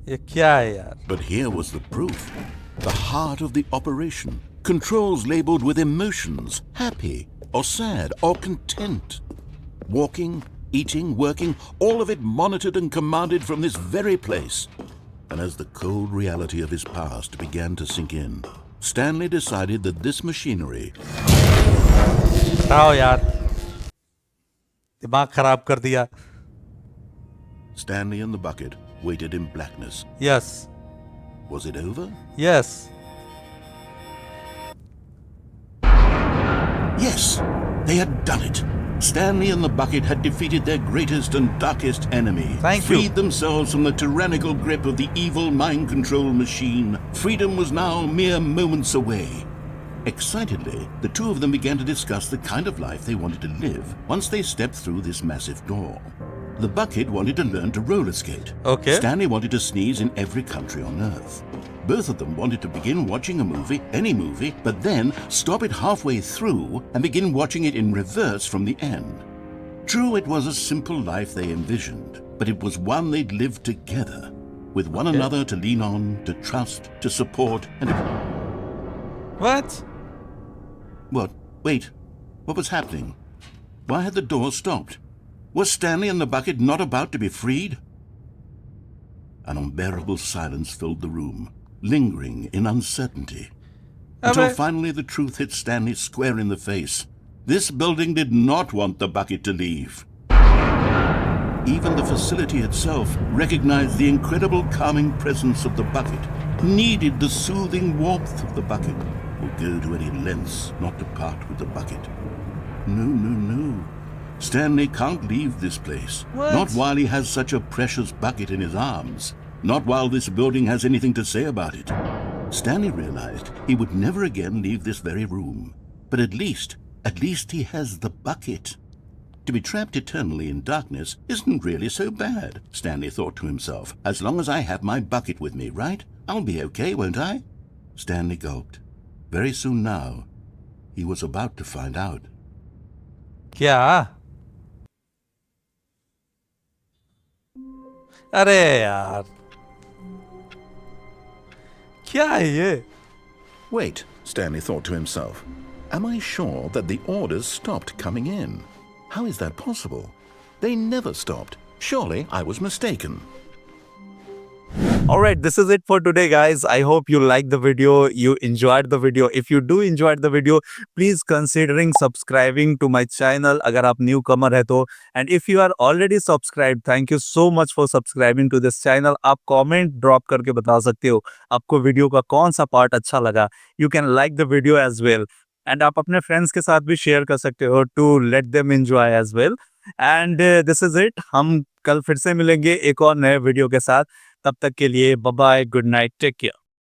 ये क्या है यार? But here was the proof. The heart of the operation. Controls labeled with emotions. Happy or sad or content. Walking, eating, working, all of it monitored and commanded from this very place. And as the cold reality of his past began to sink in, Stanley decided that this machinery... आओ यार, दिमाग खराब कर दिया. Stanley and the bucket waited in blackness. Yes. Was it over? Yes. Yes, they had done it. Stanley and the bucket had defeated their greatest and darkest enemy. Freed themselves from the tyrannical grip of the evil mind control machine. Freedom was now mere moments away. Excitedly, the two of them began to discuss the kind of life they wanted to live once they stepped through this massive door. The bucket wanted to learn to roller skate. Okay. Stanley wanted to sneeze in every country on Earth. Both of them wanted to begin watching a movie, any movie, but then stop it halfway through and begin watching it in reverse from the end. True, it was a simple life they envisioned, but it was one they'd lived together, with one another to lean on, to trust, to support, and to... What? What? Wait. What was happening? Why had the door stopped? Was Stanley and the bucket not about to be freed? An unbearable silence filled the room, lingering in uncertainty. Until finally the truth hit Stanley square in the face. This building did not want the bucket to leave. Even the facility itself recognized the incredible calming presence of the bucket, needed the soothing warmth of the bucket, would go to any lengths not to part with the bucket. No, no, no. Stanley can't leave this place. What? Not while he has such a precious bucket in his arms. Not while this building has anything to say about it. Stanley realized he would never again leave this very room. But at least he has the bucket. To be trapped eternally in darkness isn't really so bad, Stanley thought to himself. As long as I have my bucket with me, right? I'll be okay, won't I? Stanley gulped. Very soon now, he was about to find out. क्या? अरे यार, क्या है ये? Wait, Stanley thought to himself. Am I sure that the orders stopped coming in? How is that possible? They never stopped. Surely I was mistaken. Alright, this is it for today, guys. I hope you liked the video, you enjoyed the video. If you do enjoyed the video, please considering subscribing to my channel अगर आप newcomer है तो. And if you are already subscribed, thank you so much for subscribing to this channel. आप comment drop करके बता सकते हो आपको वीडियो का कौन सा पार्ट अच्छा लगा. You can like the video as well. And आप अपने friends के साथ भी share कर सकते हो to let them enjoy as well. And this is it. हम कल फिर से मिलेंगे एक और नए वीडियो के साथ. तब तक के लिए bye bye, good night, take care.